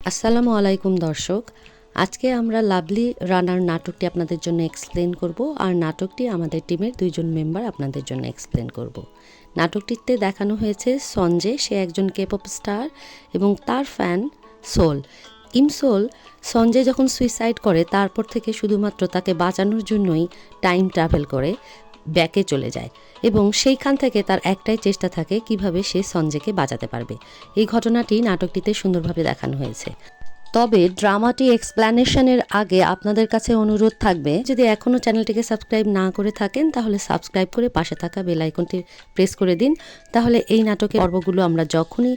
আসসালামু আলাইকুম দর্শক। আজকে আমরা লাভলি রানার নাটকটি আপনাদের জন্য এক্সপ্লেন করব, আর নাটকটি আমাদের টিমের 2 জন মেম্বার আপনাদের জন্য এক্সপ্লেন করব। নাটকটিতে দেখানো হয়েছে সঞ্জয়, সে একজন কেপপ স্টার এবং তার ফ্যান সোল। ইমসোল সঞ্জয় যখন সুইসাইড করে তারপর থেকে শুধুমাত্র তাকে বাঁচানোর জন্যই টাইম ট্রাভেল করে ব্যাকে চলে যায় এবং সেইখান থেকে তার একটাই চেষ্টা থাকে কিভাবে সে সঞ্জয়কে বাঁচাতে পারবে। এই ঘটনাটি নাটকটিতে সুন্দরভাবে দেখানো হয়েছে। তবে ড্রামাটি এক্সপ্ল্যানেশনের আগে আপনাদের কাছে অনুরোধ থাকবে, যদি এখনও চ্যানেলটিকে সাবস্ক্রাইব না করে থাকেন তাহলে সাবস্ক্রাইব করে পাশে থাকা বেল আইকনটি প্রেস করে দিন, তাহলে এই নাটকের পর্বগুলো আমরা যখনই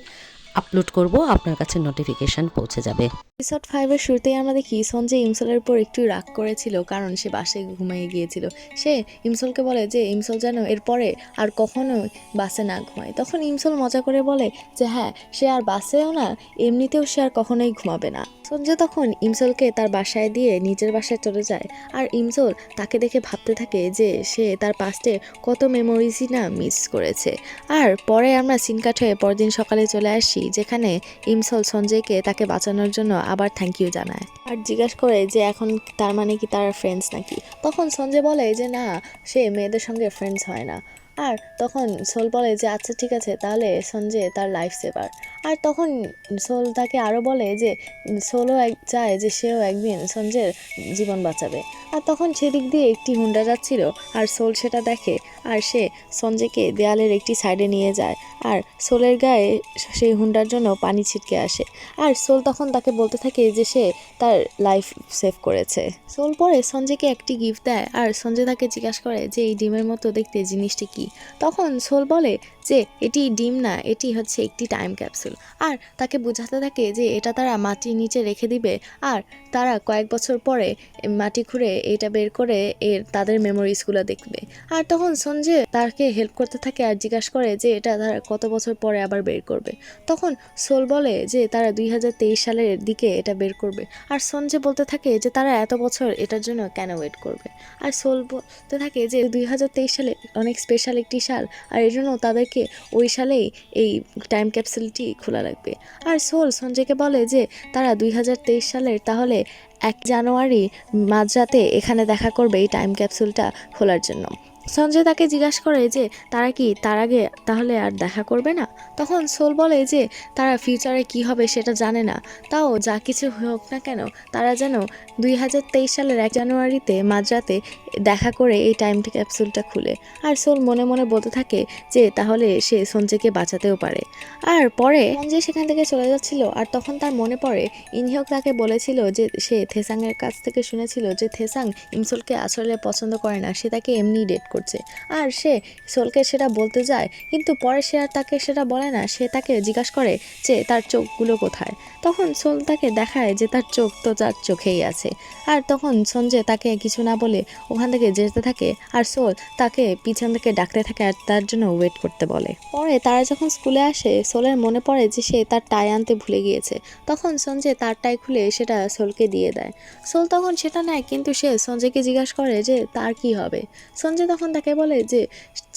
আপলোড করব আপনার কাছে নোটিফিকেশান পৌঁছে যাবে। এপিসোড 5 এর শুরুতেই আমরা দেখি সঞ্জয় ইমসলের উপর একটু রাগ করেছিল, কারণ সে বাসে ঘুমিয়ে গিয়েছিল। সে ইমসলকে বলে যে ইমসল যেন এরপরে আর কখনো বাসে না ঘুমায়। তখন ইমসল মজা করে বলে যে হ্যাঁ, সে আর বাসেও না, এমনিতেও সে আর কখনোই ঘুমাবে না। সঞ্জয় তখন ইমসলকে তার বাসায় দিয়ে নিজের বাসায় চলে যায়, আর ইমসল তাকে দেখে ভাবতে থাকে যে সে তার পাস্টে কত মেমোরিজই না মিস করেছে। আর পরে আমরা সিন কাট হয়ে পরদিন সকালে চলে আসি, যেখানে ইমসল সঞ্জয়কে তাকে বাঁচানোর জন্য আবার থ্যাংক ইউ জানায় আর জিজ্ঞাসা করে যে এখন তার মানে কি তার ফ্রেন্ডস নাকি। তখন সঞ্জয় বলে যে না, সে মেয়েদের সঙ্গে ফ্রেন্ডস হয় না। আর তখন সোল বলে যে আচ্ছা ঠিক আছে, তাহলে সঞ্জয় তার লাইফ সেভার। আর তখন সোল তাকে আরও বলে যে সোলও চায় যে সেও একদিন সঞ্জয়ের জীবন বাঁচাবে। আর তখন সেদিক দিয়ে একটি হুন্ডা যাচ্ছিল, আর সোল সেটা দেখে, আর সে সঞ্জয়কে দেয়ালের একটি সাইডে নিয়ে যায়, আর সোলের গায়ে সেই হুন্ডার জন্য পানি ছিটকে আসে। আর সোল তখন তাকে বলতে থাকে যে সে তার লাইফ সেভ করেছে। সোল পরে সঞ্জয়কে একটি গিফট দেয়, আর সঞ্জয় তাকে জিজ্ঞাসা করে যে এই ডিমের মতো দেখতে জিনিসটি কি। তখন সোল বলে যে এটি ডিম না, এটি হচ্ছে একটি টাইম ক্যাপসুল। আর তাকে বোঝাতে থাকে যে এটা তারা মাটির নিচে রেখে দিবে, আর তারা কয়েক বছর পরে মাটি খুঁড়ে এটা বের করে তাদের মেমোরিজগুলো দেখবে। আর তখন সঞ্জয় তাকে হেল্প করতে থাকে আর জিজ্ঞাসা করে যে এটা তারা কত বছর পরে আবার বের করবে। তখন সোল বলে যে তারা 2023 সালের দিকে এটা বের করবে। আর সঞ্জয় বলতে থাকে যে তারা এত বছর এটার জন্য কেন ওয়েট করবে। আর সোল বলতে থাকে যে 2023 সালে অনেক স্পেশাল একটি সাল, আর এর জন্য তাদেরকে ওই সালেই এই টাইম ক্যাপসুলটি খোলা লাগবে। আর সোল সঞ্জয়কে বলে যে তারা 2023 সালের তাহলে 1 জানুয়ারি মাঝরাতে এখানে দেখা করবে এই টাইম ক্যাপসুলটা খোলার জন্য। সঞ্জয় তাকে জিজ্ঞাসা করে যে তারা কি তার আগে তাহলে আর দেখা করবে না। তখন সোল বলে যে তারা ফিউচারে কি হবে সেটা জানে না, তাও যা কিছু হোক না কেন তারা যেন 2023 সালের 1 জানুয়ারিতে মাঝরাতে দেখা করে এই টাইম ক্যাপসুলটা খুলে। আর সোল মনে মনে বলতে থাকে যে তাহলে সে সঞ্জয়কে বাঁচাতেও পারে। আর পরে সঞ্জয় সেখান থেকে চলে যাচ্ছিল, আর তখন তার মনে পড়ে ইনহিয়ক তাকে বলেছিল যে সে থেসাংয়ের কাছ থেকে শুনেছিল যে থেসাং ইমসোলকে আসলে পছন্দ করে না, সে তাকে এমনি ডেট করছে। আর সে সোলকে সেটা বলতে যায়, কিন্তু পরে সে আর তাকে সেটা বলে না, সে তাকে জিজ্ঞাসা করে যে তার চোখগুলো কোথায়। তখন সোল তাকে দেখায় যে তার চোখ তো তার চোখেই আছে। আর তখন সঞ্জয় তাকে কিছু না বলে ওখান থেকে যেতে থাকে, আর সোল তাকে পিছন থেকে ডাকতে থাকে আর তার জন্য ওয়েট করতে বলে। পরে তারা যখন স্কুলে আসে, সোলের মনে পড়ে যে সে তার টাই আনতে ভুলে গিয়েছে। তখন সঞ্জয় তার টাই খুলে সেটা সোলকে দিয়ে দেয়। সোল তখন সেটা নেয়, কিন্তু সে সঞ্জয়কে জিজ্ঞাসা করে যে তার কি হবে। সঞ্জয় তখন তাকে বলে যে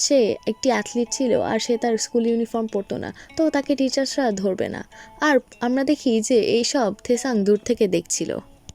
সে একটি অ্যাথলিট ছিল, আর সে তার স্কুল ইউনিফর্ম পরতো না, তো তাকে টিচার্সরা ধরবে না। আর আমরা দেখি যে এইসব থেসাং দূর থেকে দেখছিল।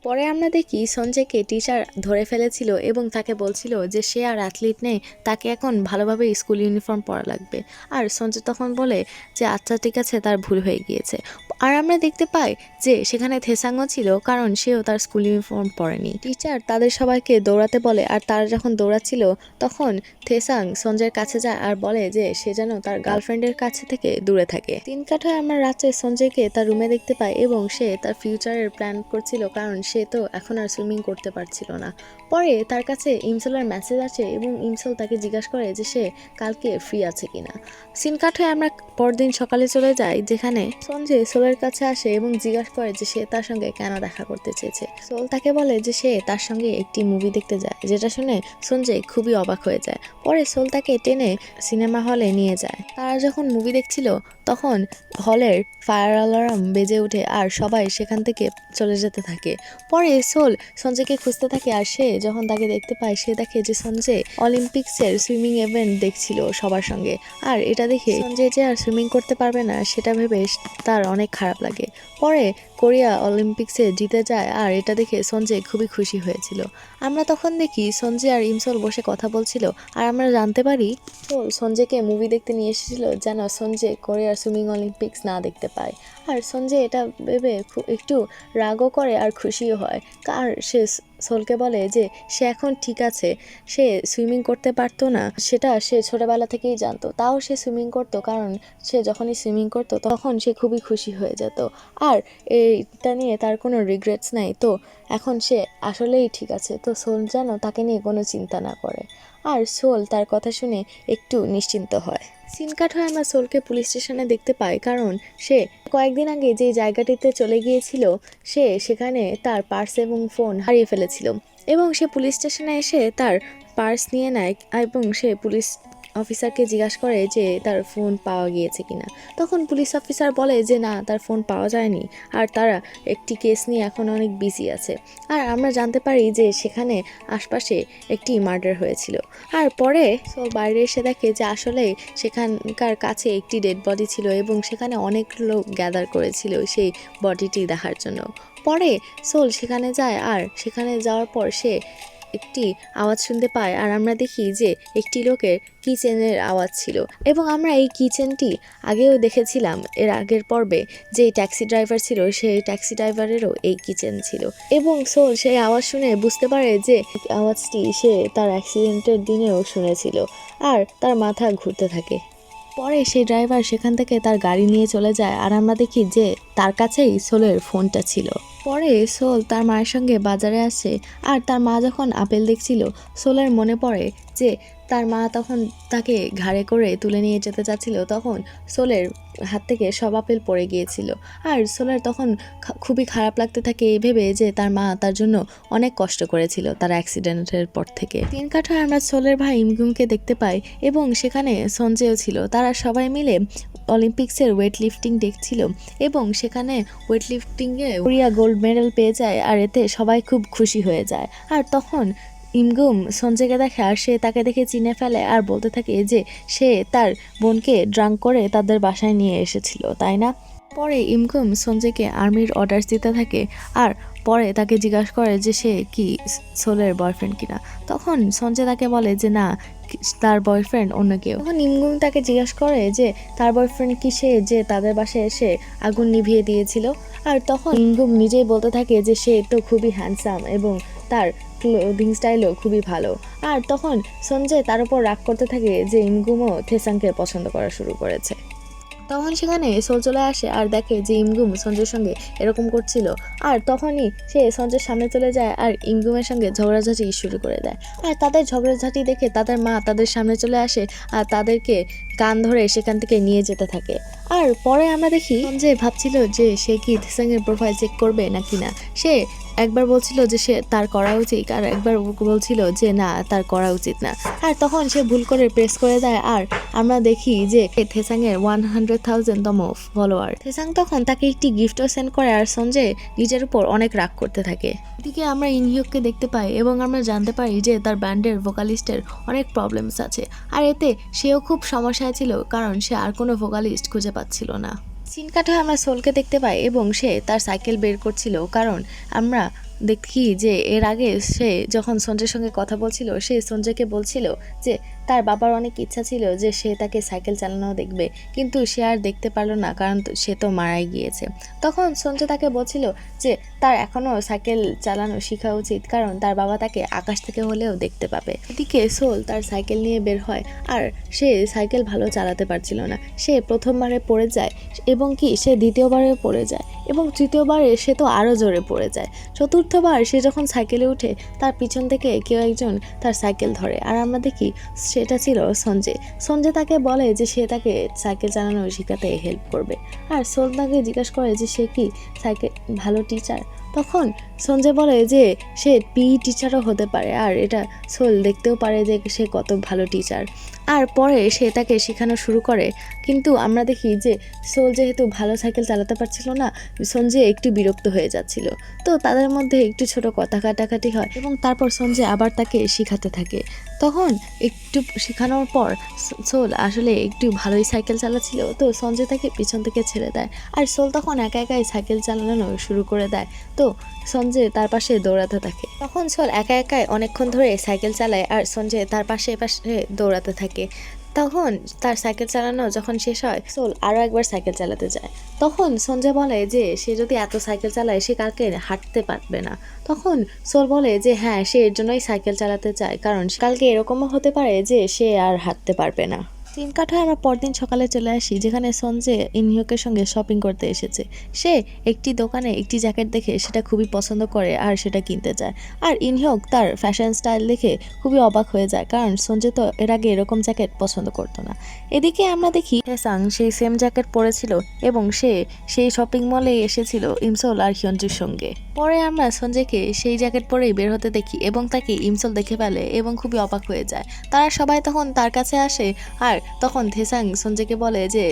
পরে আমরা দেখি সঞ্জয়কে টিচার ধরে ফেলেছিল এবং তাকে বলছিল যে সে আর অ্যাথলিট নেই, তাকে এখন ভালোভাবে স্কুল ইউনিফর্ম পরা লাগবে। আর সঞ্জয় তখন বলে যে আচ্ছা ঠিক আছে, তার ভুল হয়ে গিয়েছে। আর আমরা দেখতে পাই যে সেখানে থেসাংও ছিল, কারণ সেও তার স্কুল ইউনিফর্ম পরেনি। টিচার তাদের সবাইকে দৌড়াতে বলে, আর তারা যখন দৌড়াচ্ছিল তখন থেসাং সঞ্জয়ের কাছে যায় আর বলে যে সে যেন তার গার্লফ্রেন্ডের কাছে থেকে দূরে থাকে। 3 কাঠ হয়ে আমরা রাত্রে সঞ্জয়কে তার রুমে দেখতে পাই, এবং সে তার ফিউচারের প্ল্যান করছিল, কারণ সে তো এখন আর সুইমিং করতে পারছিল না। পরে তার কাছে ইমসোলের মেসেজ আছে, এবং ইমসোল তাকে জিজ্ঞাসা করে যে সে কালকে ফ্রি আছে কিনা। সিন কাট হয়ে আমরা পরদিন সকালে চলে যাই, যেখানে সঞ্জয় সোলের কাছে আসে এবং জিজ্ঞাসা করে যে সে তার সঙ্গে কেন দেখা করতে চেয়েছে। সোল তাকে বলে যে সে তার সঙ্গে একটি মুভি দেখতে যায়, যেটা শুনে সঞ্জয় খুবই অবাক হয়ে যায়। পরে সোল তাকে টেনে সিনেমা হলে নিয়ে যায়। তারা যখন মুভি দেখছিল তখন হলের ফায়ার অ্যালার্ম বেজে ওঠে, আর সবাই সেখান থেকে চলে যেতে থাকে। পরে সোল সঞ্জয়কে খুঁজতে থাকে, আর সে যখন তাকে দেখতে পায় সে দেখে যে সঞ্জয় অলিম্পিক্সের সুইমিং ইভেন্ট দেখছিল সবার সঙ্গে। আর এটা দেখে সঞ্জয় যে আর সুইমিং করতে পারবে না সেটা ভেবে তার অনেক খারাপ লাগে। পরে কোরিয়া অলিম্পিক্সে জিতে যায় আর এটা দেখে সঞ্জে খুবই খুশি হয়েছিল। আমরা তখন দেখি সঞ্জে আর ইমসল বসে কথা বলছিল আর আমরা জানতে পারি সঞ্জয়কে মুভি দেখতে নিয়ে এসেছিল যেন সঞ্জয় কোরিয়ার সুইমিং অলিম্পিক্স না দেখতে পায়। আর সঞ্জয় এটা ভেবে একটু রাগও করে আর খুশিও হয়। আর সে সোলকে বলে যে সে এখন ঠিক আছে, সে সুইমিং করতে পারতো না সেটা সে ছোটবেলা থেকেই জানতো, তাও সে সুইমিং করতো কারণ সে যখনই সুইমিং করতো তখন সে খুবই খুশি হয়ে যেত। আর এইটা নিয়ে তার কোনো রিগ্রেটস নাই, তো এখন সে আসলেই ঠিক আছে। তো সোল যেন তাকে নিয়ে কোনো চিন্তা না করে। আর সোল তার কথা শুনে একটু নিশ্চিন্ত হয়। সিন কাট হয়ে আমরা সোলকে পুলিশ স্টেশনে দেখতে পাই, কারণ সে কয়েকদিন আগে যে জায়গাটিতে চলে গিয়েছিল সে সেখানে তার পার্স এবং ফোন হারিয়ে ফেলেছিল এবং সে পুলিশ স্টেশনে এসে তার পার্স নিয়ে নেয় এবং সে পুলিশ অফিসারকে জিজ্ঞাসা করে যে তার ফোন পাওয়া গিয়েছে কিনা। তখন পুলিশ অফিসার বলে যে না, তার ফোন পাওয়া যায়নি আর তারা একটি কেস নিয়ে এখন অনেক বিজি আছে। আর আমরা জানতে পারি যে সেখানে আশপাশে একটি মার্ডার হয়েছিল। আর পরে সোল বাইরে এসে দেখে যে আসলে সেখানকার কাছে একটি ডেড বডি ছিল এবং সেখানে অনেক লোক গ্যাদার করেছিল সেই বডিটি দেখার জন্য। পরে সোল সেখানে যায় আর সেখানে যাওয়ার পর সে একটি আওয়াজ শুনতে পায় আর আমরা দেখি যে একটি লোকের কিচেনের আওয়াজ ছিল এবং আমরা এই কিচেনটি আগেও দেখেছিলাম এর আগের পর্বে। যে ট্যাক্সি ড্রাইভার ছিল সেই ট্যাক্সি ড্রাইভারেরও এই কিচেন ছিল এবং সোল সেই আওয়াজ শুনে বুঝতে পারে যে আওয়াজটি সে তার অ্যাক্সিডেন্টের দিনেও শুনেছিল আর তার মাথা ঘুরতে থাকে। পরে সেই ড্রাইভার সেখান থেকে তার গাড়ি নিয়ে চলে যায় আর আমরা দেখি যে তার কাছেই সোলের ফোনটা ছিল। পরে সোল তার মায়ের সঙ্গে বাজারে আসে আর তার মা যখন আপেল দেখছিল সোলের মনে পড়ে যে তার মা তখন তাকে ঘাড়ে করে তুলে নিয়ে যেতে চাচ্ছিল, তখন সোলের হাত থেকে সব আপেল পড়ে গিয়েছিল আর সোলের তখন খুবই খারাপ লাগতে থাকে এই ভেবে যে তার মা তার জন্য অনেক কষ্ট করেছিল তার অ্যাক্সিডেন্টের পর থেকে। তিন কাঠায় আমরা সোলের ভাই ইমগুমকে দেখতে পাই এবং সেখানে সঞ্জয়ও ছিল। তারা সবাই মিলে অলিম্পিক্সের ওয়েট লিফটিং দেখছিল এবং সেখানে ওয়েট লিফটিংয়ে কোরিয়া গোল্ড মেডেল পেয়ে যায় আর এতে সবাই খুব খুশি হয়ে যায়। আর তখন ইমগুম সঞ্জয়কে দেখে আর সে তাকে দেখে চিনে ফেলে আর বলতে থাকে যে সে তার বোনকে ড্রাঙ্ক করে তাদের বাসায় নিয়ে এসেছিল, তাই না? পরে ইমগুম সঞ্জয়কে আর্মির অর্ডার দিতে থাকে আর পরে তাকে জিজ্ঞাসা করে যে সে কি সোলের বয়ফ্রেন্ড কিনা। তখন সঞ্জয় তাকে বলে যে না, তার বয়ফ্রেন্ড অন্য কেউ। তখন ইমগুম তাকে জিজ্ঞাসা করে যে তার বয়ফ্রেন্ড কি সে যে তাদের বাসায় এসে আগুন নিভিয়ে দিয়েছিল। আর তখন ইমগুম নিজেই বলতে থাকে যে সে তো খুবই হ্যান্ডসাম এবং তার ক্লোদিং স্টাইলও খুবই ভালো। আর তখন সঞ্জয় তার উপর রাগ করতে থাকে যে ইমগুমও থেসাংকে পছন্দ করা শুরু করেছে। তখন সেখানে সোল চলে আসে আর দেখে যে ইমগুম সঞ্জয়ের সঙ্গে এরকম করছিল আর তখনই সে সঞ্জয়ের সামনে চলে যায় আর ইমগুমের সঙ্গে ঝগড়াঝাটি শুরু করে দেয়। আর তাদের ঝগড়াঝাটি দেখে তাদের মা তাদের সামনে চলে আসে আর তাদেরকে কান ধরে সেখান থেকে নিয়ে যেতে থাকে। আর পরে আমরা দেখি সঞ্জয় ভাবছিল যে সে কি থেসাংয়ের প্রোফাইল চেক করবে নাকি না। সে একবার বলছিল যে সে তার করা উচিত আর একবার বলছিল যে না, তার করা উচিত না। আর তখন সে ভুল করে প্রেস করে দেয় আর আমরা দেখি যে থেসাংয়ের 100,000তম ফলোয়ার। থেসাং তখন তাকে একটি গিফটও সেন্ড করে আর সঞ্জয় নিজের উপর অনেক রাগ করতে থাকে। এদিকে আমরা ইনহিউককে দেখতে পাই এবং আমরা জানতে পারি যে তার ব্যান্ডের ভোকালিস্টের অনেক প্রবলেমস আছে আর এতে সেও খুব সমস্যায় ছিল কারণ সে আর কোনো ভোকালিস্ট খুঁজে পাচ্ছিল না। সিন কাটে আমরা সোলকে দেখতে পাই এবং সে তার সাইকেল বের করছিল, কারণ আমরা দেখি যে এর আগে সে যখন সঞ্জয়ের সঙ্গে কথা বলছিল সে সঞ্জয়কে বলছিল যে তার বাবার অনেক ইচ্ছা ছিল যে সে তাকে সাইকেল চালানো দেখবে, কিন্তু সে আর দেখতে পারলো না কারণ সে তো মারাই গিয়েছে। তখন সঞ্জয় তাকে বলছিল যে তার এখনও সাইকেল চালানো শেখা উচিত কারণ তার বাবা তাকে আকাশ থেকে হলেও দেখতে পাবে। এদিকে সোল তার সাইকেল নিয়ে বের হয় আর সে সাইকেল ভালো চালাতে পারছিল না। সে প্রথমবারে পড়ে যায় এবং কি সে দ্বিতীয়বারে পড়ে যায় এবং তৃতীয়বারে সে তো আরও জোরে পড়ে যায়। চতুর্থবার সে যখন সাইকেলে উঠে তার পিছন থেকে কেউ একজন তার সাইকেল ধরে আর আমরা দেখি সেটা ছিল সঞ্জয়। সঞ্জয় তাকে বলে যে সে তাকে সাইকেল চালানো শেখাতে হেল্প করবে আর সোল তাকে জিজ্ঞাসা করে যে সে কি সাইকেল ভালো টিচার। তখন সঞ্জয় বলে যে সে পিই টিচারও হতে পারে, আর এটা সোল দেখতেও পারে যে সে কত ভালো টিচার। আর পরে সে তাকে শেখানো শুরু করে, কিন্তু আমরা দেখি যে সোল যেহেতু ভালো সাইকেল চালাতে পারছিল না, সঞ্জয় একটু বিরক্ত হয়ে যাচ্ছিল। তো তাদের মধ্যে একটু ছোট কথা কাটাকাটি হয় এবং তারপর সঞ্জয় আবার তাকে শেখাতে থাকে। তখন একটু শেখানোর পর সোল আসলে একটু ভালোই সাইকেল চালাচ্ছিল, তো সঞ্জয় তাকে পিছন থেকে ছেড়ে দেয়। আর সোল তখন একা একাই সাইকেল চালানো শুরু করে দেয়। তো সঞ্জয় তার পাশে দৌড়াতে থাকে। তখন সোল একা একাই অনেকক্ষণ ধরে সাইকেল চালায় আর সঞ্জয় তার পাশে পাশে দৌড়াতে থাকে। তখন তার সাইকেল চালানো যখন শেষ হয়, সোল আরও একবার সাইকেল চালাতে যায়। তখন সঞ্জয় বলে যে সে যদি এত সাইকেল চালায় সে কালকে হাঁটতে পারবে না। তখন সোল বলে যে হ্যাঁ, সে এর জন্যই সাইকেল চালাতে চায়, কারণ কালকে এরকমও হতে পারে যে সে আর হাঁটতে পারবে না। দিন কাটায় আমরা পরদিন সকালে চলে আসি, যেখানে সঞ্জয় ইনহিয়কের সঙ্গে শপিং করতে এসেছে। সে একটি দোকানে একটি জ্যাকেট দেখে সেটা খুবই পছন্দ করে আর সেটা কিনতে চায়। আর ইনহিয়ক তার ফ্যাশন স্টাইল দেখে খুবই অবাক হয়ে যায়, কারণ সঞ্জয় তো এর আগে এরকম জ্যাকেট পছন্দ করতো না। এদিকে আমরা দেখি হেসাং সেই সেম জ্যাকেট পরেছিল এবং সে সেই শপিং মলে এসেছিল ইমসল আর হিয়ঞ্জুর সঙ্গে। পরে আমরা সঞ্জয়কে সেই জ্যাকেট পরেই বের হতে দেখি এবং তাকে ইমসল দেখে ফেলে এবং খুবই অবাক হয়ে যায়। তারা সবাই তখন তার কাছে আসে, আর তখন থেসাং সঞ্জয়কে বলে যে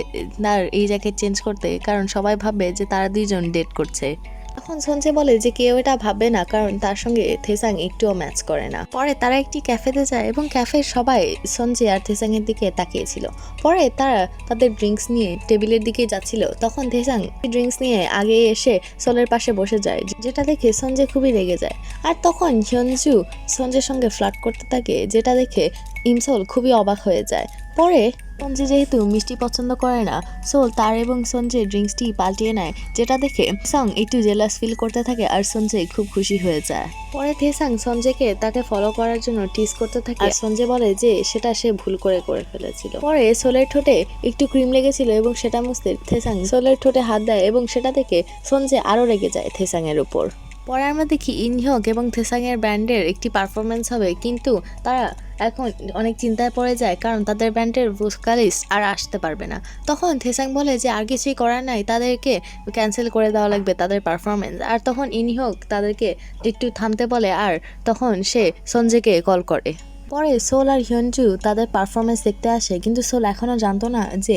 তার এই জ্যাকেট চেঞ্জ করতে, কারণ সবাই ভাববে যে তারা দুইজন ডেট করছে। তখন সঞ্জয় বলে যে কেউ এটা ভাববে না, কারণ তার সঙ্গে থেসাং একটুও ম্যাচ করে না। পরে তারা একটি ক্যাফেতে যায় এবং ক্যাফের সবাই সঞ্জয় আর থেসাং এর দিকে তাকিয়েছিল। পরে তারা তাদের ড্রিঙ্কস নিয়ে টেবিলের দিকে যাচ্ছিল, তখন থেসাং ড্রিঙ্কস নিয়ে আগে এসে সোলের পাশে বসে যায়, যেটা দেখে সঞ্জয় খুবই রেগে যায়। আর তখন হিয়ঞ্জু সঞ্জয়ের সঙ্গে ফ্লার্ট করতে থাকে, যেটা দেখে ইমসল খুবই অবাক হয়ে যায়। পরে সঞ্জয় যেহেতু মিষ্টি পছন্দ করে না, সোল তার এবং সঞ্জয়ের ড্রিঙ্কসটি পাল্টিয়ে নেয়, যেটা দেখে সং একটু জেলাস ফিল করতে থাকে আর সঞ্জয় খুব খুশি হয়ে যায়। পরে থেসাং সঞ্জয়কে তাকে ফলো করার জন্য টিজ করতে থাকে আর সঞ্জয় বলে যে সেটা সে ভুল করে ফেলেছিল। পরে সোলের ঠোঁটে একটু ক্রিম লেগেছিল এবং সেটা মুছতে থেসাং সোলের ঠোঁটে হাত দেয় এবং সেটা দেখে সঞ্জয় আরও রেগে যায় থেসাং এর উপর। পরে আমরা দেখি ইনহিয়ক এবং থেসাং এর ব্যান্ডের একটি পারফরমেন্স হবে, কিন্তু তারা এখন অনেক চিন্তায় পড়ে যায়, কারণ তাদের ব্যান্ডের ভোকালিস্ট আর আসতে পারবে না। তখন থেসাং বলে যে আর কিছুই করার নাই, তাদেরকে ক্যান্সেল করে দেওয়া লাগবে তাদের পারফরমেন্স। আর তখন ইনহিয়ক তাদেরকে একটু থামতে বলে, আর তখন সে সঞ্জয়কে কল করে। পরে সোল আর হিয়ঞ্জু তাদের পারফরমেন্স দেখতে আসে, কিন্তু সোল এখনও জানতো না যে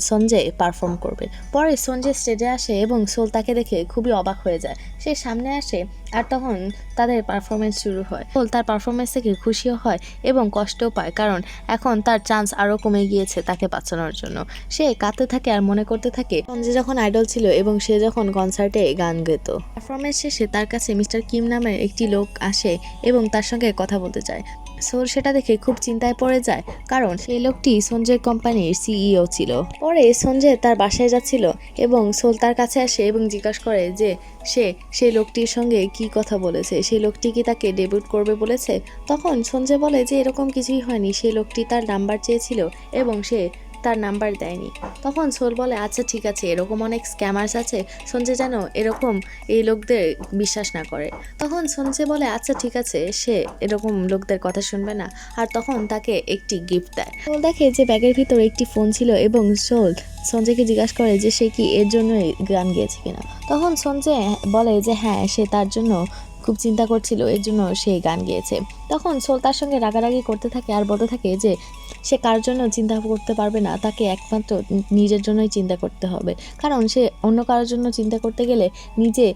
সঞ্জয় পারফর্ম করবে। পরে সঞ্জয় স্টেজে আসে এবং সোল তাকে দেখে খুবই অবাক হয়ে যায়। সে সামনে আসে আর তখন তাদের পারফরমেন্স শুরু হয়। সোল তার পারফরমেন্স থেকে খুশিও হয় এবং কষ্টও পায়, কারণ এখন তার চান্স আরও কমে গিয়েছে তাকে বাঁচানোর জন্য। সে কাঁদতে থাকে আর মনে করতে থাকে সঞ্জয় যখন আইডল ছিল এবং সে যখন কনসার্টে গান গেত। পারফরমেন্স শেষে তার কাছে মিস্টার কিম নামের একটি লোক আসে এবং তার সঙ্গে কথা বলতে চায়। সোল সেটা দেখে খুব চিন্তায় পড়ে যায়, কারণ সেই লোকটি সঞ্জয় কোম্পানির সিইও ছিল। পরে সঞ্জয় তার বাসায় যাচ্ছিল এবং সোল তার কাছে আসে এবং জিজ্ঞাসা করে যে সে সেই লোকটির সঙ্গে কি কথা বলেছে, সেই লোকটি কি তাকে ডেবিউট করবে বলেছে। তখন সঞ্জয় বলে যে এরকম কিছুই হয়নি, সেই লোকটি তার নাম্বার চেয়েছিল এবং সে তার নাম্বার দেয়নি। তখন সোল বলে আচ্ছা ঠিক আছে, এরকম অনেক স্ক্যামার্স আছে, সঞ্জয় যেন এরকম এই লোকদের বিশ্বাস না করে। তখন সঞ্জয় বলে আচ্ছা ঠিক আছে, সে এরকম লোকদের কথা শুনবে না, আর তখন তাকে একটি গিফট দেয়। সোল দেখে যে ব্যাগের ভিতর একটি ফোন ছিল এবং সোল সঞ্জয়কে জিজ্ঞাসা করে যে সে কি এর জন্যই গান গেয়েছে কিনা। তখন সঞ্জয় বলে যে হ্যাঁ, সে তার জন্য খুব চিন্তা করছিল, এর জন্য সে গান গেয়েছে। তখন সোল তার সঙ্গে রাগারাগি করতে থাকে আর বলতে থাকে যে সে কার জন্য চিন্তা করতে পারবে না, তাকে একমাত্র নিজের জন্যই চিন্তা করতে হবে, কারণ সে অন্য কারোর জন্য চিন্তা করতে গেলে নিজে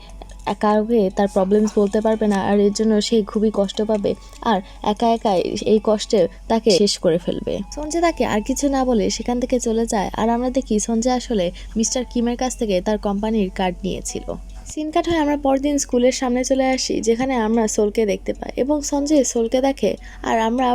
কাউকে তার প্রবলেমস বলতে পারবে না, আর এর জন্য সে খুবই কষ্ট পাবে আর একা একা এই কষ্টে তাকে শেষ করে ফেলবে। সঞ্জয় তাকে আর কিছু না বলে সেখান থেকে চলে যায়, আর আমরা দেখি সঞ্জয় আসলে মিস্টার কিমের কাছ থেকে তার কোম্পানির কার্ড নিয়েছিল। সিন কাট হয়ে আমরা পরদিন স্কুলের সামনে চলে আসি, যেখানে আমরা সোলকে দেখতে পাই এবং সঞ্জয় সোলকে দেখে, আর আমরা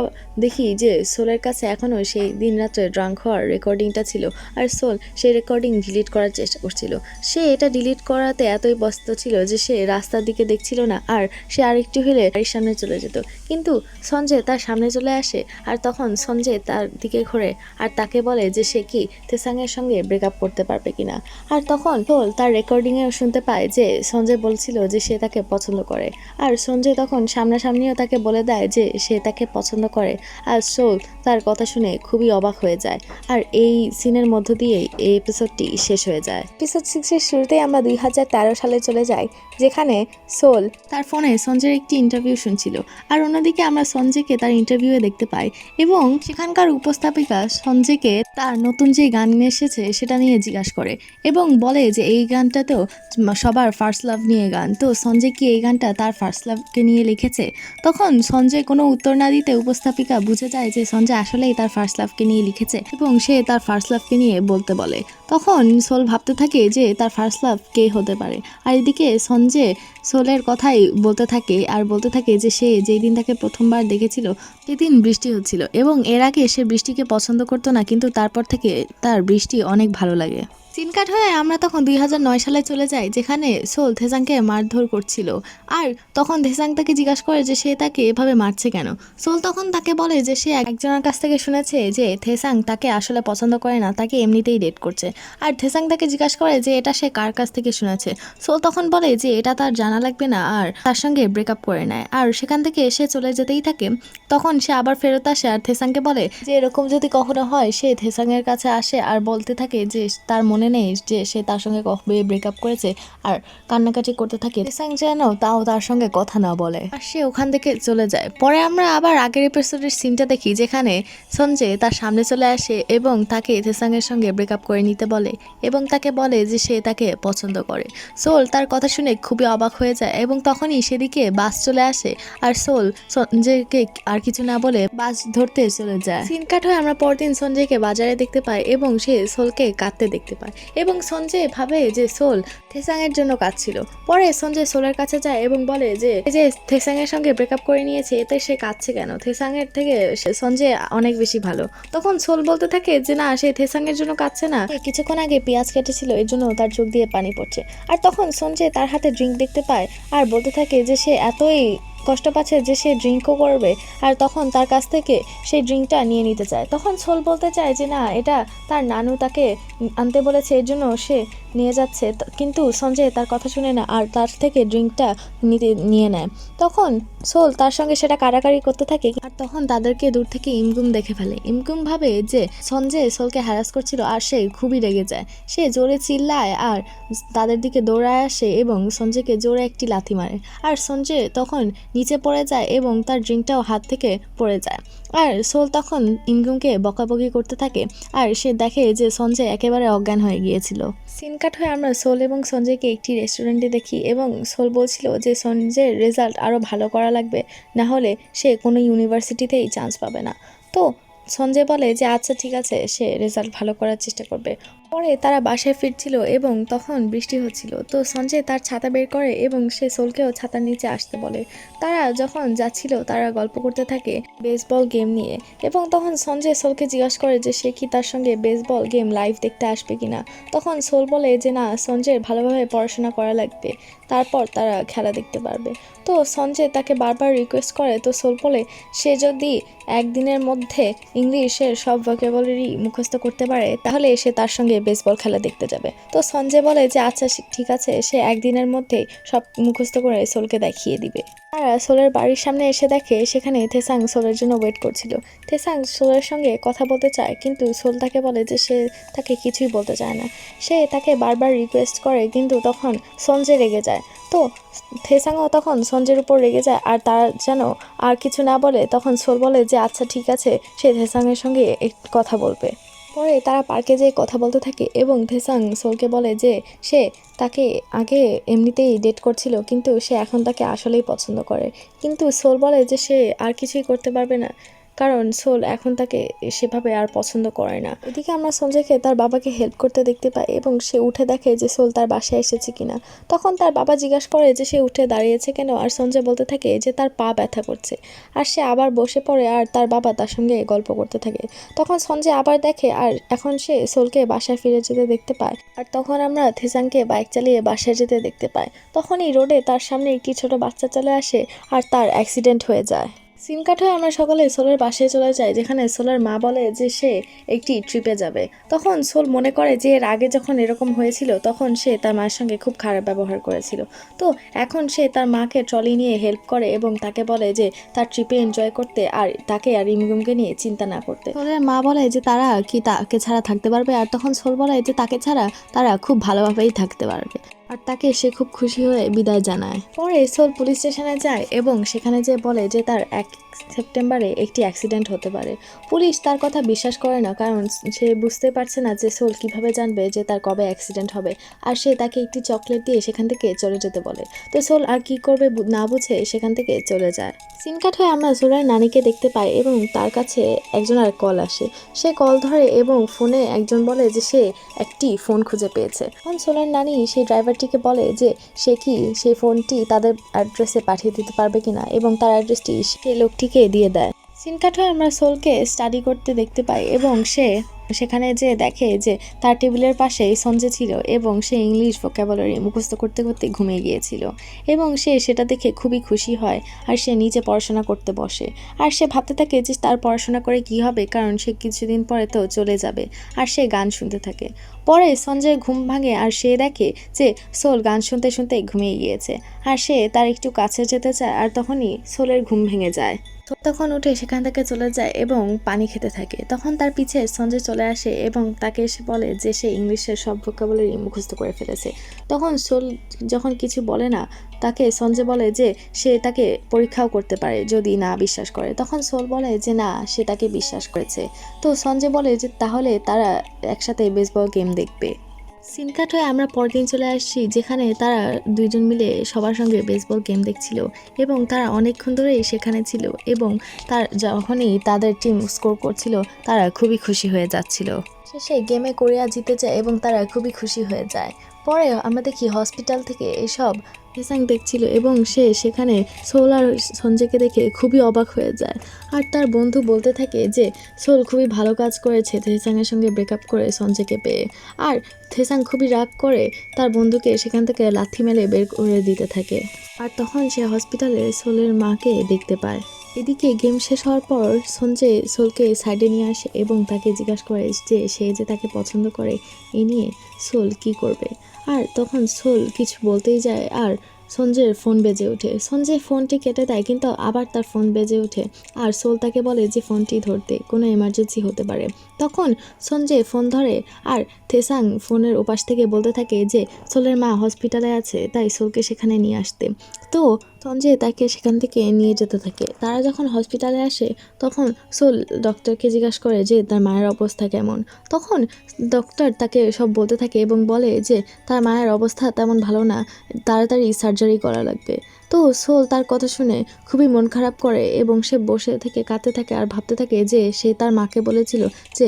দেখি যে সোলের কাছে এখনও সেই দিন রাত্রে ড্রাঙ্ক হওয়ার রেকর্ডিংটা ছিল, আর সোল সেই রেকর্ডিং ডিলিট করার চেষ্টা করছিল। সে এটা ডিলিট করাতে এতই ব্যস্ত ছিল যে সে রাস্তার দিকে দেখছিল না, আর সে আরেকটু হলে গাড়ির সামনে চলে যেত। কিন্তু সঞ্জয় তার সামনে চলে আসে, আর তখন সঞ্জয় তার দিকে ঘোরে আর তাকে বলে যে সে কি থেসাংয়ের সঙ্গে ব্রেকআপ করতে পারবে কিনা। আর তখন সোল তার রেকর্ডিংয়েও শুনতে পায় যে যে সঞ্জয় বলছিল যে সে তাকে পছন্দ করে, আর সঞ্জয় তখন সামনাসামনিও তাকে বলে দেয় যে সে তাকে পছন্দ করে। আর সোল তার কথা শুনে খুবই অবাক হয়ে যায়। আর এই সিনের মধ্য দিয়েই এই এপিসোডটি শেষ হয়ে যায়। এপিসোড 6-এর শুরুতেই আমরা 2013 সালে চলে যাই, যেখানে সোল তার ফোনে সঞ্জয়ের একটি ইন্টারভিউ শুনছিল। আর অন্যদিকে আমরা সঞ্জয়কে তার ইন্টারভিউয়ে দেখতে পাই এবং সেখানকার উপস্থাপিকা সঞ্জয়কে তার নতুন যে গান এসেছে সেটা নিয়ে জিজ্ঞাসা করে এবং বলে যে এই গানটাতেও সবার ফার্স্ট লাভ নিয়ে গান, তো সঞ্জয় কি এই গানটা তার ফার্স্ট লাভকে নিয়ে লিখেছে? তখন সঞ্জয় কোনো উত্তর না দিতে উপস্থাপিকা বুঝে যায় যে সঞ্জয় আসলেই তার ফার্স্ট লাভকে নিয়ে লিখেছে এবং সে তার ফার্স্ট লাভকে নিয়ে বলতে বলে। তখন সোল ভাবতে থাকে যে তার ফার্স্ট লাভ কে হতে পারে, আর এদিকে সঞ্জয় সোলের কথাই বলতে থাকে আর বলতে থাকে যে সে যেই দিন তাকে প্রথমবার দেখেছিল সেদিন বৃষ্টি হচ্ছিল এবং এর আগে সে বৃষ্টিকে পছন্দ করতো না, কিন্তু তারপর থেকে তার বৃষ্টি অনেক ভালো লাগে। সিন কাট হয়ে আমরা তখন 2009 সালে চলে যাই, যেখানে সোল থেসাংকে মারধর করছিল। আর তখন থেসাং তাকে জিজ্ঞাসা করে যে সে তাকে এভাবে মারছে কেন। সোল তখন তাকে বলে যে সে একজনের কাছ থেকে শুনেছে যে থেসাং তাকে আসলে পছন্দ করে না, তাকে এমনিতেই ডেট করছে। আর থেসাং তাকে জিজ্ঞাসা করে যে এটা সে কার কাছ থেকে শুনেছে। সোল তখন বলে যে এটা তার জানা লাগবে না, আর তার সঙ্গে ব্রেকআপ করে নেয়। আর সেখান থেকে সে চলে যেতেই থাকে। তখন সে আবার ফেরত আসে আর থেসাংকে বলে যে এরকম যদি কখনো হয়, সে থেসাংয়ের কাছে আসে আর বলতে থাকে যে তার মনে নেই যে সে তার সঙ্গে কবে ব্রেকআপ করেছে, আর কান্নাকাটি করতে থাকে। থেসাং যেন তাও তার সঙ্গে কথা না বলে, আর সে ওখান থেকে চলে যায়। পরে আমরা আবার আগের এপিসোডের সিনটা দেখি, যেখানে সঞ্জয় তার সামনে চলে আসে এবং তাকে থেসাংয়ের সঙ্গে ব্রেকআপ করে নিতে বলে এবং তাকে বলে যে সে তাকে পছন্দ করে। সোল তার কথা শুনে খুবই অবাক হয়ে যায় এবং তখনই সেদিকে বাস চলে আসে আর সোল সঞ্জয়কে আর কিছু না বলে বাস ধরতে চলে যায়। সিন কাট হয়ে আমরা পরদিন সঞ্জয়কে বাজারে দেখতে পাই এবং সে সোলকে কাঁদতে দেখতে পায় এবং সঞ্জয় ভাবে যে সোল থেসাংয়ের জন্য কাঁদছিল। পরে সঞ্জয় সোলের কাছে যায় এবং বলে যে এই যে থেসাংয়ের সঙ্গে ব্রেকআপ করে নিয়েছে, এতে সে কাঁদছে কেন, থেসাংয়ের থেকে সঞ্জয় অনেক বেশি ভালো। তখন সোল বলতে থাকে যে না, সে থেসাংয়ের জন্য কাঁদছে না, কিছুক্ষণ আগে পেঁয়াজ কেটেছিল এর জন্য তার চোখ দিয়ে পানি পড়ছে। আর তখন সঞ্জয় তার হাতে ড্রিঙ্ক দেখতে পায় আর বলতে থাকে যে সে এতই কষ্ট পাচ্ছে যে সে ড্রিঙ্কও করবে, আর তখন তার কাছ থেকে সেই ড্রিঙ্কটা নিয়ে নিতে চায়। তখন সোল বলতে চায় যে না, এটা তার নানু তাকে আনতে বলেছে এর জন্য সে নিয়ে যাচ্ছে, কিন্তু সঞ্জয় তার কথা শুনে না আর তার থেকে ড্রিঙ্কটা নিয়ে নেয়। তখন সোল তার সঙ্গে সেটা কাড়াকাড়ি করতে থাকে আর তখন তাদেরকে দূর থেকে ইমগুম দেখে ফেলে। ইমগুম ভাবে যে সঞ্জয় সোলকে হ্যারাস করছিল আর সে খুবই রেগে যায়। সে জোরে চিল্লায় আর তাদের দিকে দৌড়ায় আসে এবং সঞ্জয়কে জোরে একটি লাথি মারে। আর সঞ্জয় তখন নিচে পড়ে যায় এবং তার ড্রিঙ্কটাও হাত থেকে পড়ে যায়। আর সোল তখন ইমগুমকে বকাবকি করতে থাকে আর সে দেখে যে সঞ্জয় একেবারে অজ্ঞান হয়ে গিয়েছিল। সিন কাট হয়ে আমরা সোল এবং সঞ্জয়কে একটি রেস্টুরেন্টে দেখি এবং সোল বলছিল যে সঞ্জয়ের রেজাল্ট আরও ভালো করা লাগবে, না হলে সে কোনো ইউনিভার্সিটিতেই চান্স পাবে না। তো সঞ্জয় বলে যে আচ্ছা ঠিক আছে, সে রেজাল্ট ভালো করার চেষ্টা করবে। পরে তারা বাসায় ফিরছিল এবং তখন বৃষ্টি হচ্ছিল। তো সঞ্জয় তার ছাতা বের করে এবং সে সোলকেও ছাতার নিচে আসতে বলে। তারা যখন যাচ্ছিল তারা গল্প করতে থাকে বেসবল গেম নিয়ে এবং তখন সঞ্জয় সোলকে জিজ্ঞাসা করে যে সে কি তার সঙ্গে বেসবল গেম লাইভ দেখতে আসবে কিনা। তখন সোল বলে যে না, সঞ্জয়ের ভালোভাবে পড়াশোনা করা লাগবে, তারপর তারা খেলা দেখতে পারবে। তো সঞ্জয় তাকে বারবার রিকোয়েস্ট করে। তো সোল বলে সে যদি একদিনের মধ্যে ইংলিশের সব ভোকাবুলারি মুখস্থ করতে পারে তাহলে সে তার সঙ্গে বেসবল খেলা দেখতে যাবে। তো সঞ্জয় বলে যে আচ্ছা ঠিক আছে, সে একদিনের মধ্যেই সব মুখস্থ করে সোলকে দেখিয়ে দিবে। তারা সোলের বাড়ির সামনে এসে দেখে সেখানে থেসাং সোলের জন্য ওয়েট করছিল। থেসাং সোলের সঙ্গে কথা বলতে চায়, কিন্তু সোল তাকে বলে যে সে তাকে কিছুই বলতে চায় না। সে তাকে বারবার রিকোয়েস্ট করে, কিন্তু তখন সঞ্জয় রেগে যায়। তো থেসাংও তখন সঞ্জয়ের উপর রেগে যায় আর তার যেন আর কিছু না বলে তখন সোল বলে যে আচ্ছা ঠিক আছে, সে থেসাংয়ের সঙ্গে কথা বলবে। পরে তারা পার্কে যেয়ে কথা বলতে থাকে এবং থেসাং সোলকে বলে যে সে তাকে আগে এমনিতেই ডেট করছিল, কিন্তু সে এখন তাকে আসলেই পছন্দ করে। কিন্তু সোল বলে যে সে আর কিছুই করতে পারবে না, কারণ সোল এখন তাকে সেভাবে আর পছন্দ করে না। এদিকে আমরা সঞ্জয়কে তার বাবাকে হেল্প করতে দেখতে পাই এবং সে উঠে দেখে যে সোল তার বাসায় এসেছে কিনা। তখন তার বাবা জিজ্ঞাসা করে যে সে উঠে দাঁড়িয়েছে কেন, আর সঞ্জয় বলতে থাকে যে তার পা ব্যথা করছে। আর সে আবার বসে পড়ে আর তার বাবা তার সঙ্গে গল্প করতে থাকে। তখন সঞ্জয় আবার দেখে আর এখন সে সোলকে বাসায় ফিরে যেতে দেখতে পায়। আর তখন আমরা থেসাংকে বাইক চালিয়ে বাসায় যেতে দেখতে পাই। তখনই রোডে তার সামনে একটি ছোট বাচ্চা চলে আসে আর তার অ্যাক্সিডেন্ট হয়ে যায়। সিন কাট হয়ে আমরা সকালে সোলের বাসায় চলে যাই, যেখানে সোলের মা বলে যে সে একটি ট্রিপে যাবে। তখন সোল মনে করে যে এর আগে যখন এরকম হয়েছিল তখন সে তার মায়ের সঙ্গে খুব খারাপ ব্যবহার করেছিল। তো এখন সে তার মাকে ট্রলি নিয়ে হেল্প করে এবং তাকে বলে যে তার ট্রিপে এনজয় করতে আর তাকে আর ইমগুমকে নিয়ে চিন্তা না করতে। সোলের মা বলে যে তারা কি তাকে ছাড়া থাকতে পারবে, আর তখন সোল বলে যে তাকে ছাড়া তারা খুব ভালোভাবেই থাকতে পারবে, আর তাকে সে খুব খুশি হয়ে বিদায় জানায়। পরে সোল পুলিশ স্টেশনে যায় এবং সেখানে যে বলে যে তার 1 সেপ্টেম্বরে একটি অ্যাক্সিডেন্ট হতে পারে। পুলিশ তার কথা বিশ্বাস করে না, কারণ সে বুঝতে পারছে না যে সোল কিভাবে জানবে যে তার কবে অ্যাক্সিডেন্ট হবে, আর সে তাকে একটি চকলেট দিয়ে সেখান থেকে চলে যেতে বলে। তো সোল আর কি করবে না বুঝে সেখান থেকে চলে যায়। সিন কাট হয়ে আমরা সোলের নানিকে দেখতে পাই এবং তার কাছে একজন আর কল আসে। সে কল ধরে এবং ফোনে একজন বলে যে সে একটি ফোন খুঁজে পেয়েছে। তখন সোলের নানি সেই ড্রাইভারটিকে বলে যে সে কি সেই ফোনটি তাদের অ্যাড্রেসে পাঠিয়ে দিতে পারবে কিনা, এবং তার অ্যাড্রেসটি সেই লোকটিকে দিয়ে দেয়। সিন কাট হয়ে আমরা সোলকে স্টাডি করতে দেখতে পাই এবং সে সেখানে যে দেখে যে তার টেবিলের পাশেই সঞ্জয় ছিল এবং সে ইংলিশ ভোকাবুলারি মুখস্থ করতে করতে ঘুমিয়ে গিয়েছিল, এবং সে সেটা দেখে খুবই খুশি হয় আর সে নিজে পড়াশোনা করতে বসে। আর সে ভাবতে থাকে যে তার পড়াশোনা করে কি হবে, কারণ সে কিছুদিন পরে তো চলে যাবে। আর সে গান শুনতে থাকে। পরে সঞ্জয়ের ঘুম ভাঙে আর সে দেখে যে সোল গান শুনতে শুনতে ঘুমিয়ে গিয়েছে, আর সে তার একটু কাছে যেতে চায়, আর তখনই সোলের ঘুম ভেঙে যায়। তখন উঠে সেখান থেকে চলে যায় এবং পানি খেতে থাকে। তখন তার পিছে সঞ্জয় চলে আসে এবং তাকে এসে বলে যে সে ইংলিশের সব ভোকাবুলারি মুখস্থ করে ফেলেছে। তখন সোল যখন কিছু বলে না, তাকে সঞ্জয় বলে যে সে তাকে পরীক্ষাও করতে পারে যদি না বিশ্বাস করে। তখন সোল বলে যে না, সে তাকে বিশ্বাস করেছে। তো সঞ্জয় বলে যে তাহলে তারা একসাথে বেসবল গেম দেখবে। সিন কাট হয়ে আমরা পরের দিন চলে আসছি, যেখানে তারা দুইজন মিলে সবার সঙ্গে বেসবল গেম দেখছিল এবং তারা অনেকক্ষণ ধরেই সেখানে ছিল, এবং তার যখনই তাদের টিম স্কোর করছিল তারা খুবই খুশি হয়ে যাচ্ছিল। শেষে গেমে কোরিয়া জিতে যায় এবং তারা খুবই খুশি হয়ে যায়। পরে আমরা দেখি হসপিটাল থেকে এসব হেসাং দেখছিল এবং সে সেখানে সোল আর সঞ্জয়কে দেখে খুবই অবাক হয়ে যায়। আর তার বন্ধু বলতে থাকে যে সোল খুবই ভালো কাজ করেছে থেসাংয়ের সঙ্গে ব্রেকআপ করে সঞ্জয়কে পেয়ে। আর থেসাং খুবই রাগ করে তার বন্ধুকে সেখান থেকে লাথি মেলে বের করে দিতে থাকে। আর তখন সে হসপিটালে সোলের মাকে দেখতে পায়। এদিকে গেম শেষ হওয়ার পর সঞ্জয় সোলকে সাইডে নিয়ে আসে এবং তাকে জিজ্ঞাসা করে যে সে যে তাকে পছন্দ করে এ নিয়ে সোল কি করবে। আর তখন সোল কিছু বলতেই যায় আর সঞ্জয়ের ফোন বেজে ওঠে। সঞ্জয় ফোনটি কেটে দেয়, কিন্তু আবার তার ফোন বেজে ওঠে আর সোল তাকে বলে যে ফোনটি ধরতে, কোনো এমার্জেন্সি হতে পারে। তখন সঞ্জয় ফোন ধরে আর থেসাং ফোনের ওপাশ থেকে বলতে থাকে যে সোলের মা হসপিটালে আছে, তাই সোলকে সেখানে নিয়ে আসতে। তো সঞ্জয় তাকে সেখান থেকে নিয়ে যেতে থাকে। তারা যখন হসপিটালে আসে তখন সোল ডক্টরকে জিজ্ঞাসা করে যে তার মায়ের অবস্থা কেমন। তখন ডক্টর তাকে সব বলতে থাকে এবং বলে যে তার মায়ের অবস্থা তেমন ভালো না, তাড়াতাড়ি সার্জারি করা লাগবে। তো সোল তার কথা শুনে খুবই মন খারাপ করে এবং সে বসে থেকে কাঁদতে থাকে আর ভাবতে থাকে যে সে তার মাকে বলেছিল যে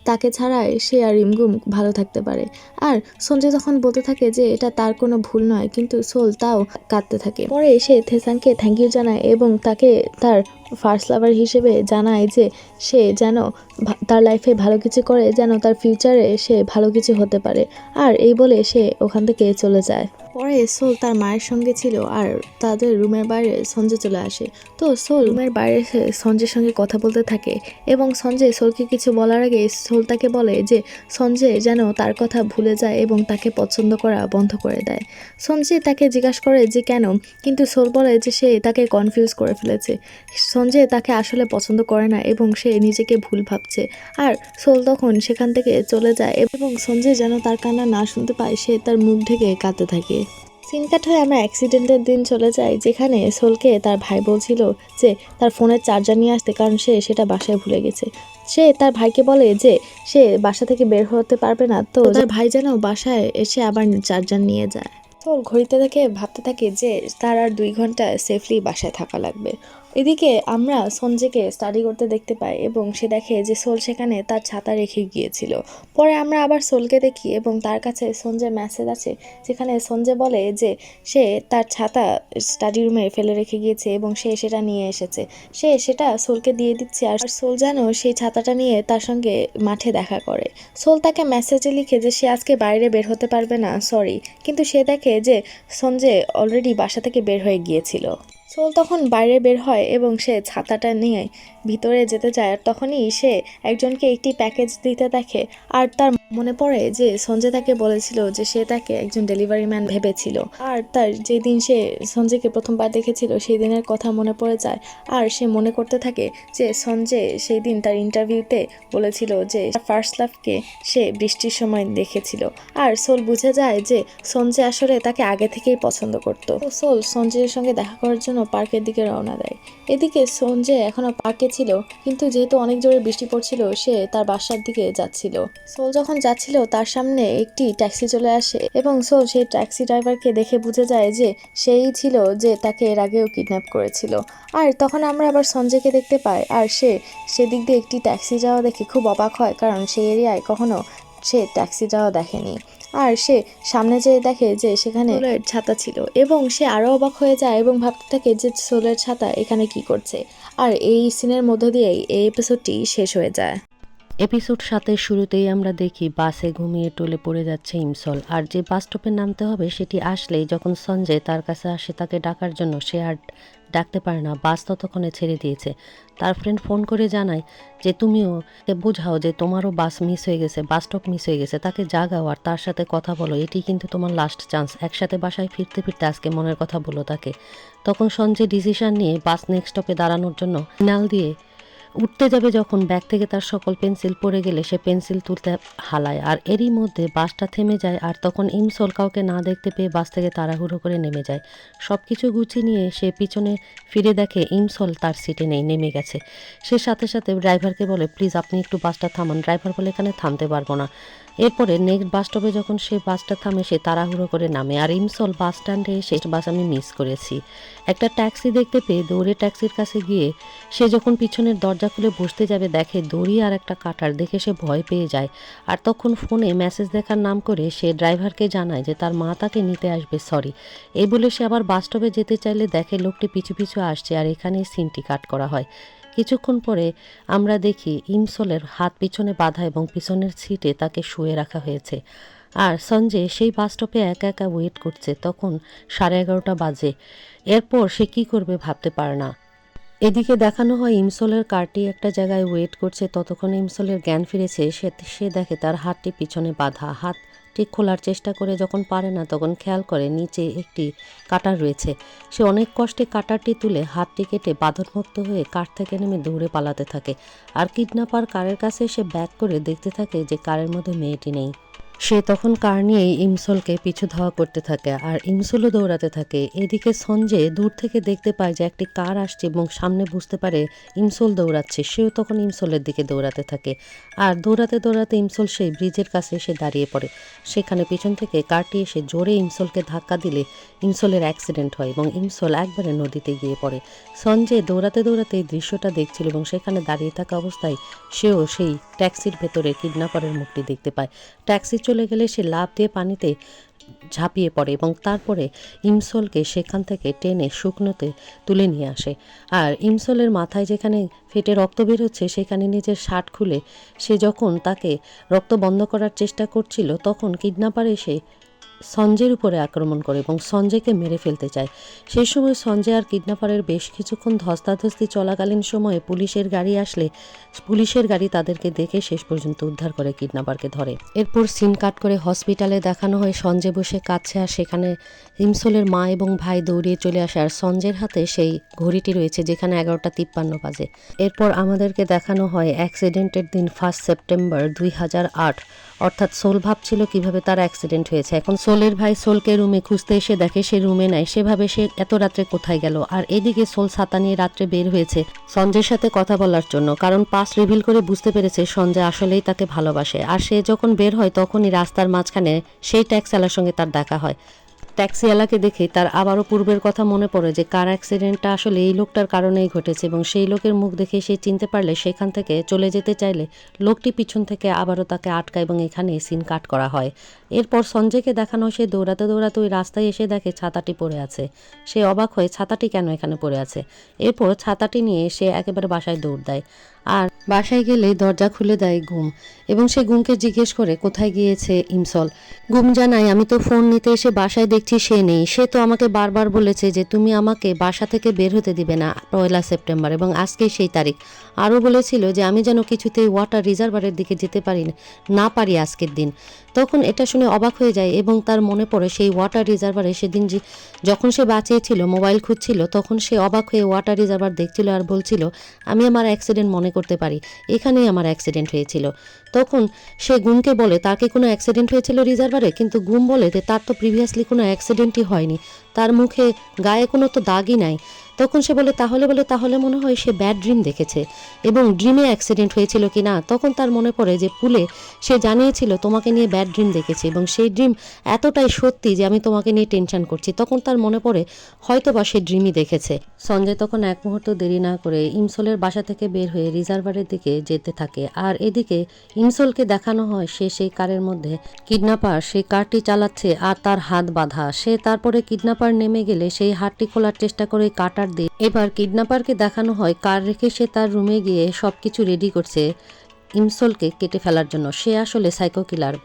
তাকে ছাড়াই সে আর রিমগুম ভালো থাকতে পারে। আর সঞ্জয় তখন বলতে থাকে যে এটা তার কোনো ভুল নয়, কিন্তু সোল তাও কাঁদতে থাকে। পরে সে থেসাংকে থ্যাংক ইউ জানায় এবং তাকে তার ফার্স্ট লাভার হিসেবে জানায় যে সে যেন তার লাইফে ভালো কিছু করে, যেন তার ফিউচারে সে ভালো কিছু হতে পারে। আর এই বলে সে ওখান থেকে চলে যায়। পরে সোল তার মায়ের সঙ্গে ছিল আর তাদের রুমের বাইরে সঞ্জয় চলে আসে। তো সোল রুমের বাইরে এসে সঞ্জয়ের সঙ্গে কথা বলতে থাকে এবং সঞ্জয় সোলকে কিছু বলার আগে সোল তাকে বলে যে সঞ্জয় যেন তার কথা ভুলে যায় এবং তাকে পছন্দ করা বন্ধ করে দেয়। সঞ্জয় তাকে জিজ্ঞাসা করে যে কেন, কিন্তু সোল বলে যে সে তাকে কনফিউজ করে ফেলেছে। সঞ্জয় তাকে আসলে পছন্দ করে না এবং সে নিজেকে ভুল ভাবছে। আর সোল তখন সেখান থেকে চলে যায় এবং সঞ্জয় যেন তার কান্না না শুনতে পায় সে তার মুখ ঢেকে কাঁদতে থাকে। সিন কাট হয়ে আমরা অ্যাক্সিডেন্টের দিন চলে যাই, যেখানে সোলকে তার ভাই বলছিল যে তার ফোনের চার্জার নিয়ে আসতে, কারণ সে সেটা বাসায় ভুলে গেছে। সে তার ভাইকে বলে যে সে বাসা থেকে বের হতে পারবে না, তো তার ভাই যেন বাসায় এসে আবার চার্জার নিয়ে যায়। সোল ঘড়িতে দেখে ভাবতে থাকে যে তার আর 2 ঘন্টা সেফলি বাসায় থাকা লাগবে। এদিকে আমরা সঞ্জয়কে স্টাডি করতে দেখতে পাই এবং সে দেখে যে সোল সেখানে তার ছাতা রেখে গিয়েছিল। পরে আমরা আবার সোলকে দেখি এবং তার কাছে সঞ্জয় মেসেজ আছে, যেখানে সঞ্জয় বলে যে সে তার ছাতা স্টাডি রুমে ফেলে রেখে গিয়েছে এবং সে সেটা নিয়ে এসেছে। সে সেটা সোলকে দিয়ে দিচ্ছে আর সোল যেন সেই ছাতাটা নিয়ে তার সঙ্গে মাঠে দেখা করে। সোল তাকে মেসেজে লিখে যে সে আজকে বাইরে বের হতে পারবে না, সরি, কিন্তু সে দেখে যে সঞ্জয় অলরেডি বাসা থেকে বের হয়ে গিয়েছিল। সোল তখন বাইরে বের হয় এবং সে ছাতাটা নিয়ে ভিতরে যেতে চায়, আর তখনই সে একজনকে একটি প্যাকেজ দিতে দেখে। আর তার মনে পড়ে যে সঞ্জয় তাকে বলেছিল যে সে তাকে একজন ডেলিভারি ম্যান ভেবেছিল, আর তার যেদিন সে সঞ্জয়কে প্রথমবার দেখেছিল সেই দিনের কথা মনে পড়ে যায়। আর সে মনে করতে থাকে যে সঞ্জয় সেই দিন তার ইন্টারভিউতে বলেছিল যে ফার্স্ট লাভকে সে বৃষ্টির সময় দেখেছিল। আর সোল বুঝে যায় যে সঞ্জয় আসলে তাকে আগে থেকেই পছন্দ করত। সোল সঞ্জয়ের সঙ্গে দেখা করার জন্য পার্কের দিকে রওনা দেয়। এদিকে সঞ্জয় এখনো পার্কে ছিল, কিন্তু যেহেতু অনেক জোরে বৃষ্টি পড়ছিল সে তার বাসার দিকে যাচ্ছিল। সোল যখন যাচ্ছিল তার সামনে একটি ট্যাক্সি চলে আসে এবং সোল সেই ট্যাক্সি ড্রাইভারকে দেখে বুঝে যায় যে সেই ছিল যে তাকে এর আগেও কিডন্যাপ করেছিল। আর তখন আমরা আবার সঞ্জয়কে দেখতে পাই, আর সে সেদিক দিয়ে একটি ট্যাক্সি যাওয়া দেখে খুব অবাক হয়, কারণ সেই এরিয়ায় কখনো সে ট্যাক্সি যাওয়া দেখেনি। আর সে সামনে যেয়ে দেখে যে সেখানে সোলের ছাতা ছিল এবং সে আরও অবাক হয়ে যায় এবং ভাবতে থাকে যে সোলের ছাতা এখানে কি করছে। আর এই সিনের মধ্য দিয়েই এই এপিসোডটি শেষ হয়ে যায়। এপিসোড 7-এর শুরুতেই আমরা দেখি বাসে ঘুমিয়ে টলে পড়ে যাচ্ছে ইমসল, আর যে বাস স্টপে নামতে হবে সেটি আসলেই যখন সঞ্জয় তার কাছে আসে তাকে ডাকার জন্য, সে আর ডাকতে পারে না, বাস ততক্ষণে ছেড়ে দিয়েছে। তার ফ্রেন্ড ফোন করে জানায় যে তুমিও বোঝাও যে তোমারও বাস মিস হয়ে গেছে, বাস স্টপ মিস হয়ে গেছে, তাকে জাগাও আর তার সাথে কথা বলো, এটি কিন্তু তোমার লাস্ট চান্স, একসাথে বাসায় ফিরতে ফিরতে আজকে মনের কথা বলো তাকে। তখন সঞ্জয় ডিসিশন নিয়ে বাস নেক্সট স্টপে দাঁড়ানোর জন্য সিগন্যাল দিয়ে উঠতে যাবে, যখন ব্যাগ থেকে তার সকল পেন্সিল পড়ে গেলে সে পেন্সিল তুলতে হালায়, আর এরই মধ্যে বাসটা থেমে যায়। আর তখন ইমসল কাউকে না দেখতে পেয়ে বাস থেকে তাড়াহুড়ো করে নেমে যায়। সব কিছু গুছিয়ে নিয়ে সে পিছনে ফিরে দেখে ইমসল তার সিটে নেই, নেমে গেছে। সে সাথে সাথে ড্রাইভারকে বলে প্লিজ আপনি একটু বাসটা থামান। ড্রাইভার বলে এখানে থামতে পারবো না। এরপরে নেক্সট বাস স্টপে যখন সে বাসটা থামে সে তাড়াহুড়ো করে নামে, আর ইমসল বাস স্ট্যান্ডে এসে বাস আমি মিস করেছি একটা ট্যাক্সি দেখতে পেয়ে দৌড়ে ট্যাক্সির কাছে গিয়ে সে যখন পিছনের দরজা খুলে বসতে যাবে দেখে দড়ি আর একটা কাটার, দেখে সে ভয় পেয়ে যায়। আর তখন ফোনে মেসেজ দেখার নাম করে সে ড্রাইভারকে জানায় যে তার মা তাকে নিতে আসবে, সরি। এই বলে সে আবার বাস স্টপে যেতে চাইলে দেখে লোকটি পিছু পিছু আসছে, আর এখানেই সিনটি কাট করা হয়। কিছুক্ষণ পরে আমরা দেখি ইমসলের হাত পিছনে বাঁধা এবং পিছনের সিটে তাকে শুয়ে রাখা হয়েছে। আর সঞ্জয় সেই বাস স্টপে একা একা ওয়েট করছে। তখন 11:30 বাজে। এরপর সে কি করবে ভাবতে পারে না। এদিকে দেখানো হয় ইমসলের কারটি একটা জায়গায় ওয়েট করছে। ততক্ষণ ইমসলের জ্ঞান ফিরেছে। সে দেখে তার হাতটি পিছনে বাঁধা। হাতটি খোলার চেষ্টা করে যখন পারে না তখন খেয়াল করে নিচে একটি কাঁটা রয়েছে। সে অনেক কষ্টে কাঁটাটি তুলে হাতটি কেটে বাঁধনমুক্ত হয়ে কার থেকে নেমে দৌড়ে পালাতে থাকে। আর কিডন্যাপার কারের কাছে এসে ব্যাক করে দেখতে থাকে যে কারের মধ্যে মেয়েটি নেই। সে তখন কার নিয়েই ইমসলকে পিছু ধাওয়া করতে থাকে, আর ইমসলও দৌড়াতে থাকে। এদিকে সঞ্জয় দূর থেকে দেখতে পায় যে একটি কার আসছে এবং সামনে বুঝতে পারে ইমসল দৌড়াচ্ছে। সেও তখন ইমসলের দিকে দৌড়াতে থাকে, আর দৌড়াতে দৌড়াতে ইমসল সেই ব্রিজের কাছে এসে দাঁড়িয়ে পড়ে। সেখানে পিছন থেকে কারটি এসে জোরে ইমসলকে ধাক্কা দিলে ইমসলের অ্যাক্সিডেন্ট হয় এবং ইমসল একবারে নদীতে গিয়ে পড়ে। সঞ্জয় দৌড়াতে দৌড়াতে এই দৃশ্যটা দেখছিল এবং সেখানে দাঁড়িয়ে থাকা অবস্থায় সেও সেই ট্যাক্সির ভেতরে কিডন্যাপারের মুখটি দেখতে পায়। ট্যাক্সি চলে গেলে সে লাফ দিয়ে পানিতে ঝাঁপিয়ে পড়ে এবং তারপরে ইমসলকে সেখান থেকে টেনে শুকনোতে তুলে নিয়ে আসে। আর ইমসলের মাথায় যেখানে ফেটে রক্ত বেরোচ্ছে সেখানে নিজের শার্ট খুলে সে যখন তাকে রক্ত বন্ধ করার চেষ্টা করছিল তখন কিডন্যাপার এসে সঞ্জয়ের উপরে আক্রমণ করে এবং সঞ্জয়কে মেরে ফেলতে চায়। সেই সময় সঞ্জয় আর কিডন্যাপারের বেশ কিছুক্ষণ ধস্তাধস্তি চলাকালীন সময়ে পুলিশের গাড়ি আসলে পুলিশের গাড়ি তাদেরকে দেখে শেষ পর্যন্ত উদ্ধার করে কিডন্যাপারকে ধরে। এরপর সিন কাট করে হসপিটালে দেখানো হয় সঞ্জয় বসে কাঁদছে, আর সেখানে ইমসলের মা এবং ভাই দৌড়িয়ে চলে আসে। আর সঞ্জয়ের হাতে সেই ঘড়িটি রয়েছে যেখানে 11:53 বাজে। এরপর আমাদেরকে দেখানো হয় অ্যাক্সিডেন্টের দিন 1 সেপ্টেম্বর 2008, অর্থাৎ সোল ভাবছিল কিভাবে তার অ্যাক্সিডেন্ট হয়েছে। এখন সোলের ভাই সোলকে রুমে খুঁজতে এসে দেখে সে রুমে নাই। সেভাবে সে এত রাত্রে কোথায় গেল। আর এদিকে সোল ছাতা নিয়ে রাত্রে বের হয়েছে সঞ্জয়ের সাথে কথা বলার জন্য, কারণ পাস রিভিল করে বুঝতে পেরেছে সঞ্জয় আসলেই তাকে ভালোবাসে। আর সে যখন বের হয় তখনই রাস্তার মাঝখানে সেই ট্যাক্সিওয়ালার সঙ্গে তার দেখা হয়। ট্যাক্সিওয়ালাকে দেখে তার আবারও পূর্বের কথা মনে পড়ে যে কার অ্যাক্সিডেন্টটা আসলে এই লোকটার কারণেই ঘটেছে এবং সেই লোকের মুখ দেখে সে চিনতে পারলে সেখান থেকে চলে যেতে চাইলে লোকটি পিছন থেকে আবারও তাকে আটকায় এবং এখানে সিন কাট করা হয়। এরপর সঞ্জয়কে দেখানো সে দৌড়াতে দৌড়াতে ওই রাস্তায় এসে দেখে ছাতাটি পড়ে আছে। সে অবাক হয়ে ছাতাটি কেন এখানে পড়ে আছে। এরপর ছাতাটি নিয়ে সে একেবারে বাসায় দৌড় দেয়। আর বাসায় গেলে দরজা খুলে দেয় গুম, এবং সে গুমকে জিজ্ঞেস করে কোথায় গিয়েছে ইমসল। গুম জানায়, আমি তো ফোন নিতে এসে বাসায় দেখছি সে নেই। সে তো আমাকে বারবার বলেছে যে তুমি আমাকে বাসা থেকে বের হতে দিবে না 1 সেপ্টেম্বর, এবং আজকেই সেই তারিখ। আরও বলেছিল যে আমি যেন কিছুতেই ওয়াটার রিজার্ভারের দিকে যেতে না পারি আজকের দিন। তখন এটা শুনে অবাক হয়ে যায় এবং তার মনে পড়ে সেই ওয়াটার রিজার্ভারে সেদিন যখন সে বাঁচিয়েছিল মোবাইল খুঁজছিল, তখন সে অবাক হয়ে ওয়াটার রিজার্ভার দেখছিল আর বলছিল আমি আমার অ্যাক্সিডেন্ট মনে করতে পারি, এখানেই আমার অ্যাক্সিডেন্ট হয়েছিল। তখন সে গুমকে বলে তার কি কোনো অ্যাক্সিডেন্ট হয়েছিল রিজার্ভারে, কিন্তু গুম বলে যে তার তো প্রিভিয়াসলি কোনো অ্যাক্সিডেন্টই হয়নি, তার মুখে গায়ে কোনো তো দাগই নাই। তখন সে বলে তাহলে মনে হয় সে ব্যাড ড্রিম দেখেছে এবং ড্রিমে অ্যাক্সিডেন্ট হয়েছিল কি না। তখন তার মনে পড়ে যে পুলে সে জানিয়েছিল তোমাকে নিয়ে ব্যাড ড্রিম দেখেছে এবং সেই ড্রিম এতটাই সত্যি যে আমি তোমাকে নিয়ে টেনশন করছি। তখন তার মনে পড়ে হয়তোবা সে ড্রিমই দেখেছে। সঞ্জয় তখন এক মুহূর্ত দেরি না করে ইমসলের বাসা থেকে বের হয়ে রিজার্ভারের দিকে যেতে থাকে। আর এদিকে ইমসলকে দেখানো হয় সে সেই কারের মধ্যে কিডন্যাপার সেই কারটি চালাচ্ছে আর তার হাত বাঁধা। সে তারপরে কিডন্যাপার নেমে গেলে সেই হাতটি খোলার চেষ্টা করে কাটার দিয়ে এবার কিডন্যাপারকে দেখানো হয় কার রেখে সে তার রুমে গিয়ে সবকিছু রেডি করছে ইমসলকে কেটে ফেলার জন্য। সে আসলে সাইকো কিলার।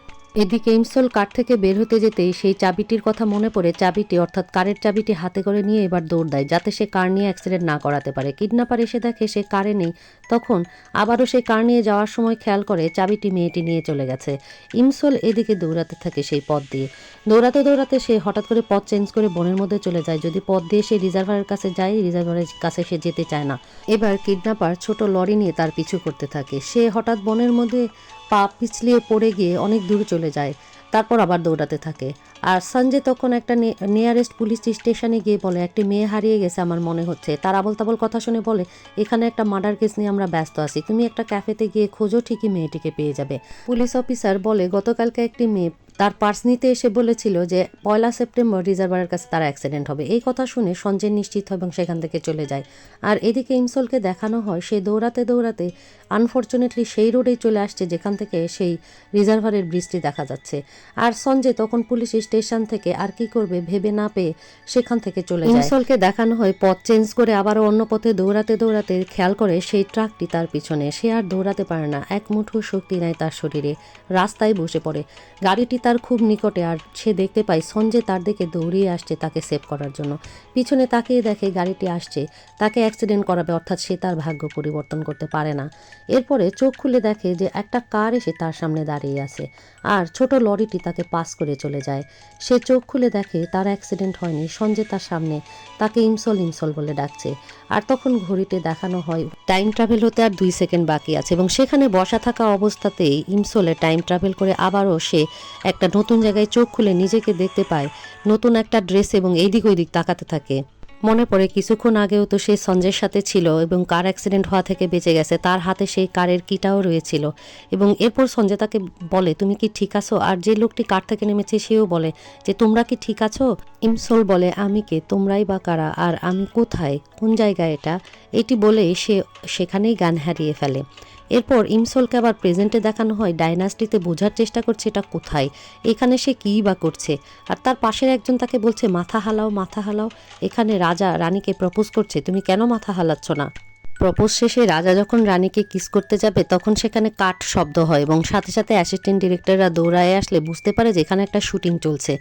এদিকে ইমসল কার থেকে বের হতে যেতেই সেই চাবিটির কথা মনে পড়ে চাবিটি অর্থাৎ কারের চাবিটি হাতে করে নিয়ে এবার দৌড় দেয় যাতে সে কার নিয়ে অ্যাক্সিডেন্ট না করাতে পারে। কিডন্যাপার এসে দেখে সে কারে নেই। তখন আবারও সে কার নিয়ে যাওয়ার সময় খেয়াল করে চাবিটি মেয়েটি নিয়ে চলে গেছে। ইমসল এদিকে দৌড়াতে থাকে সেই পথ দিয়ে। দৌড়াতে দৌড়াতে সে হঠাৎ করে পথ চেঞ্জ করে বনের মধ্যে চলে যায়। যদি পথ দিয়ে সে রিজার্ভারের কাছে যায়, রিজার্ভারের কাছে সে যেতে চায় না। এবার কিডন্যাপার ছোট লরি নিয়ে তার পিছু করতে থাকে। সে হঠাৎ বনের মধ্যে পা পিছলিয়ে পড়ে গিয়ে অনেক দূরে চলে যায়, তারপর আবার দৌড়াতে থাকে। আর সঞ্জয় তখন একটা নিয়ারেস্ট পুলিশ স্টেশনে গিয়ে বলে একটি মেয়ে হারিয়ে গেছে আমার মনে হচ্ছে। তার আবল তাবল কথা শুনে বলে এখানে একটা মার্ডার কেস নিয়ে আমরা ব্যস্ত আছি, তুমি একটা ক্যাফেতে গিয়ে খোঁজো, ঠিকই মেয়েটিকে পেয়ে যাবে। পুলিশ অফিসার বলে গতকালকে একটি মেয়ে তার পার্স নিতে এসে বলেছিল যে 1 সেপ্টেম্বর রিজার্ভারের কাছে তার অ্যাক্সিডেন্ট হবে। এই কথা শুনে সঞ্জয় নিশ্চিত হয় এবং সেখান থেকে চলে যায়। আর এদিকে ইমসলকে দেখানো হয় সে দৌড়াতে দৌড়াতে আনফর্চুনেটলি সেই রোডেই চলে আসছে যেখান থেকে সেই রিজার্ভারের ব্রিজটি দেখা যাচ্ছে। আর সঞ্জয় তখন পুলিশ স্টেশন থেকে আর কি করবে ভেবে না পেয়ে সেখান থেকে চলে যায়। ইমসলকে দেখানো হয় পথ চেঞ্জ করে আবারও অন্য পথে দৌড়াতে দৌড়াতে খেয়াল করে সেই ট্রাকটি তার পিছনে। সে আর দৌড়াতে পারে না, এক মুঠো শক্তি নাই তার শরীরে, রাস্তায় বসে পড়ে। গাড়িটি তার খুব নিকটে আর সে দেখতে পায় সঞ্জয় তার দিকে দৌড়িয়ে আসছে তাকে সেভ করার জন্য। পিছনে তাকিয়ে দেখে গাড়িটি আসছে তাকে অ্যাক্সিডেন্ট করাবে, অর্থাৎ সে তার ভাগ্য পরিবর্তন করতে পারে না। এরপরে চোখ খুলে দেখে যে একটা কার এসে তার সামনে দাঁড়িয়ে আছে আর ছোট লরিটি তাকে পাস করে চলে যায়। সে চোখ খুলে দেখে তার অ্যাক্সিডেন্ট হয়নি, সঞ্জয় তার সামনে তাকে ইমসল ইমসল বলে ডাকছে। আর তখন ঘড়িতে দেখানো হয় টাইম ট্রাভেল হতে আর 2 সেকেন্ড বাকি আছে এবং সেখানে বসা থাকা অবস্থাতেই ইমসলে টাইম ট্রাভেল করে আবারও সে একটা নতুন জায়গায় চোখ খুলে নিজেকে দেখতে পায় নতুন একটা ড্রেস এবং এইদিক ওইদিক তাকাতে থাকে। মনে পড়ে কিছুক্ষণ আগেও তো সে সঞ্জয়ের সাথে ছিল এবং কার অ্যাক্সিডেন্ট হওয়া থেকে বেঁচে গেছে, তার হাতে সেই কারের কিটাও রয়েছিল। এবং এরপর সঞ্জয় তাকে বলে তুমি কি ঠিক আছো, আর যে লোকটি কার থেকে নেমেছে সেও বলে যে তোমরা কি ঠিক আছো। ইমসল বলে আমি কে, তোমরাই বা কারা, আর আমি কোথায়, কোন জায়গায় এটা, এটি বলেই সে সেখানেই জ্ঞান হারিয়ে ফেলে। এরপর ইমসলকে আবার প্রেজেন্টে দেখানো হয় ডাইনাস্টিতে, বোঝার চেষ্টা করছে এটা কোথায়, এখানে সে কী বা করছে। আর তার পাশের একজন তাকে বলছে মাথা হালাও মাথা হালাও, এখানে রাজা রানীকে প্রপোজ করছে, তুমি কেন মাথা হালাচ্ছ না। প্রপোজ শেষে রাজা যখন রানীকে কিস করতে যাবে তখন সেখানে কাট শব্দ হয় এবং সাথে সাথে অ্যাসিস্ট্যান্ট ডিরেক্টররা দৌড়ায় আসলে বুঝতে পারে যে এখানে একটা শুটিং চলছে।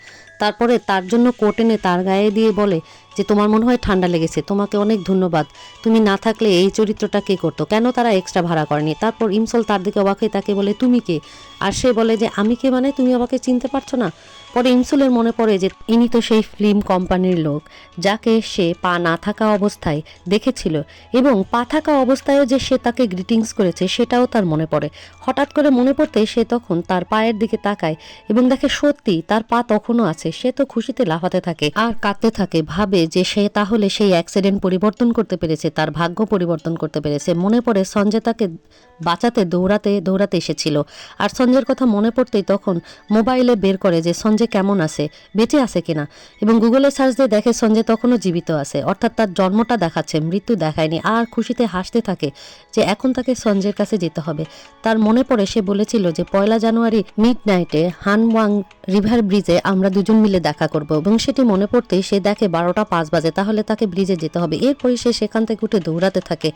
তারপরে তার জন্য কোট এনে তার গায়ে দিয়ে বলে যে তোমার মনে হয় ঠান্ডা লেগেছে, তোমাকে অনেক ধন্যবাদ, তুমি না থাকলে এই চরিত্রটা কে করতো, কেন তারা এক্সট্রা ভাড়া করেনি। তারপর ইমসল তার দিকে অবাক হয়ে তাকে বলে তুমি কে, আর সে বলে যে আমি কে মানে তুমি আমাকে চিনতে পারছো না। পরে ইমসলের মনে পড়ে যে ইনি তো সেই ফিল্ম কোম্পানির লোক যাকে সে পা না থাকা অবস্থায় দেখেছিল এবং পা থাকা অবস্থায়ও যে সে তাকে গ্রিটিংস করেছে সেটাও তার মনে পড়ে। হঠাৎ করে মনে পড়তে সে তখন তার পায়ের দিকে তাকায় এবং দেখে সত্যি তার পা তখনও আছে। সে তো খুশিতে লাফাতে থাকে আর কাঁদতে থাকে, ভাবে যে সে তাহলে সেই অ্যাক্সিডেন্ট পরিবর্তন করতে পেরেছে, তার ভাগ্য পরিবর্তন করতে পেরেছে। মনে পড়ে সঞ্জয় তাকে বাঁচাতে দৌড়াতে দৌড়াতে এসেছিল, আর সঞ্জয়ের কথা মনে পড়তেই তখন মোবাইলে বের করে যে সঞ্জয় কেমন আছে, বেঁচে আছে কিনা, এবং গুগলে সার্চ দিয়ে দেখে সঞ্জয় তখনও জীবিত আছে, অর্থাৎ তার জন্মটা দেখাচ্ছে, মৃত্যু দেখায়নি। আর খুশিতে হাসতে থাকে যে এখন তাকে সঞ্জয়ের কাছে যেতে হবে। তার মনে পড়ে সে বলেছিল যে 1 জানুয়ারি মিডনাইটে হানওয়াং রিভার ব্রিজে আমরা দুজন মিলে দেখা করব, এবং সেটি মনে পড়তেই সে দেখে 12টা 5 বাজে, তাহলে তাকে ব্রিজে যেতে হবে। এরপরই সে সেখান থেকে উঠে দৌড়াতে থাকে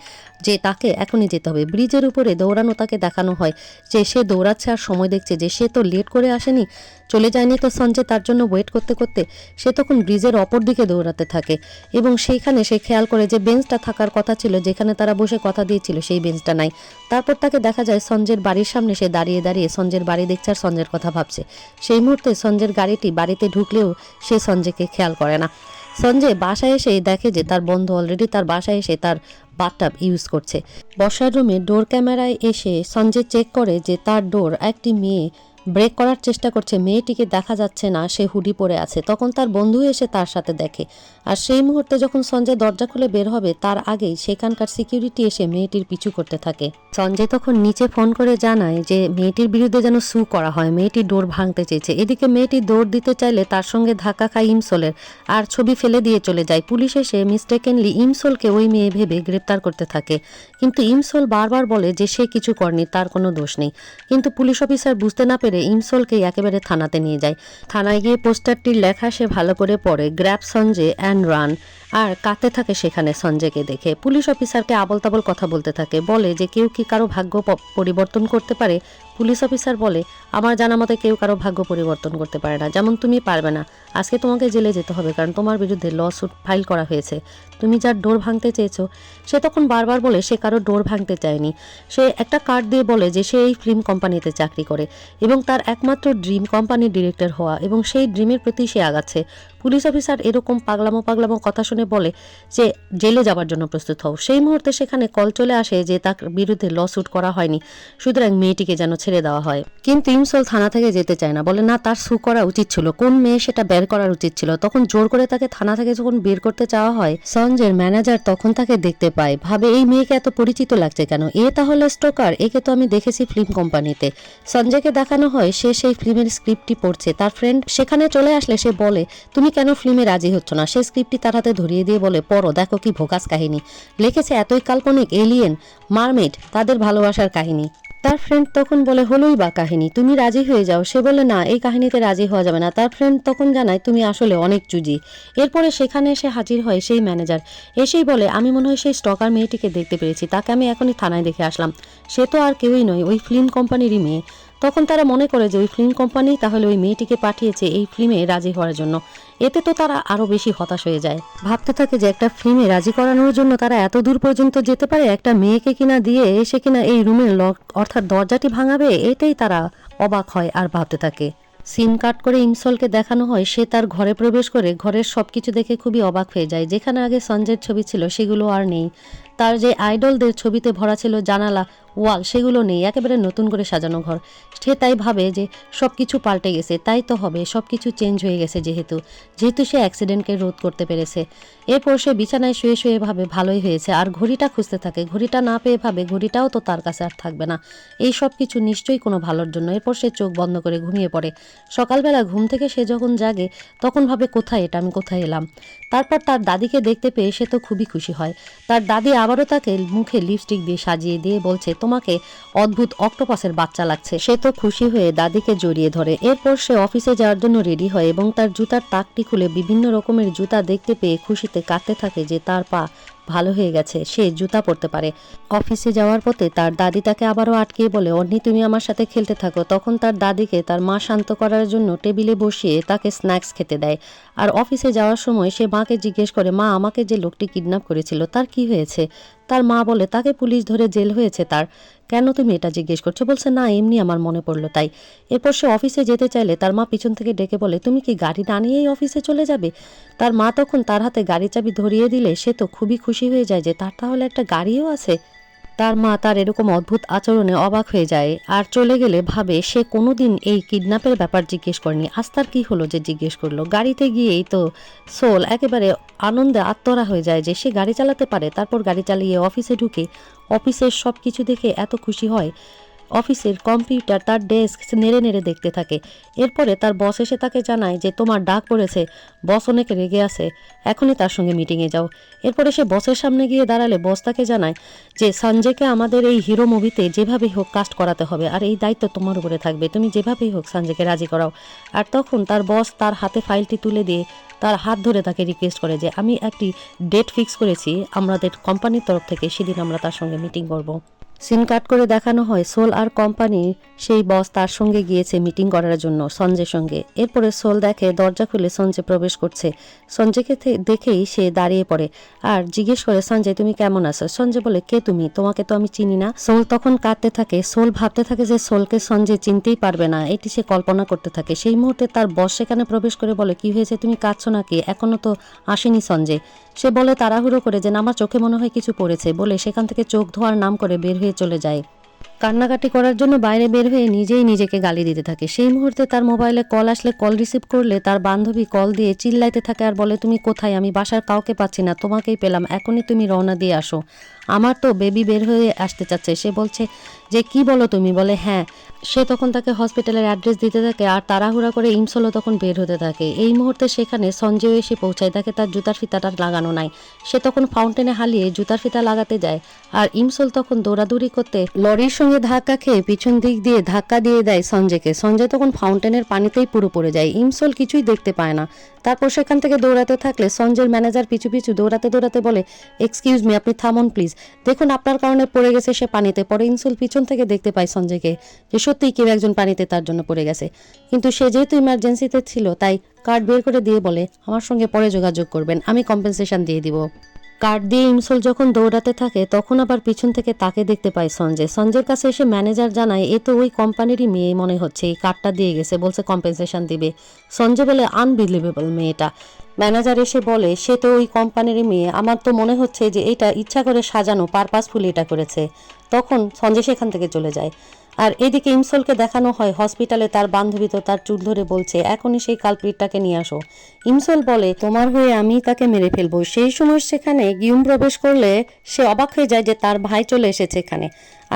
যে তাকে এখনই যেতে হবে। ব্রিজের উপরে দৌড়ানো তাকে দেখানো হয় যে সে দৌড়াচ্ছে আর সময় দেখছে, যে সে তো লেট করে আসেনি, চলে যায়নি তো সঞ্জয় তার জন্য ওয়েট করতে করতে। সে তখন ব্রিজের অপর দিকে দৌড়াতে থাকে এবং সেইখানে সে খেয়াল করে যে বেঞ্চটা থাকার কথা ছিল, যেখানে তারা বসে কথা দিয়েছিল, সেই বেঞ্চটা নাই। তারপর তাকে দেখা যায় সঞ্জয়ের বাড়ির সামনে সে দাঁড়িয়ে দাঁড়িয়ে সঞ্জয়ের বাড়ি দেখছে আর সঞ্জয়ের কথা ভাবছে। সেই মুহূর্তে সঞ্জয়ের গাড়িটি বাড়িতে ঢুকলেও সে সঞ্জয়কে খেয়াল করে না। সঞ্জয় বাসায় এসে দেখে যে তার বন্ধু অলরেডি তার বাসায় এসে তার বাথটাব ইউজ করছে। বসার রুমে ডোর ক্যামেরায় এসে সঞ্জয় চেক করে যে তার ডোর একটি মেয়ে ব্রেক করার চেষ্টা করছে, মেয়েটিকে দেখা যাচ্ছে না, সে হুডি পরে আছে। তখন তার বন্ধু এসে তার সাথে দেখে, আর সেই মুহূর্তে যখন সঞ্জয় দরজা খুলে বের হবে তার আগেই সেখানকার সিকিউরিটি এসে মেয়েটির পিছু করতে থাকে। সঞ্জয় তখন নিচে ফোন করে জানায় যে মেয়েটির বিরুদ্ধে যেন সু করা হয়, মেয়েটি ডোর ভাঙতে চেয়েছে। এদিকে মেয়েটি দৌড় দিতে চাইলে তার সঙ্গে ধাক্কা খায় ইমসোলের, আর ছবি ফেলে দিয়ে চলে যায়। পুলিশ এসে মিস্টেকেনলি ইমসোলকে ওই মেয়ে ভেবে গ্রেপ্তার করতে থাকে, কিন্তু ইমসোল বারবার বলে যে সে কিছু করেনি, তার কোনো দোষ নেই। কিন্তু পুলিশ অফিসার বুঝতে না পেরে ইমসোলকে একেবারে থানাতে নিয়ে যায়। থানায় গিয়ে পোস্টারটির লেখা সে ভালো করে পড়ে, গ্র্যাব সঞ্জয় অ্যান্ড রান, আর কাঁদতে থাকে সেখানে সঞ্জয়কে দেখে। পুলিশ অফিসারকে আবল তাবল কথা বলতে থাকে, বলে যে কেউ কি কারো ভাগ্য পরিবর্তন করতে পারে। পুলিশ অফিসার বলে আমার জানা মতে কেউ কারো ভাগ্য পরিবর্তন করতে পারে না, যেমন তুমি পারবে না। আজকে তোমাকে জেলে যেতে হবে, কারণ তোমার বিরুদ্ধে লসুট ফাইল করা হয়েছে, তুমি যার ডোর ভাঙতে চেয়েছো। সে তখন বারবার বলে সে কারো ডোর ভাঙতে চায়নি। সে একটা কার্ড দিয়ে বলে যে সে এই ফিল্ম কোম্পানিতে চাকরি করে এবং তার একমাত্র ড্রিম কোম্পানির ডিরেক্টর হওয়া, এবং সেই ড্রিমের প্রতি সে আগাচ্ছে। পুলিশ অফিসার এরকম পাগলামো কথা শুনে বলে যে জেলে যাওয়ার জন্য প্রস্তুত হও। সেই মুহূর্তে সেখানে কল চলে আসে যে তার বিরুদ্ধে লসুট করা হয়নি, সুতরাং মেয়েটিকে যেন ছেড়ে দেওয়া হয়। কিন্তু ইমসোল থানা থেকে যেতে চায় না, বলে না তার সু করা উচিত ছিল, কোন মেয়ে সেটা বের করার উচিত ছিল। তখন জোর করে তাকে থানা থেকে যখন বের করতে চাওয়া হয়, সঞ্জয়ের ম্যানেজার তখন তাকে দেখতে পায়, ভাবে এই মেয়েকে এত পরিচিত লাগছে কেন, এ তাহলে স্টোকার, একে তো আমি দেখেছি ফিল্ম কোম্পানিতে। সঞ্জয়কে দেখানো হয় সে সেই ফিল্মের স্ক্রিপ্টটি পড়ছে। তার ফ্রেন্ড সেখানে চলে আসলে সে বলে তুমি কেন ফিল্মে রাজি হচ্ছ না। সেই স্ক্রিপ্টটি তার হাতে ধরিয়ে দিয়ে বলে পড়ো, দেখো কি ভোগাস কাহিনী লিখেছে, এতই কাল্পনিক, এলিয়েন মারমেড তাদের ভালোবাসার কাহিনী। তার ফ্রেন্ড তখন বলে হলোই বা কাহিনী, তুমি রাজি হয়ে যাও। সে বলে না, এই কাহিনীতে রাজি হওয়া যাবে না। তার ফ্রেন্ড তখন জানায় তুমি আসলে অনেক চুজি। এরপরে সেখানে এসে হাজির হয় সেই ম্যানেজার, এসেই বলে আমি মনে হয় সেই স্টকার মেয়েটিকে দেখতে পেরেছি, তাকে আমি এখনই থানায় দেখে আসলাম, সে তো আর কেউই নয়, ওই ফিল্ম কোম্পানিরই মেয়ে। তখন তারা মনে করে যে ওই ফিল্ম কোম্পানি তাহলে ওই মেয়েটিকে পাঠিয়েছে এই ফিল্মে রাজি হওয়ার জন্য। এতে তো তারা আরো বেশি হতাশ হয়ে যায়, ভাবতে থাকে যে একটা ফিল্মে রাজি করানোর জন্য তারা এত দূর পর্যন্ত যেতে পারে, একটা মেয়েকে কিনা দিয়ে এসে কিনা এই রুমের লক অর্থাৎ দরজাটি ভাঙাবে। এতেই তারা অবাক হয় আর ভাবতে থাকে। সিন কাট করে ইমসলকে দেখানো হয় সে তার ঘরে প্রবেশ করে ঘরের সবকিছু দেখে খুবই অবাক হয়ে যায়। যেখানে আগে সঞ্জয়ের ছবি ছিল সেগুলো আর নেই, তার যে আইডলদের ছবিতে ভরা ছিল জানালা ওয়াল সেগুলো নেই, একেবারে নতুন করে সাজানো ঘর। সে তাই ভাবে যে সব কিছু পাল্টে গেছে, তাই তো হবে, সব কিছু চেঞ্জ হয়ে গেছে যেহেতু সে অ্যাক্সিডেন্টকে রোধ করতে পেরেছে। এরপর সে বিছানায় শুয়ে শুয়ে ভাবে ভালোই হয়েছে, আর ঘড়িটা খুঁজতে থাকে। ঘড়িটা না পেয়ে ভাবে ঘড়িটাও তো তার কাছে আর থাকবে না, এই সব কিছু নিশ্চয়ই কোনো ভালোর জন্য। এরপর সে চোখ বন্ধ করে ঘুমিয়ে পড়ে। সকালবেলা ঘুম থেকে সে যখন জাগে তখন ভাবে কোথায় এটা, আমি কোথায় এলাম। তারপর তার দাদিকে দেখতে পেয়ে সে তো খুবই খুশি হয়। তার দাদি আবারও তাকে মুখে লিপস্টিক দিয়ে সাজিয়ে দিয়ে বলছে তোমাকে অদ্ভুত অক্টোপাসের বাচ্চা লাগছে। সে তো খুশি হয়ে দাদিকে জড়িয়ে ধরে। এরপর সে অফিসে যাওয়ার জন্য রেডি হয় এবং তার জুতার তাকটি খুলে বিভিন্ন রকমের জুতা দেখতে পেয়ে খুশিতে কাঁদতে থাকে যে তার পা ভালো হয়ে গেছে, সে জুতা পরতে পারে। অফিসে যাওয়ার পথে তার দাদি তাকে আবারও আটকিয়ে বলে অন্নি তুমি আমার সাথে খেলতে থাকো। তখন তার দাদিকে তার মা শান্ত করার জন্য টেবিলে বসিয়ে তাকে স্ন্যাক্স খেতে দেয়। আর অফিসে যাওয়ার সময় সে মাকে জিজ্ঞেস করে মা আমাকে যে লোকটি কিডন্যাপ করেছিল তার কি হয়েছে। তার মা বলে তাকে পুলিশ ধরে জেল হয়েছে তার। কেন তুমি এটা জিজ্ঞেস করছো? বলছে না এমনি আমার মনে পড়লো তাই। এরপর সে অফিসে যেতে চাইলে তার মা পিছন থেকে ডেকে বলে তুমি কি গাড়ি না নিয়েই অফিসে চলে যাবে? তার মা তখন তার হাতে গাড়ি চাবি ধরিয়ে দিলে সে তো খুবই খুশি হয়ে যায় যে তার তাহলে একটা গাড়িও আছে। তার মা তার এরকম অদ্ভুত আচরণে অবাক হয়ে যায় আর চলে গেলে ভাবে সে কোনোদিন এই কিডন্যাপের ব্যাপার জিজ্ঞেস করেনি। আজ তার কি হলো যে জিজ্ঞেস করলো। গাড়িতে গিয়েই তো সোল একেবারে আনন্দে আত্মহারা হয়ে যায় যে সে গাড়ি চালাতে পারে। তারপর গাড়ি চালিয়ে অফিসে ঢুকে অফিসের সব কিছু দেখে এত খুশি হয়। অফিসের কম্পিউটার, তার ডেস্ক নেড়ে নেড়ে দেখতে থাকে। এরপরে তার বস এসে তাকে জানায় যে তোমার ডাক পড়েছে, বস অনেক রেগে আছে, এখনই তার সঙ্গে মিটিংয়ে যাও। এরপরে সে বসের সামনে গিয়ে দাঁড়ালে বস তাকে জানায় যে সঞ্জয়কে আমাদের এই হিরো মুভিতে যেভাবেই হোক কাস্ট করাতে হবে, আর এই দায়িত্ব তোমার উপরে থাকবে, তুমি যেভাবেই হোক সঞ্জয়কে রাজি করাও। আর তখন তার বস তার হাতে ফাইলটি তুলে দিয়ে তার হাত ধরে তাকে রিকোয়েস্ট করে যে আমি একটি ডেট ফিক্স করেছি আমাদের কোম্পানির তরফ থেকে, সেদিন আমরা তার সঙ্গে মিটিং করব। সিন কাট করে দেখানো হয় সোল আর কোম্পানি সেই বস তার সঙ্গে গিয়েছে মিটিং করার জন্য সঞ্জয়ের সঙ্গে। এরপরে সোল দেখে দরজা খুলে সঞ্জয় প্রবেশ করছে। সঞ্জয়কে দেখেই সে দাঁড়িয়ে পড়ে আর জিজ্ঞেস করে সঞ্জয় তুমি কেমন আছো। সঞ্জয় বলে কে তুমি, তোমাকে তো আমি চিনি না। সোল তখন কাঁদতে থাকে। সোল ভাবতে থাকে যে সোলকে সঞ্জয় চিনতেই পারবে না, এটি সে কল্পনা করতে থাকে। সেই মুহূর্তে তার বস সেখানে প্রবেশ করে বলে কি হয়েছে, তুমি কাঁদছো নাকি, এখনো তো আসেনি সঞ্জয়। সে বলে তাড়াহুড়ো করে যে আমার চোখে মনে হয় কিছু পড়েছে, বলে সেখান থেকে চোখ ধোয়ার নাম করে বের হয়ে চলে যায়। কান্নাকাটি করার জন্য বাইরে বের হয়ে নিজেই নিজেকে গালি দিতে থাকে। সেই মুহূর্তে তার মোবাইলে কল আসলে কল রিসিভ করলে তার বান্ধবী কল দিয়ে চিল্লাইতে থাকে আর বলে তুমি কোথায়, আমি বাসার কাউকে পাচ্ছি না, তোমাকেই পেলাম, এখনই তুমি রওনা দিয়ে আসো, আমার তো বেবি বের হয়ে আসতে চাচ্ছে। সে বলছে যে কি বলো তুমি, বলে হ্যাঁ। সে তখন তাকে হসপিটালের অ্যাড্রেস দিতে থাকে আর তাড়াহুড়া করে ইমসলও তখন বের হতে থাকে। এই মুহূর্তে সেখানে সঞ্জয় এসে পৌঁছায়, তাকে তার জুতার ফিতাটা লাগানো নাই। সে তখন ফাউন্টেনে হালিয়ে জুতার ফিতা লাগাতে যায় আর ইমসল তখন দৌড়াদৌড়ি করতে লরির সঙ্গে ধাক্কা খেয়ে পিছন দিক দিয়ে ধাক্কা দিয়ে দেয় সঞ্জয়কে। সঞ্জয় তখন ফাউন্টেনের পানিতেই পুরো পড়ে যায়। ইমসল কিছুই দেখতে পায় না। তারপর সেখান থেকে দৌড়াতে থাকলে সঞ্জয়ের ম্যানেজার পিছু পিছু দৌড়াতে দৌড়াতে বলে এক্সকিউজ মি, আপনি থামুন প্লিজ, দেখুন আপনার কারণে পড়ে গেছে সে পানিতে। পরে ইমসল পিছন থেকে দেখতে পায় সঞ্জয়কে যে সত্যিই কেউ একজন পানিতে তার জন্য পড়ে গেছে। কিন্তু সে যেহেতু ইমার্জেন্সিতে ছিল তাই কার্ড বের করে দিয়ে বলে আমার সঙ্গে পরে যোগাযোগ করবেন, আমি কম্পেনসেশন দিয়ে দিব। কার্ড দিয়ে ইমসল যখন দৌড়াতে থাকে তখন আবার পিছন থেকে তাকে দেখতে পায় সঞ্জয়। সঞ্জয়ের কাছে এসে ম্যানেজার জানায় এ তো ওই কোম্পানিরই মেয়ে মনে হচ্ছে, এই কার্ডটা দিয়ে গেছে, বলছে কম্পেনসেশন দিবে। সঞ্জয় বলে আনবিলিভেবল মেয়েটা। ম্যানেজার এসে বলে সে তো ওই কোম্পানিরই মেয়ে, আমার তো মনে হচ্ছে যে এটা ইচ্ছা করে সাজানো, পারপাসফুলি এটা করেছে। তখন সঞ্জয় সেখান থেকে চলে যায়। আর এদিকে ইমসলকে দেখানো হয় হসপিটালে তার বান্ধবী তো তার চুল ধরে বলছে এখনই সেই কালপ্রিটটাকে নিয়ে আসো। ইমসল বলে তোমার হয়ে আমি তাকে মেরে ফেলবো। সেই সময় সেখানে গিউম প্রবেশ করলে সে অবাক হয়ে যায় যে তার ভাই চলে এসেছে এখানে।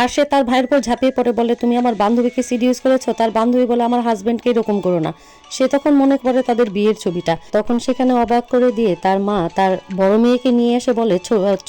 আর সে তার ভাইয়ের উপর ঝাঁপিয়ে পড়ে বলে তুমি আমার বান্ধবীকে সিডিউস করেছো। তার বান্ধবী বলে আমার হাজব্যান্ডকে এরকম করো না। সে তখন মনে করে তাদের বিয়ের ছবিটা। তখন সেখানে অবাক করে দিয়ে তার মা তার বড় মেয়েকে নিয়ে এসে বলে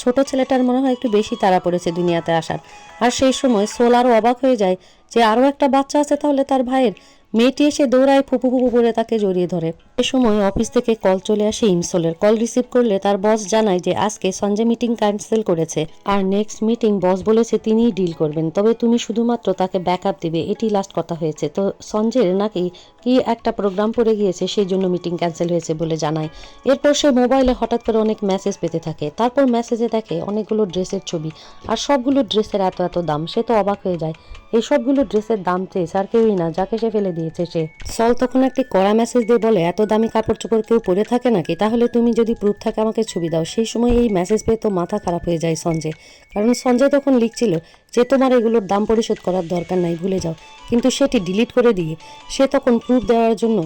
ছোট ছেলেটার মনে হয় একটু বেশি তাড়া পড়েছে দুনিয়াতে আসার। আর সেই সময় সোল আরও অবাক হয়ে যায় যে আরও একটা বাচ্চা আছে তাহলে তার ভাইয়ের। মেয়েটি এসে দৌড়ায় ফুপু ফুপু করে তাকে জড়িয়ে ধরে। এ সময় অফিস থেকে কল চলে আসে ইমসলের। কল রিসিভ করলে তার বস জানায় যে আজকে সঞ্জয় মিটিং ক্যান্সেল করেছে আর নেক্সট মিটিং বস বলেছে তিনিই ডিল করবেন, তবে তুমি শুধুমাত্র তাকে ব্যাকআপ দিবে, এটি লাস্ট কথা হয়েছে। তো সঞ্জয়ের নাকি কি একটা প্রোগ্রাম পড়ে গিয়েছে সেই জন্য মিটিং ক্যান্সেল হয়েছে বলে জানায়। এরপর সে মোবাইলে হঠাৎ করে অনেক মেসেজ পেতে থাকে। তারপর মেসেজে দেখে অনেকগুলো ড্রেসের ছবি আর সবগুলো ড্রেসের এত এত দাম। সে তো অবাক হয়ে যায়, এই সবগুলো ড্রেসের দাম চেয়েছে আর কেউই না, যাকে সে ফেলে দিয়েছে সে। সল তখন একটি কড়া মেসেজ দিয়ে বলে এত দামি কাপড় চোপড় কেউ পরে থাকে নাকি, তাহলে তুমি যদি প্রুফ থাকে আমাকে ছবি দাও। সেই সময় এই মেসেজ পেয়ে তো মাথা খারাপ হয়ে যায় সঞ্জয়, কারণ সঞ্জয় তখন লিখছিল যে তোমার এগুলোর দাম পরিশোধ করার দরকার নাই, ভুলে যাও। কিন্তু সেটি ডিলিট করে দিয়ে সে তখন প্রুফ দেওয়ার জন্য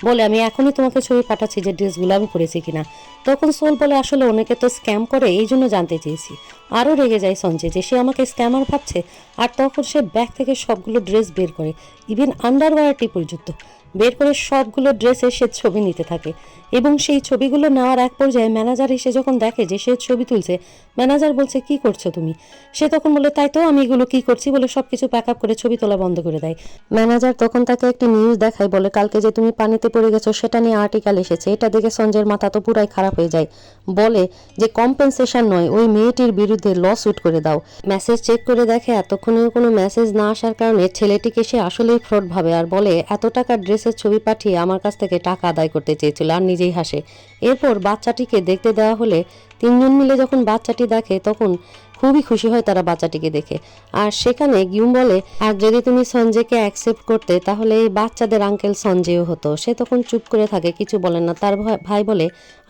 বলে আমি এখনই তোমাকে ছবি পাঠাচ্ছি যে ড্রেসগুলো আমি পরেছি কিনা। তখন সোল বলে আসলে অনেকে তো স্ক্যাম করে, এই জন্য জানতে চেয়েছি। আরও রেগে যায় সঞ্জয় যে সে আমাকে স্ক্যামার ভাবছে। আর তখন সে ব্যাগ থেকে সবগুলো ড্রেস বের করে, ইভেন আন্ডারওয়্যারটি পর্যন্ত বের করে সবগুলো ড্রেসের সে ছবি নিতে থাকে। এবং সেই ছবিগুলো নেওয়ার এক পর্যায়ে ম্যানেজার এসে যখন দেখে যে সে ছবি তুলছে, ম্যানেজার বলছে কি করছো তুমি। সে তখন বলে তাই তো আমি এগুলো কি করছি বলে সবকিছু প্যাক আপ করে ছবি তোলা বন্ধ করে দেয়। ম্যানেজার তখন তাকে একটি নিউজ দেখায়, বলে কালকে যে তুমি পানিতে পড়ে গেছো সেটা নিয়ে আর্টিকেল এসেছে। এটা দেখে সঞ্জয়ের মাথা তো পুরাই খারাপ হয়ে যায়। বলে যে কম্পেনসেশন নয়, ওই মেয়েটির বিরুদ্ধে ল সুট করে দাও। মেসেজ চেক করে দেখে এতক্ষণেও কোনো মেসেজ না আসার কারণে ছেলেটিকে সে আসলেই ফ্রড ভাবে আর বলে এত টাকার ড্রেসের ছবি পাঠিয়ে আমার কাছ থেকে টাকা আদায় করতে চেয়েছিল আর নিজেই হাসে। এরপর বাচ্চাটিকে দেখতে দেওয়া হলে তিনজন মিলে যখন বাচ্চাটি দেখে তখন খুবই খুশি হয় তারা বাচ্চাটিকে দেখে। আর সেখানে গিউম বলে, আর যদি তুমি সঞ্জয়কে অ্যাকসেপ্ট করতে তাহলে এই বাচ্চাদের আঙ্কেল সঞ্জয়ও হতো। সে তখন চুপ করে থাকে, কিছু বলে না। তার ভাই বলে,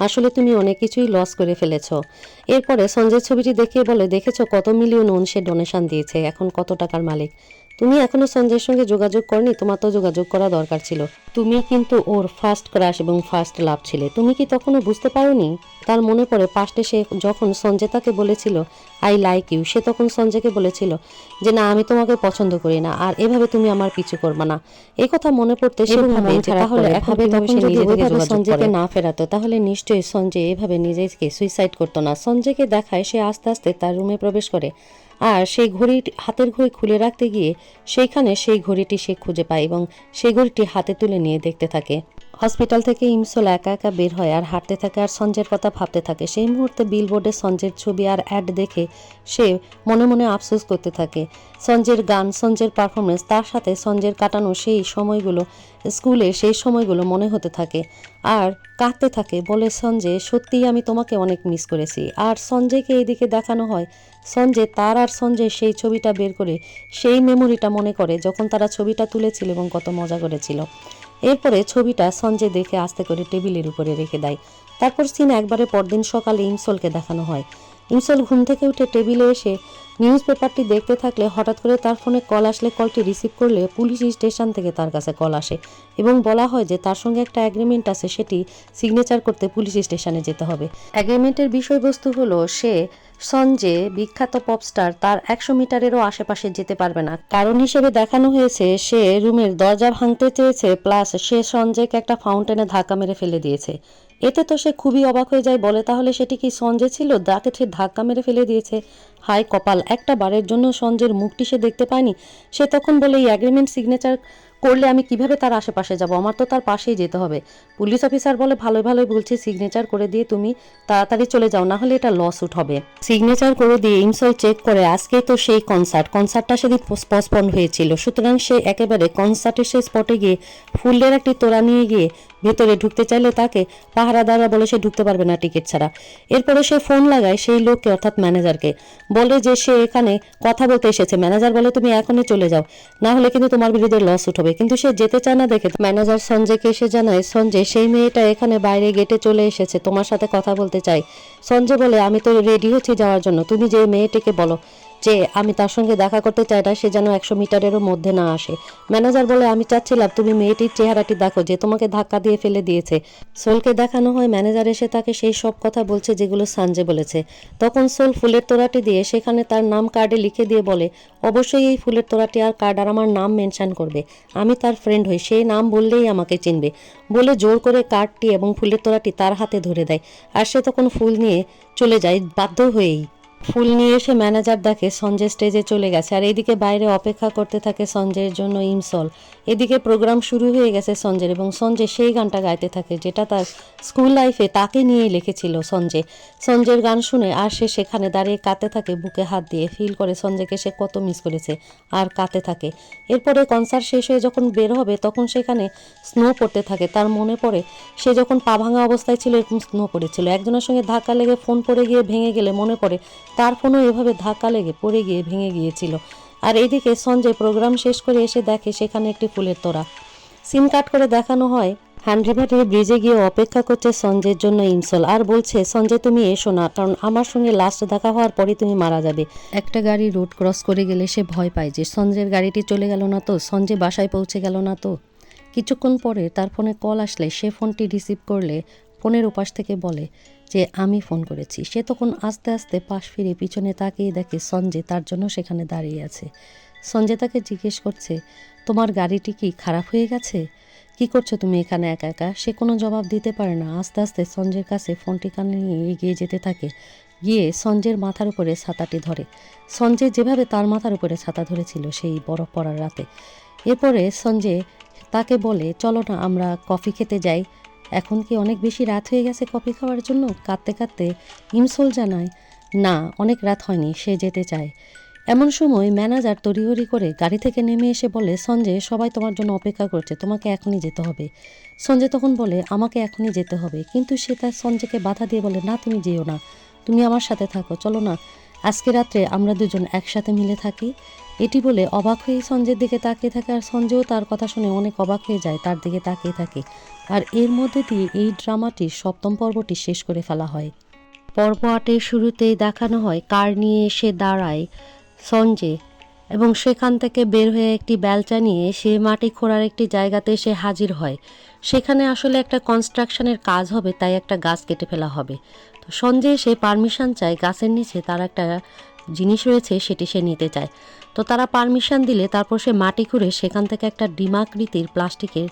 আসলে তুমি অনেক কিছুই লস করে ফেলেছো। এরপরে সঞ্জয় ছবিটি দেখিয়ে বলে, দেখেছো কত মিলিয়ন সে ডোনেশন দিয়েছে, এখন কত টাকার মালিক। তুমি এখনো সঞ্জয়ের সঙ্গে যোগাযোগ করনি, তোমার তো যোগাযোগ করা দরকার ছিল। তুমি কিন্তু ওর ফার্স্ট ক্রাশ এবং ফার্স্ট লাভ ছিলে। তুমি কি তখনও বুঝতে পারোনি? তার মনে পড়ে পাস্টে সে যখন সঞ্জয় তাকে বলেছিল আই লাইক ইউ, সে তখন সঞ্জয়কে বলেছিল যে না, আমি তোমাকে পছন্দ করি না, আর এভাবে তুমি আমার পিছু করবে না। এই কথা মনে পড়তে সে ভাবে যে তাহলে এভাবে তখন যদি ওইভাবে সঞ্জয়কে না ফেরাতো তাহলে নিশ্চয়ই সঞ্জয় এভাবে নিজেকে সুইসাইড করতো না। সঞ্জয়কে দেখায় সে আস্তে আস্তে তার রুমে প্রবেশ করে, আর সেই হাতের ঘড়ি খুলে রাখতে গিয়ে সেইখানে সেই ঘড়িটি সে খুঁজে পায় এবং সেই ঘড়িটি হাতে তুলে নিয়ে দেখতে থাকে। হসপিটাল থেকে ইমসল একা একা বের হয় আর হাঁটতে থাকে আর সঞ্জয়ের কথা ভাবতে থাকে। সেই মুহূর্তে বিলবোর্ডে সঞ্জয়ের ছবি আর অ্যাড দেখে সে মনে মনে আফসোস করতে থাকে। সঞ্জয়ের গান, সঞ্জয়ের পারফরমেন্স, তার সাথে সঞ্জয়ের কাটানো সেই সময়গুলো, স্কুলে সেই সময়গুলো মনে হতে থাকে আর কাঁদতে থাকে। বলে, সঞ্জয় সত্যিই আমি তোমাকে অনেক মিস করেছি। আর সঞ্জয়কে এইদিকে দেখানো হয় সঞ্জয় তার আর সঞ্জয় সেই ছবিটা বের করে সেই মেমোরিটা মনে করে যখন তারা ছবিটা তুলেছিল এবং কত মজা করেছিল। এরপরে ছবিটা সঞ্জয় দেখে আস্তে করে টেবিলের উপরে রেখে দেয়। তারপর সিন একবারে পরদিন সকালে ইমসলকে দেখানো হয়। ইমসল ঘুম থেকে উঠে টেবিলে এসে নিউজ পেপারটি দেখতে থাকলে হঠাৎ করে তার ফোনে কল আসলে কলটি রিসিভ করলে পুলিশ স্টেশন থেকে তার কাছে কল আসে এবং বলা হয় যে তার সঙ্গে একটা অ্যাগ্রিমেন্ট আছে, সেটি সিগনেচার করতে পুলিশ স্টেশনে যেতে হবে। অ্যাগ্রিমেন্টের বিষয়বস্তু হলো সে সঞ্জয় বিখ্যাত পপস্টার তার 100 মিটারেরও আশেপাশে যেতে পারবে না। কারণ হিসেবে দেখানো হয়েছে সে রুমের দরজা ভাঙতে চেয়েছে, প্লাস সে সঞ্জয়কে একটা ফাউন্টেনে ধাক্কা মেরে ফেলে দিয়েছে। এতে তো সে খুবই অবাক হয়ে যায়, বলে তাহলে সেটি কি সঞ্জয় ছিল যাকে সে ধাক্কা মেরে ফেলে দিয়েছে? হায় কপাল, একটা বারের জন্য সঞ্জয়ের মুখটি সে দেখতে পায়নি। সে তখন বলে, এই অ্যাগ্রিমেন্ট সিগনেচার করলে আমি কিভাবে তার আশেপাশে যাব, আমার তো তার পাশেই যেতে হবে। পুলিশ অফিসার বলে, ভালোই ভালোই বলছি, সিগনেচার করে দিয়ে তুমি তাড়াতাড়ি চলে যাও, না হলে এটা লস উঠ হবে। সিগনেচার করে দিয়ে ইমসল চেক করে আজকেই তো সেই কনসার্টটা সেদিন পোস্টপন্ড হয়েছিল, সুতরাং সে একেবারে কনসার্টের সেই স্পটে গিয়ে ফুলের একটি তোড়া নিয়ে গিয়ে ভেতরে ঢুকতে চাইলে তাকে পাহারাদাররা বলে সে ঢুকতে পারবে না টিকিট ছাড়া। এরপরে সে ফোন লাগায় সেই লোককে, অর্থাৎ ম্যানেজারকে, বলে যে সে এখানে কথা বলতে এসেছে। ম্যানেজার বলে, তুমি এখনই চলে যাও, না হলে কিন্তু তোমার বিরুদ্ধে লস উঠবে। কিন্তু সে যেতে চায় না দেখে ম্যানেজার সঞ্জয়কে এসে জানায়, সঞ্জয় সেই মেয়েটা এখানে বাইরে গেটে চলে এসেছে, তোমার সাথে কথা বলতে চাই। সঞ্জয় বলে, আমি তো রেডি হচ্ছি যাওয়ার জন্য, তুমি যে মেয়েটিকে বলো যে আমি তার সঙ্গে দেখা করতে চাই না, সে যেন 100 মিটারেরও মধ্যে না আসে। ম্যানেজার বলে, আমি চাচ্ছিলাম তুমি মেয়েটির চেহারাটি দেখো যে তোমাকে ধাক্কা দিয়ে ফেলে দিয়েছে। সোলকে দেখানো হয় ম্যানেজার এসে তাকে সেই সব কথা বলছে যেগুলো সঞ্জয় বলেছে। তখন সোল ফুলের তোড়াটি দিয়ে সেখানে তার নাম কার্ডে লিখে দিয়ে বলে, অবশ্যই এই ফুলের তোড়াটি আর কার্ড আর আমার নাম মেনশন করবে, আমি তার ফ্রেন্ড হই, সেই নাম বললেই আমাকে চিনবে। বলে জোর করে কার্ডটি এবং ফুলের তোড়াটি তার হাতে ধরে দেয়, আর সে তখন ফুল নিয়ে চলে যায় বাধ্য হয়েই। ফুল নিয়ে এসে ম্যানেজার দেখে সঞ্জয় স্টেজে চলে গেছে, আর এইদিকে বাইরে অপেক্ষা করতে থাকে সঞ্জয়ের জন্য ইমসল। এদিকে প্রোগ্রাম শুরু হয়ে গেছে সঞ্জয়ের, এবং সঞ্জয় সেই গানটা গাইতে থাকে যেটা তার স্কুল লাইফে তাকে নিয়েই লিখেছিল সঞ্জয়ের গান শুনে আর সে সেখানে দাঁড়িয়ে কাঁদতে থাকে, বুকে হাত দিয়ে ফিল করে সঞ্জয়কে সে কত মিস করেছে আর কাঁদতে থাকে। এরপরে কনসার্ট শেষ হয়ে যখন বের হবে তখন সেখানে স্নো পড়তে থাকে। তার মনে পড়ে সে যখন পা ভাঙা অবস্থায় ছিল এরকম স্নো পড়েছিল। একজনের সঙ্গে ধাক্কা লেগে ফোন পড়ে গিয়ে ভেঙে গেলে মনে পড়ে তার ফোনও এভাবে ধাক্কা লেগে পড়ে গিয়ে ভেঙে গিয়েছিল। আর এইদিকে সঞ্জয় প্রোগ্রাম শেষ করে এসে দেখে সেখানে একটি ফুলের তোড়া। সিন কাট করে দেখানো হয় হ্যান্ড্রিভারের ব্রিজে গিয়ে অপেক্ষা করছে সঞ্জয়ের জন্য ইমসল, আর বলছে, সঞ্জয় তুমি এসো না, কারণ আমার সঙ্গে লাস্ট দেখা হওয়ার পরই তুমি মারা যাবে। একটা গাড়ি রোড ক্রস করে গেলে সে ভয় পায় যে সঞ্জয়ের গাড়িটি চলে গেল না তো, সঞ্জয় বাসায় পৌঁছে গেল না তো। কিছুক্ষণ পরে তার ফোনে কল আসলে সে ফোনটি রিসিভ করলে ফোনের ওপাশ থেকে বলে যে আমি ফোন করেছি। সে তখন আস্তে আস্তে পাশ ফিরে পিছনে তাকিয়ে দেখে সঞ্জয় তার জন্য সেখানে দাঁড়িয়ে আছে। সঞ্জয় তাকে জিজ্ঞেস করছে, তোমার গাড়িটি কি খারাপ হয়ে গেছে? কি করছো তুমি এখানে একা একা? সে কোনো জবাব দিতে পারে না। আস্তে আস্তে সঞ্জয়ের কাছে ফোনটি কানে নিয়ে এগিয়ে যেতে থাকে, গিয়ে সঞ্জয়ের মাথার উপরে ছাতাটি ধরে, সঞ্জয় যেভাবে তার মাথার উপরে ছাতা ধরেছিল সেই বরফ পড়ার রাতে। এরপরে সঞ্জয় তাকে বলে, চলো না আমরা কফি খেতে যাই, এখন কি অনেক বেশি রাত হয়ে গেছে কফি খাওয়ার জন্য? কাঁদতে কাঁদতে ইমসল জানায়, না অনেক রাত হয়নি, সে যেতে চায়। এমন সময় ম্যানেজার তড়িঘড়ি করে গাড়ি থেকে নেমে এসে বলে, সঞ্জয় সবাই তোমার জন্য অপেক্ষা করছে, তোমাকে এখনই যেতে হবে। সঞ্জয় তখন বলে, আমাকে এখনই যেতে হবে, কিন্তু সে তার সঞ্জয়কে বাধা দিয়ে বলে, না তুমি যেও না, তুমি আমার সাথে থাকো, চলো না আজকে রাত্রে আমরা দুজন একসাথে মিলে থাকি। এটি বলে অবাক হয়ে সঞ্জয়ের দিকে তাকিয়ে থাকে, আর সঞ্জয়ও তার কথা শুনে অনেক অবাক হয়ে যায়, তার দিকে তাকিয়ে থাকে। আর এর মধ্যে দিয়ে এই ড্রামাটির 7ম পর্বটি শেষ করে ফেলা হয়। পর্ব 8-এর শুরুতেই দেখানো হয় কার নিয়ে এসে দাঁড়ায় সঞ্জয়, এবং সেখান থেকে বের হয়ে একটি বেলচা নিয়ে সে মাটি খোঁড়ার একটি জায়গাতে এসে হাজির হয়। সেখানে আসলে একটা কনস্ট্রাকশনের কাজ হবে, তাই একটা গাছ কেটে ফেলা হবে। তো সঞ্জয় সে পারমিশন চায়, গাছের নিচে তার একটা জিনিস রয়েছে সেটি সে নিতে চায়। তো তারা পারমিশন দিলে তারপর সে মাটি খুঁড়ে সেখান থেকে একটা ডিমাকৃতির প্লাস্টিকের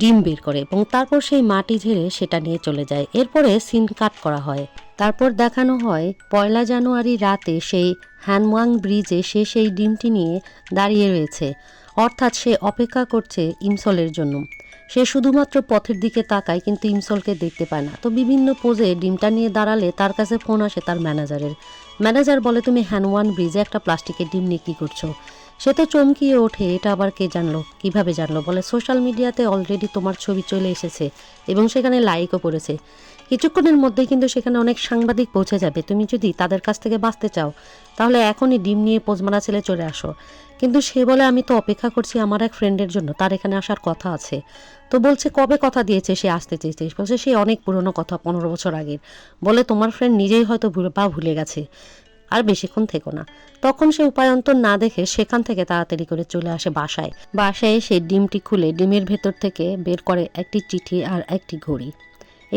ডিম বের করে এবং তারপর সেই মাটি ঝেড়ে সেটা নিয়ে চলে যায়। এরপরে সিন কাট করা হয়। তারপর দেখানো হয় 1 জানুয়ারি রাতে সেই হ্যানওয়াং ব্রিজে সে সেই ডিমটি নিয়ে দাঁড়িয়ে রয়েছে, অর্থাৎ সে অপেক্ষা করছে ইমসলের জন্য। সে শুধুমাত্র পথের দিকে তাকায় কিন্তু ইমসলকে দেখতে পায় না। তো বিভিন্ন পোজে ডিমটা নিয়ে দাঁড়ালে তার কাছে ফোন আসে তার ম্যানেজারের। ম্যানেজার বলে, তুমি হ্যানওয়ান ব্রিজে একটা প্লাস্টিকের ডিম নিয়ে কী করছো? সে তো চমকিয়ে ওঠে, এটা আবার কে জানলো, কিভাবে জানলো? বলে, সোশ্যাল মিডিয়াতে অলরেডি তোমার ছবি চলে এসেছে এবং সেখানে লাইকও পড়েছে। কিছুক্ষণের মধ্যেই কিন্তু সেখানে অনেক সাংবাদিক পৌঁছে যাবে। তুমি যদি তাদের কাছ থেকে বাঁচতে চাও তাহলে এখনই ডিম নিয়ে পোজমারা ছেলে চলে আসো। কিন্তু সে বলে, আমি তো অপেক্ষা করছি আমার এক ফ্রেন্ডের জন্য, তার এখানে আসার কথা আছে। তো বলছে, কবে কথা দিয়েছে সে আসতে চেয়েছে? বলছে, সে অনেক পুরনো কথা, 15 বছর আগের। বলে, তোমার ফ্রেন্ড নিজেই হয়তো ভুলে গেছে, আর বেশিক্ষণ থেকো না। তখন সে উপায়ন্তর না দেখে সেখান থেকে তাড়াতাড়ি করে চলে আসে বাসায় এসে ডিমটি খুলে ডিমের ভেতর থেকে বের করে একটি চিঠি আর একটি ঘড়ি।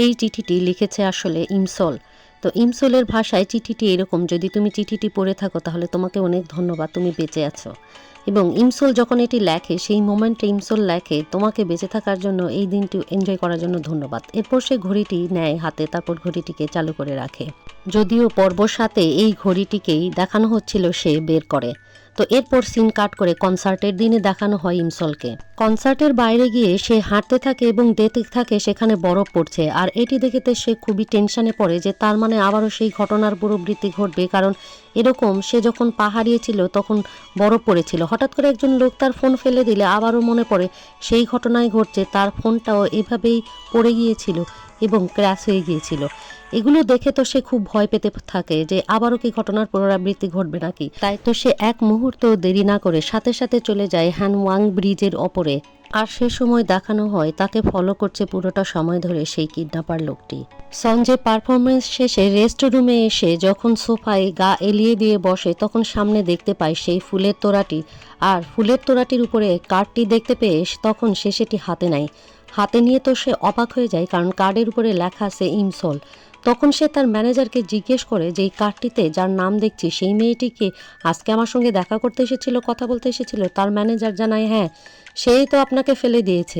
এই চিঠিটি লিখেছে আসলে ইমসল। তো ইমসলের ভাষায় চিঠিটি এরকম, যদি তুমি চিঠিটি পড়ে থাকো তাহলে তোমাকে অনেক ধন্যবাদ, তুমি বেঁচে আছো। এবং ইমসল যখন এটি লেখে সেই মোমেন্টে ইমসল লেখে, তোমাকে বেঁচে থাকার জন্য, এই দিনটি এনজয় করার জন্য ধন্যবাদ। এরপর সে ঘড়িটি নেয় হাতে, তারপর ঘড়িটিকে চালু করে রাখে। যদিও পর্ব 7-এ এই ঘড়িটিকেই দেখানো হচ্ছিল সে বের করে। তো এরপর সিন কাট করে কনসার্টের দিনে দেখানো হয় ইমসলকে। কনসার্টের বাইরে গিয়ে সে হাঁটতে থাকে এবং দেখতে থাকে সেখানে বরফ পড়ছে, আর এটি দেখেতে সে খুবই টেনশনে পড়ে যে তার মানে আবারও সেই ঘটনার পুনরাবৃত্তি ঘটবে। কারণ এরকম সে যখন পাহাড়িয়ে ছিল তখন বরফ পড়েছিল, হঠাৎ করে একজন লোক তার ফোন ফেলে দিলে আবারও মনে পড়ে সেই ঘটনাই ঘটছে, তার ফোনটাও এভাবেই পড়ে গিয়েছিল এবং ক্র্যাশ হয়ে গিয়েছিল। এগুলো দেখে তো সে খুব ভয় পেতে থাকে যে আবারও কি ঘটনার পুনরাবৃত্তি ঘটবে নাকি। তাই তো সে এক মুহূর্তেও দেরি না করে সাথে সাথে চলে যায় হ্যানওয়াং ব্রিজের ওপরে। আর সে সময় দেখানো হয় তাকে ফলো করছে পুরোটা সময় ধরে সেই কিডন্যাপার লোকটি। সঞ্জয় পারফরমেন্স শেষে রেস্ট রুমে এসে যখন সোফায় গা এলিয়ে দিয়ে বসে তখন সামনে দেখতে পায় সেই ফুলের তোড়াটি, আর ফুলের তোড়াটির উপরে কার্ডটি দেখতে পেয়ে তখন সে সেটি হাতে নেয়। হাতে নিয়ে তো সে অবাক হয়ে যায়, কারণ কার্ডের উপরে লেখা আছে ইমসল। তখন সে তার ম্যানেজারকে জিজ্ঞেস করে যে এই কার্ডটিতে যার নাম দেখছি সেই মেয়েটিকে আজকে আমার সঙ্গে দেখা করতে এসেছিল, কথা বলতে এসেছিল। তার ম্যানেজার জানায়, হ্যাঁ, সেই তো আপনাকে ফেলে দিয়েছে।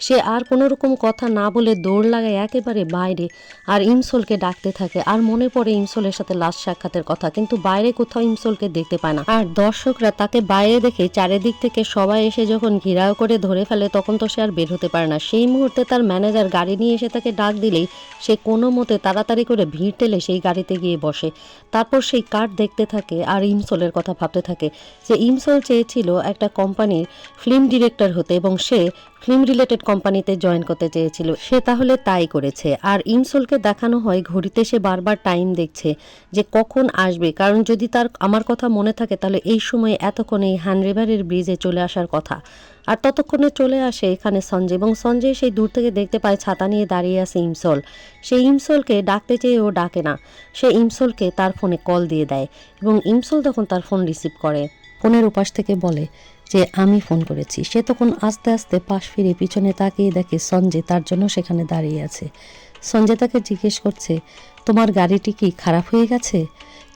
সে আর কোনো রকম কথা না বলে দৌড় লাগায় একেবারে বাইরে, আর ইমসলকে ডাকতে থাকে। আর মনে পড়ে ইমসলের সাথে লাস্ট সাক্ষাতের কথা, কিন্তু বাইরে কোথাও ইমসলকে দেখতে পায় না। আর দর্শকরা তাকে বাইরে দেখে চারিদিক থেকে সবাই এসে যখন ঘেরাও করে ধরে ফেলে তখন তো সে আর বের হতে পারে না। সেই মুহূর্তে তার ম্যানেজার গাড়ি নিয়ে এসে তাকে ডাক দিলেই সে কোনো মতে তাড়াতাড়ি করে ভিড় ঠেলে সেই গাড়িতে গিয়ে বসে। তারপর সেই কার্ড দেখতে থাকে আর ইমসলের কথা ভাবতে থাকে যে ইমসল চেয়েছিল একটা কোম্পানির ফিল্ম ডিরেক্টর হতে এবং সে ফিল্ম রিলেটেড কোম্পানিতে জয়েন করতে চেয়েছিল। সে তাহলে তাই করেছে। আর ইমসলকে দেখানো হয় ঘড়িতে সে বারবার টাইম দেখছে যে কখন আসবে, কারণ যদি তার আমার কথা মনে থাকে তাহলে এই সময় এতক্ষণ এই হ্যান রিভারের ব্রিজে চলে আসার কথা। আর ততক্ষণে চলে আসে এখানে সঞ্জয়, এবং সঞ্জয় সেই দূর থেকে দেখতে পায় ছাতা নিয়ে দাঁড়িয়ে আছে ইমসল। সেই ইমসলকে ডাকতে চেয়ে ও ডাকে না, সে ইমসলকে তার ফোনে কল দিয়ে দেয় এবং ইমসল তখন তার ফোন রিসিভ করে। ফোনের উপাস থেকে বলে যে আমি ফোন করেছি। সে তখন আস্তে আস্তে পাশ ফিরে পিছনে তাকিয়ে দেখে সঞ্জয় তার জন্য সেখানে দাঁড়িয়ে আছে। সঞ্জয় তাকে জিজ্ঞেস করছে, তোমার গাড়িটি কি খারাপ হয়ে গেছে?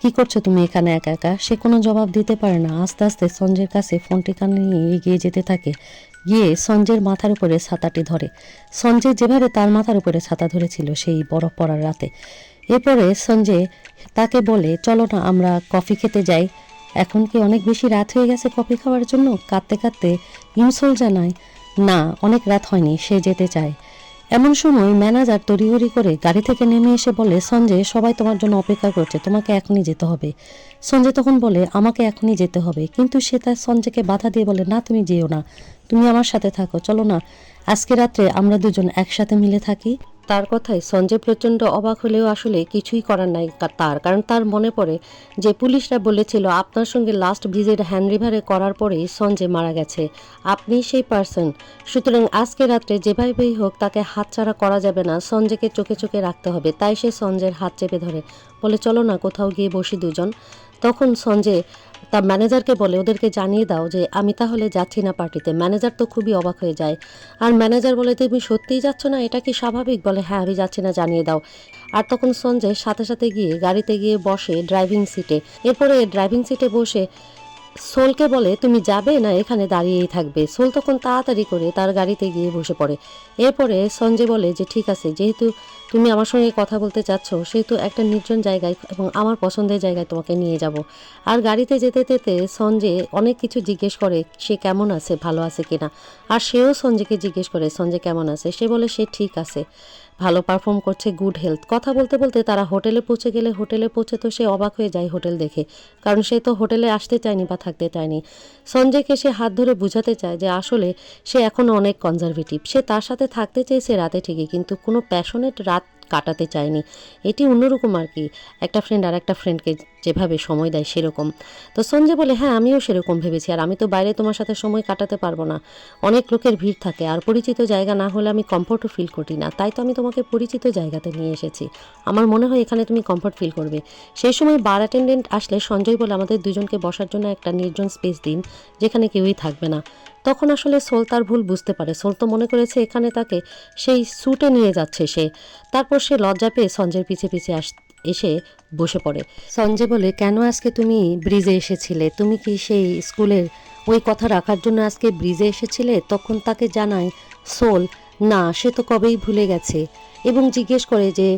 কি করছো তুমি এখানে একা একা? সে কোনো জবাব দিতে পারে না। আস্তে আস্তে সঞ্জয়ের কাছে ফোনটি কানে নিয়ে এগিয়ে যেতে থাকে, গিয়ে সঞ্জয়ের মাথার উপরে ছাতাটি ধরে। সঞ্জয় যেভাবে তার মাথার উপরে ছাতা ধরেছিল সেই বরফ পড়ার রাতে। এরপরে সঞ্জয় তাকে বলে, চলো না আমরা কফি খেতে যাই। এখন কি অনেক বেশি রাত হয়ে গেছে কফি খাওয়ার জন্য? কাঁদতে কাঁদতে ইমসল জানায়, না, অনেক রাত হয়নি, সে যেতে চায়। এমন সময় ম্যানেজার তড়িঘড়ি করে গাড়ি থেকে নেমে এসে বলে, সঞ্জয়, সবাই তোমার জন্য অপেক্ষা করছে, তোমাকে এখনই যেতে হবে। সঞ্জয় তখন বলে, আমাকে এখনই যেতে হবে, কিন্তু সে তার সঞ্জয়কে বাধা দিয়ে বলে, না, তুমি যেও না, তুমি আমার সাথে থাকো, চলো না আজকে রাত্রে আমরা দুজন একসাথে মিলে থাকি। তার কথায় সঞ্জয় প্রচণ্ড অবাক হলেও আসলে কিছুই করার নাই তার, কারণ তার মনে পড়ে যে পুলিশরা বলেছিল আপনার সঙ্গে লাস্ট ভিজিট হ্যান্ড রিভারে করার পরেই সঞ্জয় মারা গেছে, আপনি সেই পার্সন। সুতরাং আজকে রাত্রে যেভাবেই হোক তাকে হাতছাড়া করা যাবে না, সঞ্জয়কে চোখে চোখে রাখতে হবে। তাই সে সঞ্জয়ের হাত চেপে ধরে বলে চলো না কোথাও গিয়ে বসি দুজন। তখন সঞ্জয় তার ম্যানেজারকে বলে ওদেরকে জানিয়ে দাও যে আমি তাহলে যাচ্ছি না পার্টিতে। ম্যানেজার তো খুবই অবাক হয়ে যায়, আর ম্যানেজার বলে তুমি সত্যিই যাচ্ছ না, এটা কি স্বাভাবিক? বলে হ্যাঁ আমি যাচ্ছি না, জানিয়ে দাও। আর তখন সঞ্জয় সাথে সাথে গিয়ে গাড়িতে গিয়ে বসে ড্রাইভিং সিটে। এরপরে ড্রাইভিং সিটে বসে সোলকে বলে তুমি যাবে না এখানে দাঁড়িয়েই থাকবে। সোল তখন তাড়াতাড়ি করে তার গাড়িতে গিয়ে বসে পড়ে। এরপরে সঞ্জয় বলে যে ঠিক আছে, যেহেতু তুমি আমার সঙ্গে কথা বলতে চাচ্ছ সেহেতু একটা নির্জন জায়গায় এবং আমার পছন্দের জায়গায় তোমাকে নিয়ে যাব। আর গাড়িতে যেতে যেতে সঞ্জয় অনেক কিছু জিজ্ঞেস করে সে কেমন আছে, ভালো আছে কিনা। আর সেও সঞ্জয়কে জিজ্ঞেস করে সঞ্জয় কেমন আছে। সে বলে সে ঠিক আছে, ভালো পারফর্ম করছে, গুড হেলথ। কথা বলতে বলতে তারা হোটেলে পৌঁছে গেলে হোটেলে পৌঁছে তো সে অবাক হয়ে যায় হোটেল দেখে, কারণ সে তো হোটেলে আসতে চায়নি বা থাকতে চায়নি। সঞ্জয়কে সে হাত ধরে বুঝাতে চায় যে আসলে সে এখনও অনেক কনজারভেটিভ, সে তার সাথে থাকতে চেয়েছে রাতে ঠিকই, কিন্তু কোনো প্যাশনেট রাত কাটাতে চায়নি। এটি অন্যরকম আর কি, একটা ফ্রেন্ড আর একটা ফ্রেন্ডকে যেভাবে সময় দেয় সেরকম। তো সঞ্জয় বলে হ্যাঁ আমিও সেরকম ভেবেছি, আর আমি তো বাইরে তোমার সাথে সময় কাটাতে পারবো না, অনেক লোকের ভিড় থাকে, আর পরিচিত জায়গা না হলে আমি কমফোর্টও ফিল করি না, তাই তো আমি তোমাকে পরিচিত জায়গাতে নিয়ে এসেছি, আমার মনে হয় এখানে তুমি কমফোর্ট ফিল করবে। সেই সময় বার অ্যাটেন্ডেন্ট আসলে সঞ্জয় বলে আমাদের দুজনকে বসার জন্য একটা নির্জন স্পেস দিন যেখানে কেউই থাকবে না। তখন আসলে সোল তার ভুল বুঝতে পারে, সোল তো মনে করেছে এখানে তাকে সেই স্যুটে নিয়ে যাচ্ছে সে। তারপর সে লজ্জা পেয়ে সঞ্জয়ের পিছে পিছে এসে বসে পড়ে। সঞ্জয় বলে কেন আজকে তুমি ব্রিজে এসেছিলে, তুমি কি সেই স্কুলের ওই কথা রাখার জন্য আজকে ব্রিজে এসেছিলে? তখন তাকে জানায় সোল না, সে তো কবেই ভুলে গেছে, এবং জিজ্ঞেস করে যে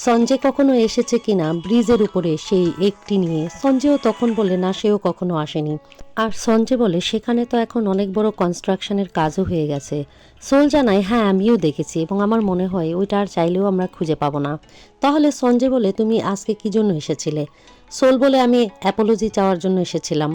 সঞ্জয় কখনো এসেছে কিনা ব্রিজের উপরে সেই একটি নিয়ে। সঞ্জয়ও তখন বলে না, সেও কখনো আসেনি। আর সঞ্জয় বলে সেখানে তো এখন অনেক বড় কনস্ট্রাকশনের কাজও হয়ে গেছে। সোল জানায় হ্যাঁ আমিও দেখেছি, এবং আমার মনে হয় ওইটা আর চাইলেও আমরা খুঁজে পাবো না। তাহলে সঞ্জয় বলে তুমি আজকে কি জন্য এসেছিলে? সোল বলে আমি অ্যাপোলজি চাওয়ার জন্য এসেছিলাম,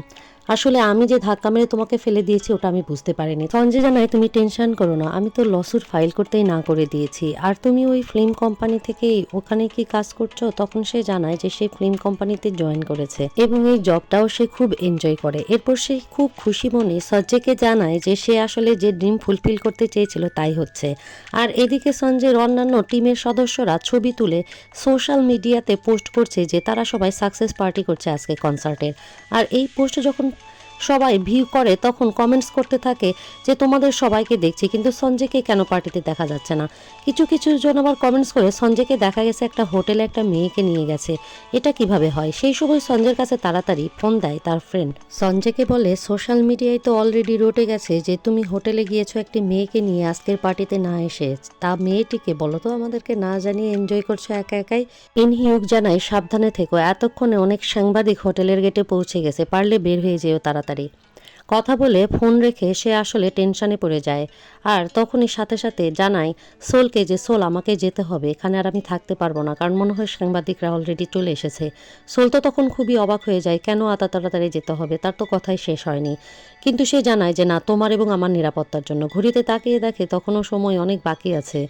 আসলে আমি যে ধাক্কা মেরে তোমাকে ফেলে দিয়েছি ওটা আমি বুঝতে পারিনি। সঞ্জয় জানায় তুমি টেনশন করো না, আমি তো লসুট ফাইল করতেই না করে দিয়েছি, আর তুমি ওই ফিল্ম কোম্পানি থেকেই ওখানে কি কাজ করছো? তখন সে জানায় যে সে ফিল্ম কোম্পানিতে জয়েন করেছে এবং এই জবটাও সে খুব এনজয় করে। এরপর সে খুব খুশি মনে সঞ্জয়কে জানায় যে সে আসলে যে ড্রিম ফুলফিল করতে চেয়েছিল তাই হচ্ছে। আর এদিকে সঞ্জয়ের অন্যান্য টিমের সদস্যরা ছবি তুলে সোশ্যাল মিডিয়াতে পোস্ট করছে যে তারা সবাই সাকসেস পার্টি করছে আজকে কনসার্টের। আর এই পোস্ট যখন সবাই ভিউ করে তখন কমেন্টস করতে থাকে যে তোমাদের সবাইকে দেখছি কিন্তু সঞ্জয়কে কেন পার্টিতে দেখা যাচ্ছে না। কিছু কিছু জন আবার কমেন্টস করে সঞ্জয়কে দেখা গেছে একটা হোটেলে একটা মেয়েকে নিয়ে গেছে, এটা কিভাবে হয়? সেই সময় সঞ্জয়ের কাছে তাড়াতাড়ি ফোন দেয় তার ফ্রেন্ড। সঞ্জয়কে বলে সোশ্যাল মিডিয়ায় তো অলরেডি রটে গেছে যে তুমি হোটেলে গিয়েছো একটি মেয়েকে নিয়ে আজকের পার্টিতে না এসে, তা মেয়েটিকে বলো তো আমাদেরকে না জানিয়ে এনজয় করছো একা একাই। ইনহিউক জানায় সাবধানে থেকো, এতক্ষণে অনেক সাংবাদিক হোটেলের গেটে পৌঁছে গেছে, পারলে বের হয়ে যেও তাড়াতাড়ি। কথা বলে ফোন রেখে সে আসলে টেনশনে পড়ে যায়। আর তখনই সাথে সাথে জানায় সোলকে যে সোল আমাকে যেতে হবে, এখানে আর আমি থাকতে পারবো না, কারণ মনে হয় সাংবাদিকরা অলরেডি চলে এসেছে। সোল তো তখন খুবই অবাক হয়ে যায়, কেন এত তাড়াতাড়ি যেতে হবে, তার তো কথাই শেষ হয়নি। কিন্তু সে জানায় যে না, তোমার এবং আমার নিরাপত্তার জন্য। ঘড়িতে তাকিয়ে দেখে তখনও সময় অনেক বাকি আছে।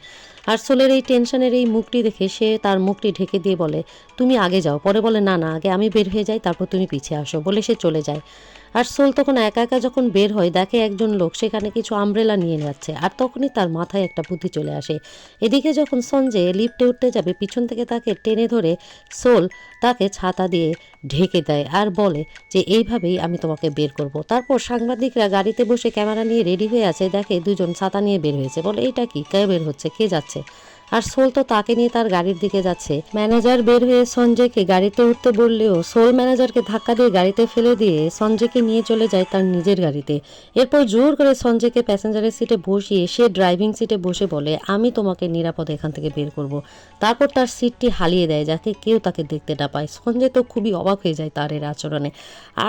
আর সোলের এই টেনশনের এই মুখটি দেখে সে তার মুখটি ঢেকে দিয়ে বলে তুমি আগে যাও। পরে বলে না না, আগে আমি বের হয়ে যাই, তারপর তুমি পিছিয়ে আসো, বলে সে চলে যায়। আর সোল তখন একা একা যখন বের হয় দেখে একজন লোক সেখানে কিছু আমব্রেলা নিয়ে যাচ্ছে, আর তখনই তার মাথায় একটা বুদ্ধি চলে আসে। এদিকে যখন সঞ্জয় লিফটে উঠতে যাবে পিছন থেকে তাকে টেনে ধরে সোল তাকে ছাতা দিয়ে ঢেকে দেয় আর বলে যে এইভাবেই আমি তোমাকে বের করব। তারপর সাংবাদিকরা গাড়িতে বসে ক্যামেরা নিয়ে রেডি হয়ে আছে, দেখে দুজন ছাতা নিয়ে বের হয়েছে, বলে এইটা কি, কে বের হচ্ছে, কে যাচ্ছে? আর সোল তো তাকে নিয়ে তার গাড়ির দিকে যাচ্ছে। ম্যানেজার বের হয়ে সঞ্জয়কে গাড়িতে উঠতে বললেও সোল ম্যানেজারকে ধাক্কা দিয়ে গাড়িতে ফেলে দিয়ে সঞ্জয়কে নিয়ে চলে যায় তার নিজের গাড়িতে। এরপর জোর করে সঞ্জয়কে প্যাসেঞ্জারের সিটে বসিয়ে সে ড্রাইভিং সিটে বসে বলে আমি তোমাকে নিরাপদে এখান থেকে বের করব। তারপর তার সিটটি হালিয়ে দেয় যাতে কেউ তাকে দেখতে না পায়। সঞ্জয় তো খুবই অবাক হয়ে যায় তার এর আচরণে।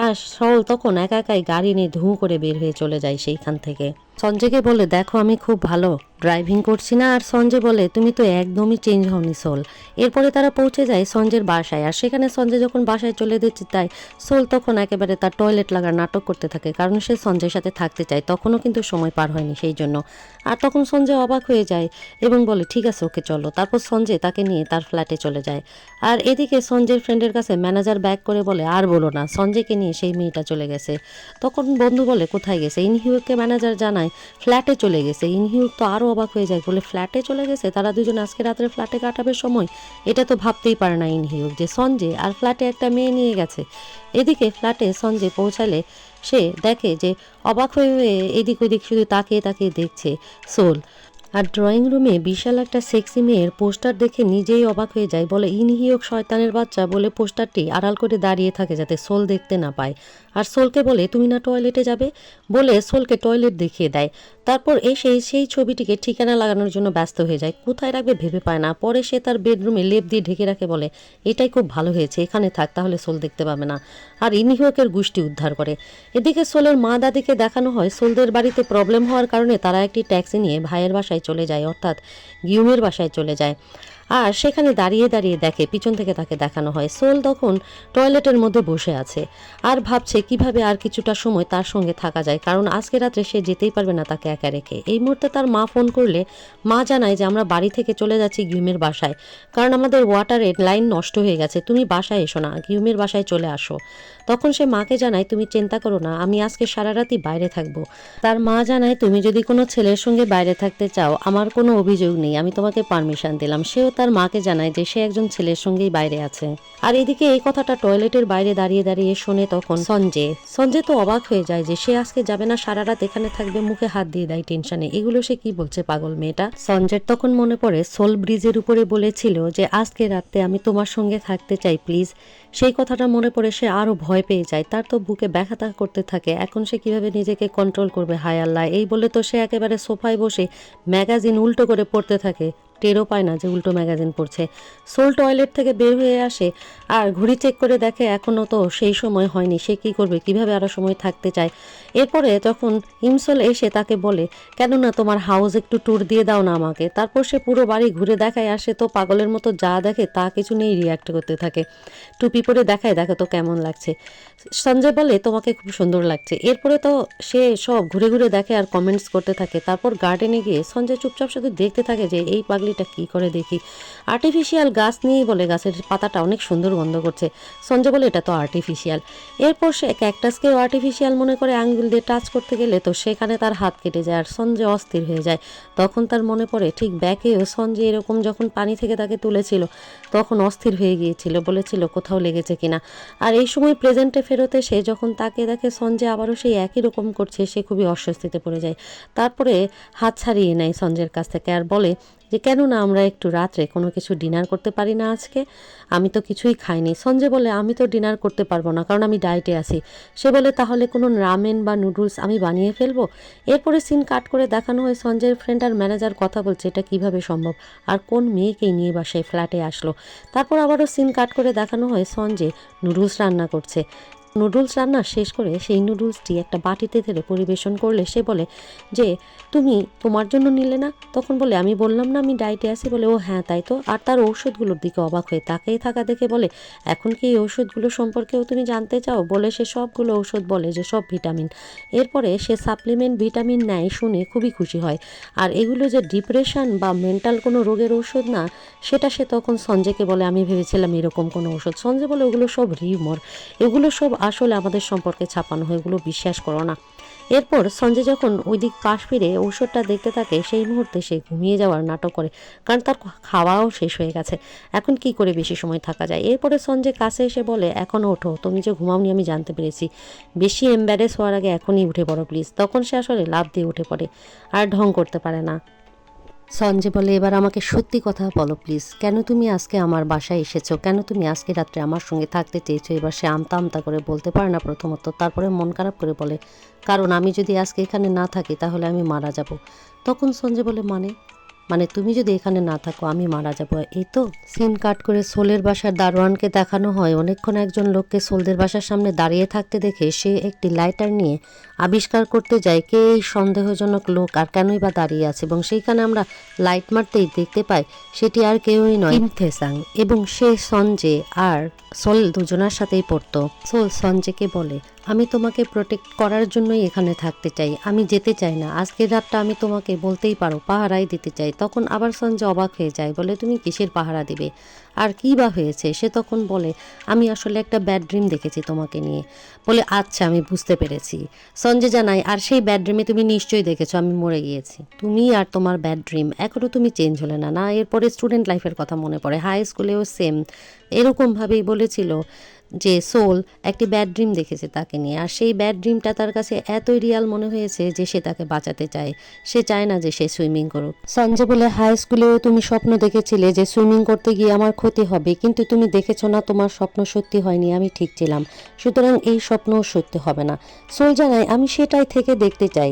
আর সোল তখন একা একাই গাড়ি নিয়ে ধুঁ করে বের হয়ে চলে যায় সেইখান থেকে। সঞ্জয়কে বলে দেখো আমি খুব ভালো ড্রাইভিং করছি না, আর সঞ্জয় বলে তুমি তো একদমই চেঞ্জ হওনি সোল। এরপরে তারা পৌঁছে যায় সঞ্জয়ের বাসায়, আর সেখানে সঞ্জয় যখন বাসায় চলে দিচ্ছে তাই সোল তখন একেবারে তার টয়লেট লাগার নাটক করতে থাকে, কারণ সে সঞ্জয়ের সাথে থাকতে চায়, তখনও কিন্তু সময় পার হয়নি সেই জন্য। আর তখন সঞ্জয় অবাক হয়ে যায় এবং বলে ঠিক আছে ওকে চলো। তারপর সঞ্জয় তাকে নিয়ে তার ফ্ল্যাটে চলে যায়। আর এদিকে সঞ্জয়ের ফ্রেন্ডের কাছে ম্যানেজার ব্যাক করে বলে আর বলো না, সঞ্জয়কে নিয়ে সেই মেয়েটা চলে গেছে। তখন বন্ধু বলে কোথায় গেছে, ইনহিউককে ম্যানেজার জানায় ফ্ল্যাটে চলে গেছে। ইনহিউক তো আরও অবাক হয়ে যায়, বলে ফ্ল্যাটে চলে গেছে, তারা দুজন আজকে রাত্রে ফ্ল্যাটে কাটাবে সময়। এটা তো ভাবতেই পারে না ইনহিউক যে সঞ্জয় আর ফ্ল্যাটে একটা মেয়ে নিয়ে গেছে। এদিকে ফ্ল্যাটে সঞ্জয় পৌঁছালে সে দেখে যে অবাক হয়ে হয়ে এদিক ওদিক শুধু তাকিয়ে তাকিয়ে দেখছে সোল। আর ড্রয়িং রুমে বিশাল একটা সেক্সি মেয়ের পোস্টার দেখে নিজেই অবাক হয়ে যায়, বলে ইনহিউক শয়তানের বাচ্চা, বলে পোস্টারটি আড়াল করে দাঁড়িয়ে থাকে যাতে সোল দেখতে না পায়। আর সোলকে বলে তুমি না টয়লেটে যাবে, বলে সোলকে টয়লেট দেখিয়ে দেয়। তারপর এসে সেই ছবিটিকে ঠিকানা লাগানোর জন্য ব্যস্ত হয়ে যায়, কোথায় রাখবে ভেবে পায় না। পরে সে তার বেডরুমে লেপ দিয়ে ঢেকে রাখে, বলে এটাই খুব ভালো হয়েছে, এখানে থাক, তাহলে সোল দেখতে পাবে না। আর ইনহিউকের গোষ্ঠী উদ্ধার করে। এদিকে সোলের মা দাদিকে দেখানো হয় সোলদের বাড়িতে প্রবলেম হওয়ার কারণে তারা একটি ট্যাক্সি নিয়ে ভাইয়ের বাসায় চলে যায়, অর্থাৎ গিউমের বাসায় চলে যায়। আর সেখানে দাঁড়িয়ে দাঁড়িয়ে দেখে পিছন থেকে তাকে দেখানো হয় সোল তখন টয়লেটের মধ্যে বসে আছে আর ভাবছে কিভাবে আর কিছুটা সময় তার সঙ্গে থাকা যায়, কারণ আজকে রাত্রে সে যেতেই পারবে না তাকে একা রেখে। এই মুহূর্তে তার মা ফোন করলে মা জানায় যে আমরা বাড়ি থেকে চলে যাচ্ছি গিউমের বাসায়, কারণ আমাদের ওয়াটারের লাইন নষ্ট হয়ে গেছে, তুমি বাসায় এসো না, গিউমের বাসায় চলে আসো। তখন সে মাকে জানায় তুমি চিন্তা করো না, আমি আজকে সারা রাতই বাইরে থাকবো। তার মা জানায় তুমি যদি কোনো ছেলের সঙ্গে বাইরে থাকতে চাও আমার কোনো অভিযোগ নেই, আমি তোমাকে পারমিশন দিলাম। সেও তার মাকে জানায় যে সে একজন ছেলের সঙ্গেই বাইরে আছে। আর এদিকে এই কথাটা টয়লেটের বাইরে দাঁড়িয়ে দাঁড়িয়ে শুনে তখন সঞ্জয় তো অবাক হয়ে যায় যে সে আজকে যাবে না, সারা রাত এখানে থাকবে, মুখে হাত দিয়ে দেয় টেনশনে, এগুলো সে কি বলছে পাগল মেয়েটা। সঞ্জয়ের তখন মনে পড়ে সোল ব্রিজের উপরে বলেছিল যে আজকে রাতে আমি তোমার সঙ্গে থাকতে চাই প্লিজ। সেই কথাটা মনে পড়ে সে আরো ভয় পেয়ে যায়, তার তো বুকে ব্যথা করতে থাকে, এখন সে কিভাবে নিজেকে কন্ট্রোল করবে, হায় আল্লাহ। এই বলে তো সে একেবারে সোফায় বসে ম্যাগাজিন উল্টো করে পড়তে থাকে, টেরও পায় না যে উল্টো ম্যাগাজিন পড়ছে। সোল টয়লেট থেকে বের হয়ে আসে আর ঘড়ি চেক করে দেখে এখনও তো সেই সময় হয়নি, সে কী করবে, কিভাবে আরও সময় থাকতে চায়। এরপরে তখন ইমসল এসে তাকে বলে কেন না তোমার হাউস একটু ট্যুর দিয়ে দাও না আমাকে। তারপর সে পুরো বাড়ি ঘুরে দেখায়, আসে তো পাগলের মতো যা দেখে তা কিছু নেই রিয়াক্ট করতে থাকে। টুপি পরে দেখায় দেখো তো কেমন লাগছে। সঞ্জয় বলে তোমাকে খুব সুন্দর লাগছে। এরপরে তো সে সব ঘুরে ঘুরে দেখে আর কমেন্টস করতে থাকে। তারপর গার্ডেনে গিয়ে সঞ্জয় চুপচাপ শুধু দেখতে থাকে যে এই পাগলিটা কি করে দেখি। আর্টিফিশিয়াল গাছ নিয়েই বলে গাছের পাতাটা অনেক সুন্দর গন্ধ করছে। সঞ্জয় বলে এটা তো আর্টিফিশিয়াল। এরপর সে ক্যাকটাসকেও আর্টিফিশিয়াল মনে করে আঙ্গুল দিয়ে টাচ করতে গেলে তো সেখানে তার হাত কেটে যায় আর সঞ্জয় অস্থির হয়ে যায়। তখন তার মনে পড়ে ঠিক ব্যাকেও সঞ্জয় এরকম যখন পানি থেকে তাকে তুলেছিল তখন অস্থির হয়ে গিয়েছিল, বলেছিল কোথাও লেগেছে কিনা। আর এই সময় প্রেজেন্টে ফেরত এসে যখন তাকে দেখে সঞ্জয় আবারও সেই একই রকম করছে, সে খুবই অস্বস্তিতে পড়ে যায়। তারপরে হাত ছাড়িয়ে নেয় সঞ্জয়ের কাছ থেকে আর বলে যে কেন না আমরা একটু রাত্রে কোনো কিছু ডিনার করতে পারি না আজকে, আমি তো কিছুই খাইনি। সঞ্জয় বলে আমি তো ডিনার করতে পারবো না কারণ আমি ডায়েটে আছি। সে বলে তাহলে কোনো রামেন বা নুডলস আমি বানিয়ে ফেলবো। এরপরে সিন কাট করে দেখানো হয় সঞ্জয়ের ফ্রেন্ড আর ম্যানেজার কথা বলছে এটা কিভাবে সম্ভব আর কোন মেয়েকেই নিয়ে বাসায় ফ্ল্যাটে আসলো। তারপর আবারও সিন কাট করে দেখানো হয় সঞ্জয় নুডলস রান্না করছে। নুডলস রান্না শেষ করে সেই নুডলসটি একটা বাটিতে ঢেলে পরিবেশন করলে সে বলে যে তুমি তোমার জন্য নিলে না। তখন বলে আমি বললাম না আমি ডায়েটে আছি। বলে ও হ্যাঁ তাই তো। আর তার ঔষধগুলোর দিকে অবাক হয়ে তাকেই থাকা দেখে বলে এখন কি এই ঔষধগুলো সম্পর্কেও তুমি জানতে চাও। বলে সে সবগুলো ঔষধ বলে যে সব ভিটামিন। এরপরে সে সাপ্লিমেন্ট ভিটামিন নেয় শুনে খুবই খুশি হয়। আর এগুলো যে ডিপ্রেশন বা মেন্টাল কোনো রোগের ঔষধ না সেটা সে তখন সঞ্জয়কে বলে আমি ভেবেছিলাম এরকম কোনো ঔষধ। সঞ্জয় বলে ওগুলো সব রিউমার, এগুলো সব আসলে আমাদের সম্পর্কে ছাপানো হয়, এগুলো বিশ্বাস করো না। এরপর সঞ্জয় যখন ওই দিক পাশ ফিরে ঔষধটা দেখতে থাকে সেই মুহূর্তে সে ঘুমিয়ে যাওয়ার নাটক করে, কারণ তার খাওয়াও শেষ হয়ে গেছে, এখন কি করে বেশি সময় থাকা যায়। এরপরে সঞ্জয় কাছে এসে বলে এখন ওঠো, তুমি যে ঘুমাওনি আমি জানতে পেরেছি, বেশি এম্বারেস হওয়ার আগে এখনই উঠে পড়ো প্লিজ। তখন সে আসলে লাফ দিয়ে উঠে পড়ে আর ঢং করতে পারে না। সঞ্জয় বলে এবার আমাকে সত্যি কথা বলো প্লিজ, কেন তুমি আজকে আমার বাসায় এসেছো, কেন তুমি আজকে রাত্রে আমার সঙ্গে থাকতে চেয়েছো। এবার সে আমতা আমতা করে বলতে পারে না প্রথমত, তারপরে মন খারাপ করে বলে কারণ আমি যদি আজকে এখানে না থাকি তাহলে আমি মারা যাব। তখন সঞ্জয় বলে মানে মানে তুমি যদি এখানে না থাকো আমি মারা যাবো, এই তো। সিন কাট করে সোলের বাসার দারোয়ানকে দেখানো হয় অনেকক্ষণ একজন লোককে সোলদের বাসার সামনে দাঁড়িয়ে থাকতে দেখে সে একটি লাইটার নিয়ে আবিষ্কার করতে যায় কে এই সন্দেহজনক লোক আর কেনই বা দাঁড়িয়ে আছে, এবং সেইখানে আমরা লাইট মারতেই দেখতে পাই সেটি আর কেউই নয়, কিম থেসাং। এবং সে সঞ্জে আর সোল দুজনার সাথেই পড়তো। সোল সঞ্জেকে বলে, আমি তোমাকে প্রোটেক্ট করার জন্যই এখানে থাকতে চাই, আমি যেতে চাই না, আজকের রাতটা আমি তোমাকে বলতেই পারো পাহারাই দিতে চাই। তখন আবার সঞ্জে অবাক হয়ে যায়, বলে তুমি কিসের পাহারা দিবে আর কী বা হয়েছে? সে তখন বলে, আমি আসলে একটা ব্যাড ড্রিম দেখেছি তোমাকে নিয়ে। বলে আচ্ছা আমি বুঝতে পেরেছি। সঞ্জে জানায়, আর সেই ব্যাড ড্রিমে তুমি নিশ্চয়ই দেখেছো আমি মরে গিয়েছি। তুমি আর তোমার ব্যাড ড্রিম এখনও তুমি চেঞ্জ হলে না। না, এরপরে স্টুডেন্ট লাইফের কথা মনে পড়ে, হাই স্কুলেও সেম এরকমভাবেই বলেছিল যে সোল একটি ব্যাড ড্রিম দেখেছে তাকে নিয়ে, আর সেই ব্যাড ড্রিমটা তার কাছে এতই রিয়াল মনে হয়েছে যে সে তাকে বাঁচাতে চায়, সে চায় না যে সে সুইমিং করুক। সঞ্জয় বলে, হাই স্কুলেও তুমি স্বপ্ন দেখেছিলে যে সুইমিং করতে গিয়ে আমার ক্ষতি হবে, কিন্তু তুমি দেখেছো না তোমার স্বপ্ন সত্যি হয়নি, আমি ঠিক ছিলাম, সুতরাং এই স্বপ্নও সত্যি হবে না। সোল জানায়, আমি সেটাই থেকে দেখতে চাই।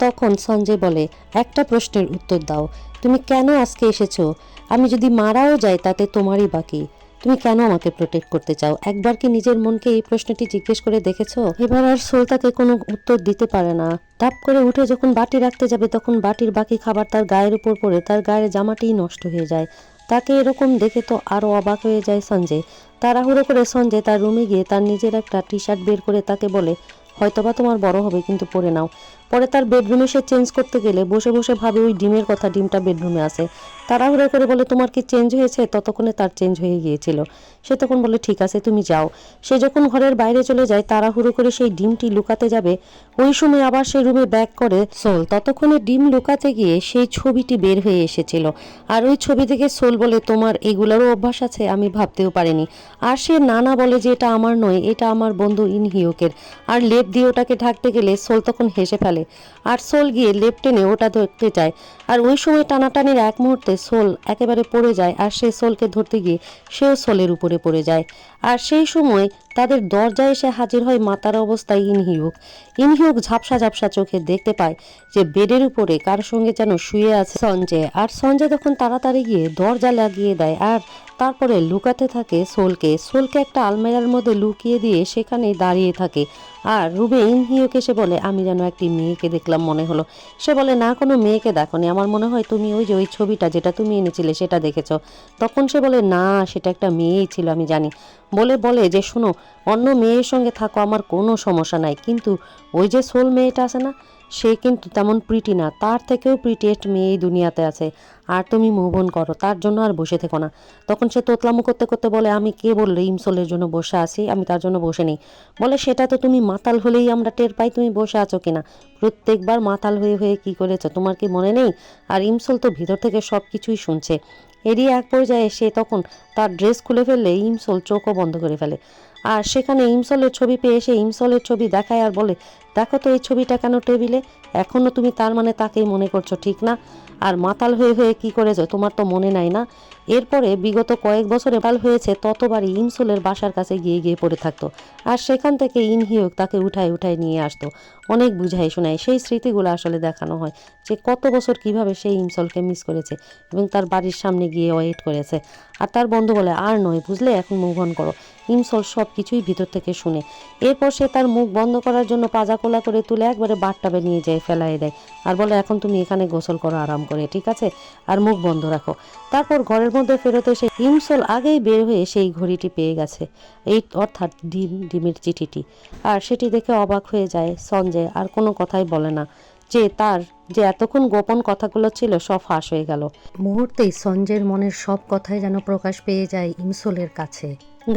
তখন সঞ্জয় বলে, একটা প্রশ্নের উত্তর দাও, তুমি কেন আজকে এসেছো? আমি যদি মারাও যাই তাতে তোমারই বাকি, তুমি কেন আমাকে প্রোটেক্ট করতে চাও? একবার কি নিজের মনকে এই প্রশ্নটি জিজ্ঞেস করে দেখেছো? এবার আর সোল তাকে কোনো উত্তর দিতে পারে না। টাপ করে উঠে যখন বাটি রাখতে যাবে তখন বাটির বাকি খাবার তার গায়ের উপর পড়ে তার গায়ের জামাটিই নষ্ট হয়ে যায়। তাকে এরকম দেখে তো আরও অবাক হয়ে যায় সঞ্জয়। তাড়াহুড়ো করে সঞ্জয় তার রুমে গিয়ে তার নিজের একটা টি শার্ট বের করে তাকে বলে, হয়তোবা তোমার বড় হবে কিন্তু পরে নাও। পরে তার বেডরুমে সে চেঞ্জ করতে গেলে বসে বসে ভাবে ওই ডিমের কথা, ডিমটা বেডরুমে আছে। তাড়াহুড়ো করে বলে, তোমার কি চেঞ্জ হয়েছে? ততক্ষণে তার চেঞ্জ হয়ে গিয়েছিল। সে তখন বলে, ঠিক আছে তুমি যাও। সে যখন ঘরের বাইরে চলে যায় তাড়াহুড়ো করে সেই ডিমটি লুকাতে যাবে, ওই সময় আবার সেই রুমে ব্যাক করে সোল। ততক্ষণে ডিম লুকাতে গিয়ে সেই ছবিটি বের হয়ে এসেছিল, আর ওই ছবি থেকে সোল বলে, তোমার এগুলোরও অভ্যাস আছে, আমি ভাবতেও পারিনি। আর সে নানা বলে যে এটা আমার নয়, এটা আমার বন্ধু ইনহিয়োকের। আর লেপ দিয়ে ওটাকে ঢাকতে গেলে সোল তখন হেসে ফেলে, আর সোল গিয়ে লেপ টেনে ওটা ধরতে চায়। আর ওই সময় টানাটানির এক মুহূর্তে সোল একেবারে পড়ে যায়, আর সে সোলকে ধরতে গিয়ে সেও সোলের উপরে পড়ে যায়। আর সেই সময় তাদের দরজায় এসে হাজির হয় মাতার অবস্থায় ইনহিয়োক। ইনহিয়োক ঝাপসা ঝাপসা চোখে দেখতে পায় যে বেডের উপরে কার সঙ্গে যেন শুয়ে আছে সঞ্জয়। আর সঞ্জয় তখন তাড়াতাড়ি গিয়ে দরজা লাগিয়ে দেয়, আর তারপরে লুকাতে থাকে সোলকে। সোলকে একটা আলমারির মধ্যে লুকিয়ে দিয়ে সেখানেই দাঁড়িয়ে থাকে। আর রুবে ইনহিয়োক এসে বলে, আমি যেন একটি মেয়েকে দেখলাম মনে হলো। সে বলে, না, কোনো মেয়েকে দেখোনি, আমার মনে হয় তুমি ওই যে ওই ছবিটা যেটা তুমি এনেছিলে সেটা দেখেছো। তখন সে বলে, না, সেটা একটা মেয়েই ছিল, আমি জানি। বলে যে শোনো, অন্য মেয়ের সঙ্গে থাকো আমার কোনো সমস্যা নাই, কিন্তু ওই যে সোল মেয়েটা আছে না, সে কিন্তু তেমন প্রিটি না, তার থেকেও প্রিটিয়েস্ট মেয়ে এই দুনিয়াতে আছে। আর তুমি মুভ অন করো, তার জন্য আর বসে থেকো না। তখন সে তোতলামো করতে করতে বলে, আমি কে বললে ইমসোলের জন্য বসে আছি? আমি তার জন্য বসে নেই। বলে, সেটা তো তুমি মাতাল হলেই আমরা টের পাই তুমি বসে আছো কিনা। প্রত্যেকবার মাতাল হয়ে হয়ে কি করেছো তোমার কি মনে নেই? আর ইমসোল তো ভিতর থেকে সব কিছুই শুনছে। এরই এক পর্যায়ে সে তখন তার ড্রেস খুলে ফেললে ইমসোল চোখও বন্ধ করে ফেলে। আর সেখানে ইমসলের ছবি পেয়ে এসে ইমসলের ছবি দেখায় আর বলে, দেখো তো এই ছবিটা কেন টেবিলে? এখনও তুমি তার মানে তাকেই মনে করছো, ঠিক না? আর মাতাল হয়ে হয়ে কি করেছো তোমার তো মনে নাই না? এরপরে বিগত কয়েক বছরে বাল হয়েছে ততবারই ইমসোলের বাসার কাছে গিয়ে গিয়ে পড়ে থাকতো, আর সেখান থেকে ইনহিয়োক তাকে উঠায় উঠায় নিয়ে আসতো, অনেক বুঝাই শোনায়। সেই স্মৃতিগুলো আসলে দেখানো হয় যে কত বছর কিভাবে সেই ইমসলকে মিস করেছে এবং তার বাড়ির সামনে গিয়ে ওয়েট করেছে। আর তার বন্ধু বলে, আর নয় বুঝলে, এখন মুভ অন করো। ইমসল সব কিছুই ভিতর থেকে শুনে। এরপর সে তার মুখ বন্ধ করার জন্য পাজা কোলা করে তুলে একবারে বাথটাবে নিয়ে যায়, ফেলাই দেয়, আর বলে, এখন তুমি এখানে গোসল করো আরাম করে, ঠিক আছে, আর মুখ বন্ধ রাখো। তারপর ঘরের মধ্যে ফেরত এসে ইমসল আগেই বের হয়ে সেই ঘড়িটি পেয়ে গেছে, এই অর্থাৎ ডিমের চিঠিটি। আর সেটি দেখে অবাক হয়ে যায় সঞ্জয়, আর কোনো কথাই বলে না, যে তার যে এতক্ষণ গোপন কথাগুলো ছিল সব ফাঁস হয়ে গেল। মুহূর্তেই সঞ্জয়ের মনের সব কথাই যেন প্রকাশ পেয়ে যায় ইমসোলের কাছে।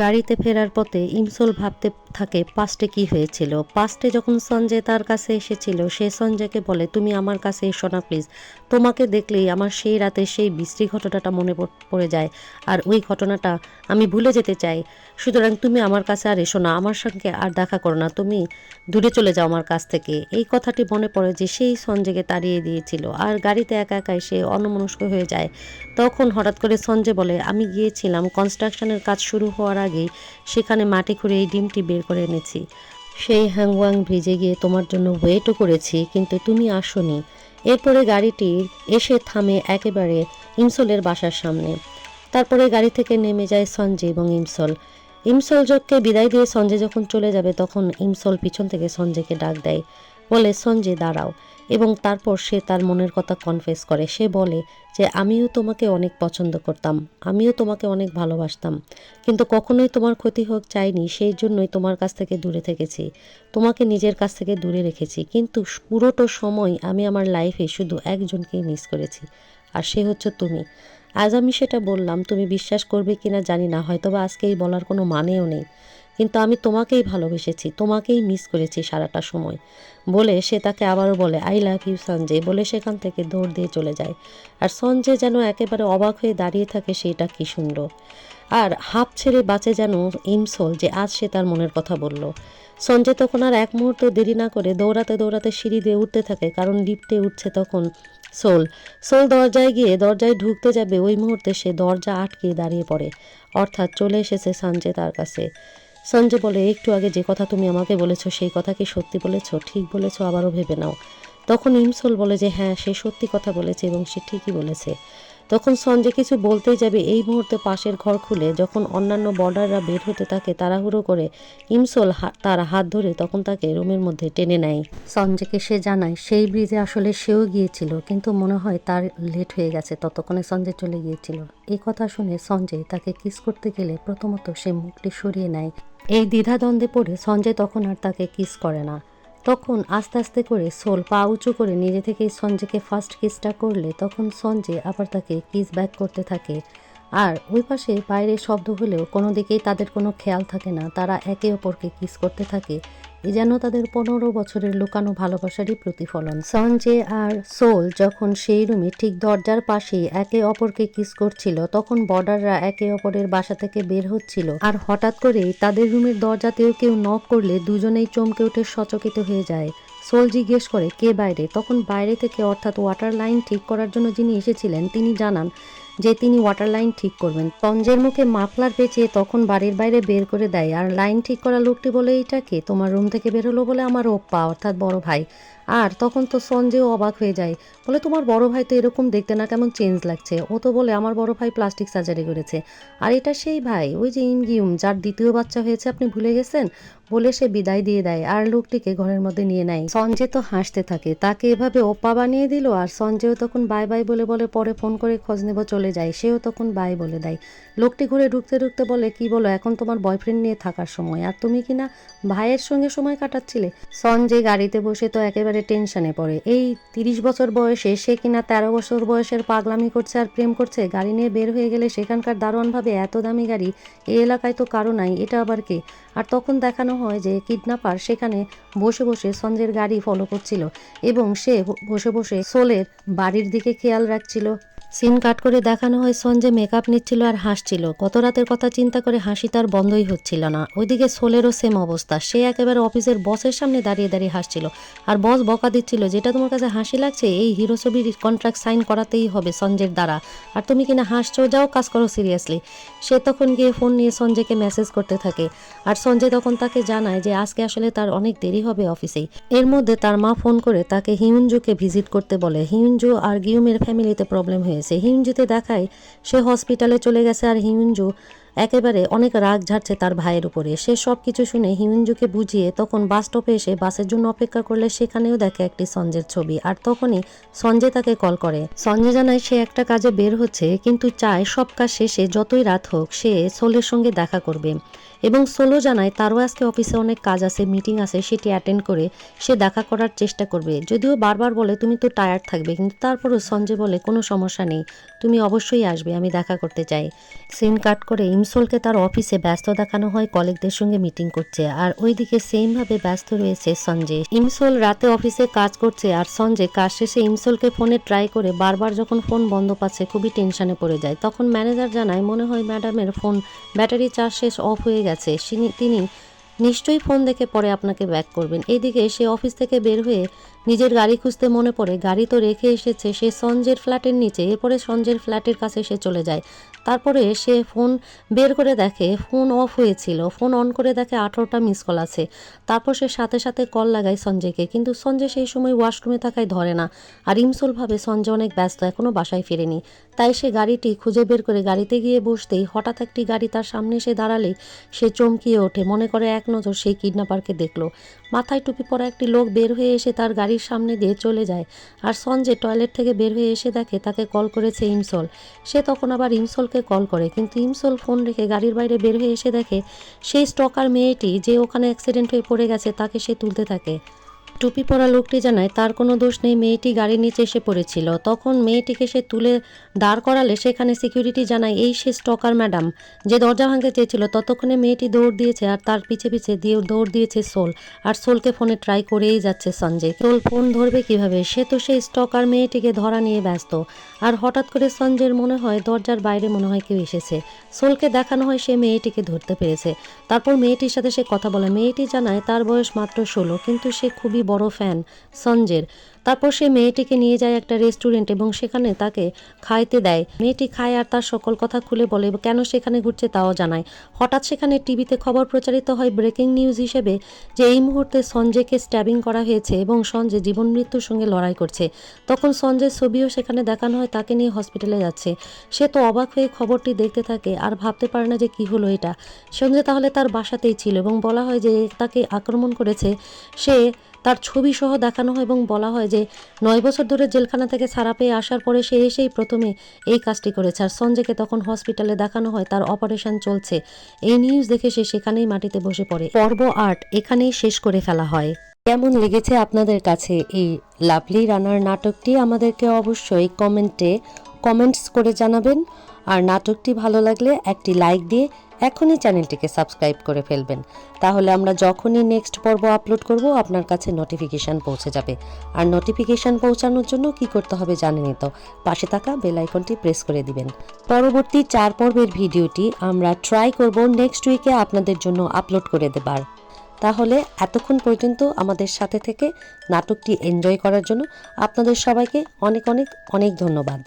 গাড়িতে ফেরার পথে ইমসোল ভাবতে থাকে পাস্টে কি হয়েছিল। পাস্টে যখন সঞ্জয় তার কাছে এসেছিল সে সঞ্জয়কে বলে, তুমি আমার কাছে এসো না প্লিজ, তোমাকে দেখলেই আমার সেই রাতে সেই বিশ্রী ঘটনাটা মনে পড়ে যায়, আর ওই ঘটনাটা আমি ভুলে যেতে চাই। সুতরাং তুমি আমার কাছে আর এসো না, আমার সঙ্গে আর দেখা করো না, তুমি দূরে চলে যাও আমার কাছ থেকে। এই কথাটি মনে পড়ে যে সেই সঞ্জয়কে তাড়িয়ে দিয়েছিল, আর গাড়িতে একা একাই সে অন্যমনস্ক হয়ে যায়। তখন হঠাৎ করে সঞ্জয় বলে, আমি গিয়েছিলাম কনস্ট্রাকশনের কাজ শুরু হওয়ার আগেই, সেখানে মাটি খুঁড়ে এই ডিমটি বের করে এনেছি। সেই হ্যাংওয়াং ব্রিজে গিয়ে তোমার জন্য ওয়েটও করেছি, কিন্তু তুমি আসোনি। এরপরে গাড়িটি এসে থামে একেবারে ইমসলের বাসার সামনে। তারপরে গাড়ি থেকে নেমে যায় সঞ্জয় এবং ইমসল। ইমসলকে বিদায় দিয়ে সঞ্জয় যখন চলে যাবে তখন ইমসল পিছন থেকে সঞ্জয়কে ডাক দেয়, বলে সঞ্জয় দাঁড়াও, এবং তারপর সে তার মনের কথা কনফেস করে। সে বলে যে আমিও তোমাকে অনেক পছন্দ করতাম, আমিও তোমাকে অনেক ভালোবাসতাম, কিন্তু কখনোই তোমার ক্ষতি হোক চাইনি, সেই জন্যই তোমার কাছ থেকে দূরে থেকেছি, তোমাকে নিজের কাছ থেকে দূরে রেখেছি। কিন্তু পুরোটা সময় আমি আমার লাইফে শুধু একজনকেই মিস করেছি, আর সে হচ্ছে তুমি। আজ আমি সেটা বললাম, তুমি বিশ্বাস করবে কিনা জানি না, হয়তোবা আজকে এই বলার কোনো মানেও নেই, কিন্তু আমি তোমাকেই ভালোবেসেছি, তোমাকেই মিস করেছি সারাটা সময়। বলে সে তাকে আবারও বলে আই লাভ ইউ সঞ্জয়, বলে সেখান থেকে দৌড় দিয়ে চলে যায়। আর সঞ্জয় যেন একেবারে অবাক হয়ে দাঁড়িয়ে থাকে, সেটা কি শুনল। আর হাঁপ ছেড়ে বাঁচে যেন ইমসল, যে আজ সে তার মনের কথা বলল। সঞ্জয় তখন আর এক মুহূর্ত দেরি না করে দৌড়াতে দৌড়াতে সিঁড়ি দিয়ে উঠতে থাকে, কারণ লিফটে উঠছে তখন সোল। সোল দরজায় গিয়ে দরজায় ঢুকতে যাবে, ওই মুহূর্তে সে দরজা আটকে দাঁড়িয়ে পড়ে, অর্থাৎ চলে এসেছে সঞ্জয় তার কাছে। সঞ্জয় বলে, একটু আগে যে কথা তুমি আমাকে বলেছো সেই কথা কি সত্যি বলেছো? ঠিক বলেছো, আবারও ভেবে নাও। তখন ইমসল বলে যে হ্যাঁ, সে সত্যি কথা বলেছে এবং সে ঠিকই বলেছে। তখন সঞ্জয় কিছু বলতেই যাবে, এই মুহূর্তে পাশের ঘর খুলে যখন অন্যান্য বর্ডাররা বের হতে থাকে তাড়াহুড়ো করে ইমসল তার হাত ধরে তখন তাকে রুমের মধ্যে টেনে নেয়। সঞ্জয়কে সে জানায় সেই ব্রিজে আসলে সেও গিয়েছিল, কিন্তু মনে হয় তার লেট হয়ে গেছে, ততক্ষণে সঞ্জয় চলে গিয়েছিল। এই কথা শুনে সঞ্জয় তাকে কিস করতে গেলে প্রথমত সে মুখটি সরিয়ে নেয়। এই দ্বিধাদ্বন্দ্বে পড়ে সঞ্জয় তখন আর তাকে কিস করে না। তখন আস্তে আস্তে করে সোল পা উঁচু করে নিজে থেকেই সঞ্জয়কে ফার্স্ট কিসটা করলে তখন সঞ্জয় আবার তাকে কিস ব্যাক করতে থাকে। আর ওই পাশে বাইরে শব্দ হলেও কোনো দিকেই তাদের কোনো খেয়াল থাকে না, তারা একে অপরকে কিস করতে থাকে। এ যেন তাদের 15 বছরের লুকানো ভালোবাসারই প্রতিফলন। সঞ্জয় আর সোল যখন সেই রুমে ঠিক দরজার পাশেই একে অপরকে কিস করছিল তখন বর্ডাররা একে অপরের বাসা থেকে বের হচ্ছিল, আর হঠাৎ করেই তাদের রুমের দরজাতেও কেউ নক করলে দুজনেই চমকে উঠে সচকিত হয়ে যায়। সোল জিজ্ঞেস করে কে বাইরে, তখন বাইরে থেকে অর্থাৎ ওয়াটার লাইন ঠিক করার জন্য যিনি এসেছিলেন তিনি জানান যে তিনি ওয়াটার লাইন ঠিক করবেন। সঞ্জয়ের মুখে মাফলার পেঁচিয়ে তখন বাড়ির বাইরে বের করে দেয়। আর লাইন ঠিক করা লোকটি বলে, এইটা কে? তোমার রুম থেকে বের হলো? বলে আমার ওপ্পা অর্থাৎ বড় ভাই। আর তখন তো সঞ্জয়ও অবাক হয়ে যায়, বলে তোমার বড় ভাই তো এরকম দেখতে না, কেমন চেঞ্জ লাগছে। ও তো বলে আমার বড় ভাই প্লাস্টিক সার্জারি করেছে। আর এটা সেই ভাই, ওই যে ইমগিউম, যার দ্বিতীয় বাচ্চা হয়েছে, আপনি ভুলে গেছেন? বলে সে বিদায় দিয়ে দেয় আর লোকটিকে ঘরের মধ্যে নিয়ে নেয়। সঞ্জয় তো হাসতে থাকে, তাকে এভাবে ওপ্পা বানিয়ে দিল। আর সঞ্জয়ও তখন বাই বাই বলে বলে পরে ফোন করে খোঁজ নেব চলে যায়, সেও তখন বাই বলে দেয়। লোকটি ঘুরে ঢুকতে ঢুকতে বলে, কি বলো, এখন তোমার বয়ফ্রেন্ড নিয়ে থাকার সময়, আর তুমি কিনা ভাইয়ের সঙ্গে সময় কাটাচ্ছিলে। সঞ্জয় গাড়িতে বসে তো একেবারে টেনশনে পড়ে। এই 30 বছর বয়সে সে কিনা 13 বছর বয়সের পাগলামি করছে আর প্রেম করছে। গাড়ি নিয়ে বের হয়ে গেলে সেখানকার দারোয়ান ভাবে এত দামি গাড়ি এই এলাকায় তো কারো নাই, এটা আবার কে? আর তখন দেখানো হয় যে কিডন্যাপার সেখানে বসে বসে সঞ্জয়ের গাড়ি ফলো করছিল এবং সে বসে বসে সোলের বাড়ির দিকে খেয়াল রাখছিল। সিন কাট করে দেখানো হয় সঞ্জয় মেকআপ নিচ্ছিল আর হাসছিল। গত রাতের কথা চিন্তা করে হাসি তার বন্ধই হচ্ছিল না। ওইদিকে সোলেরও সেম অবস্থা, সে একেবারে অফিসের বসের সামনে দাঁড়িয়ে দাঁড়িয়ে হাসছিল আর বস বকা দিচ্ছিল, যেটা তোমার কাছে হাসি লাগছে, এই হিরো ছবির কন্ট্রাক্ট সাইন করাতেই হবে সঞ্জয়ের দ্বারা, আর তুমি কিনা হাসছো, যাও কাজ করো সিরিয়াসলি। সে তখন গিয়ে ফোন নিয়ে সঞ্জয়কে মেসেজ করতে থাকে আর সঞ্জয় তখন তাকে জানায় যে আজকে আসলে তার অনেক দেরি হবে অফিসেই। এর মধ্যে তার মা ফোন করে তাকে হিউনজুকে ভিজিট করতে বলে। হিউনজু আর গিউমের ফ্যামিলিতে প্রবলেম হয়েছে। হিউনজুতে দেখায় সে হসপিটালে চলে গেছে আর হিউনজু একেবারে অনেক রাগ ঝাড়ছে তার ভাইয়ের উপরে। সে সব কিছু শুনে হিউনজুকে বুঝিয়ে তখন বাস স্টপে এসে বাসের জন্য অপেক্ষা করলে সেখানেও দেখে একটি সঞ্জয়ের ছবি। আর তখনই সঞ্জয় তাকে কল করে। সঞ্জয় জানায় সে একটা কাজে বের হচ্ছে, কিন্তু চায় সব কাজ শেষে যতই রাত হোক সে সোলের সঙ্গে দেখা করবে। এবং সোলো জানায় তারও আজকে অফিসে অনেক কাজ আছে, মিটিং আছে, সেটি অ্যাটেন্ড করে সে দেখা করার চেষ্টা করবে। যদিও বারবার বলে তুমি তো টায়ার্ড থাকবে, কিন্তু তারপরও সঞ্জয় বলে কোনো সমস্যা নেই, তুমি অবশ্যই আসবে, আমি দেখা করতে চাই। সিন কাট করে ইমসলকে তার অফিসে ব্যস্ত দেখানো হয়, কলিগদের সঙ্গে মিটিং করছে। আর ওইদিকে সেমভাবে ব্যস্ত রয়েছে সঞ্জয়। ইমসল রাতে অফিসে কাজ করছে আর সঞ্জয় কাজ শেষে ইমসলকে ফোনে ট্রাই করে বারবার যখন ফোন বন্ধ পাচ্ছে খুবই টেনশনে পড়ে যায়। তখন ম্যানেজার জানায় মনে হয় ম্যাডামের ফোন ব্যাটারি চার্জ শেষ, অফ হয়ে গেছে, তিনি নিশ্চয়ই ফোন দেখে পরে আপনাকে ব্যাক করবেন। এদিকে সে অফিস থেকে বের হয়ে নিজের গাড়ি খুঁজতে মনে পড়ে গাড়ি তো রেখে এসেছে সে সঞ্জয়ের ফ্ল্যাটের নিচে। এরপরে সঞ্জয়ের ফ্ল্যাটের কাছে সে চলে যায়। তারপরে সে ফোন বের করে দেখে ফোন অফ হয়েছিল, ফোন অন করে দেখে 18টা মিস কল আছে। তারপর সে সাথে সাথে কল লাগায় সঞ্জয়কে, কিন্তু সঞ্জয় সেই সময় ওয়াশরুমে থাকায় ধরে না। আর ইমসল ভাবে সঞ্জয় অনেক ব্যস্ত, এখনও বাসায় ফেরেনি। তাই সে গাড়িটি খুঁজে বের করে গাড়িতে গিয়ে বসতেই হঠাৎ একটি গাড়ি তার সামনে এসে দাঁড়ালে সে চমকিয়ে ওঠে, মনে করে এক নজর সেই কিডন্যাপারকে দেখলো। মাথায় টুপি পরা একটি লোক বের হয়ে এসে তার গাড়ির সামনে দিয়ে চলে যায়। আর সঞ্জয় টয়লেট থেকে বের হয়ে এসে দেখে তাকে কল করেছে ইমসল। সে তখন আবার ইমসলকে কল করে, কিন্তু ইমসল ফোন রেখে গাড়ির বাইরে বের হয়ে এসে দেখে সেই স্টকার মেয়েটি যে ওখানে অ্যাক্সিডেন্ট হয়ে পড়ে গেছে তাকে সে তুলতে থাকে। টুপি পরা লোকটি জানায় তার কোনো দোষ নেই, মেয়েটি গাড়ির নিচে এসে পড়েছিল। তখন মেয়েটিকে সে তুলে দাঁড় করালে সেখানে সিকিউরিটি জানায় এই সে স্টকার ম্যাডাম যে দরজা ভাঙতে চেয়েছিল। ততক্ষণে মেয়েটি দৌড় দিয়েছে আর তার পিছে পিছে দিয়ে দৌড় দিয়েছে সোল। আর সোলকে ফোনে ট্রাই করেই যাচ্ছে সঞ্জয়। সোল ফোন ধরবে কিভাবে, সে তো সেই স্টকার মেয়েটিকে ধরা নিয়ে ব্যস্ত। আর হঠাৎ করে সঞ্জয়ের মনে হয় দরজার বাইরে মনে হয় কেউ এসেছে। সোলকে দেখানো হয় সে মেয়েটিকে ধরতে পেরেছে। তারপর মেয়েটির সাথে সে কথা বলে। মেয়েটি জানায় তার বয়স মাত্র 16, কিন্তু সে খুবই বড় ফ্যান সঞ্জয়ের। তারপর সে মেয়েটিকে নিয়ে যায় একটা রেস্টুরেন্ট এবং সেখানে তাকে খাইতে দেয়। মেয়েটি খায় আর তার সকল কথা খুলে বলে, কেন সেখানে ঘুরছে তাও জানায়। হঠাৎ সেখানে টিভিতে খবর প্রচারিত হয় ব্রেকিং নিউজ হিসেবে যে এই মুহূর্তে সঞ্জয়কে স্ট্যাবিং করা হয়েছে এবং সঞ্জয় জীবন মৃত্যুর সঙ্গে লড়াই করছে। তখন সঞ্জয়ের ছবিও সেখানে দেখানো হয়, তাকে নিয়ে হসপিটালে যাচ্ছে। সে তো অবাক হয়ে খবরটি দেখতে থাকে আর ভাবতে পারে না যে কি হলো এটা। সঞ্জয় তাহলে তার বাসাতেই ছিল এবং বলা হয় যে তাকে আক্রমণ করেছে সে, তার ছবি সহ দেখানো হয় এবং বলা হয় যে 9 বছর ধরে জেলখানা থেকে ছাড়া পেয়ে আসার পরে সে এসেই প্রথমে এই কাজটি করেছে। আর সঞ্জয়কে তখন হসপিটালে দেখানো হয় তার অপারেশন চলছে। এই নিউজ দেখে সে সেখানেই মাটিতে বসে পড়ে। পর্ব 8 এখানেই শেষ করে ফেলা হয়। কেমন লেগেছে আপনাদের কাছে এই লাভলি রানার নাটকটি আমাদেরকে অবশ্যই কমেন্টস করে জানাবেন। আর নাটকটি ভালো লাগলে একটি লাইক দিয়ে এখনই চ্যানেলটিকে সাবস্ক্রাইব করে ফেলবেন, তাহলে আমরা যখনই নেক্সট পর্ব আপলোড করব আপনার কাছে নোটিফিকেশান পৌঁছে যাবে। আর নোটিফিকেশান পৌঁছানোর জন্য কি করতে হবে জানেনই তো, পাশে থাকা বেল আইকনটি প্রেস করে দিবেন। পরবর্তী 4 পর্বের ভিডিওটি আমরা ট্রাই করব নেক্সট উইকে আপনাদের জন্য আপলোড করে দেবার। তাহলে এতক্ষণ পর্যন্ত আমাদের সাথে থেকে নাটকটি এনজয় করার জন্য আপনাদের সবাইকে অনেক অনেক অনেক ধন্যবাদ।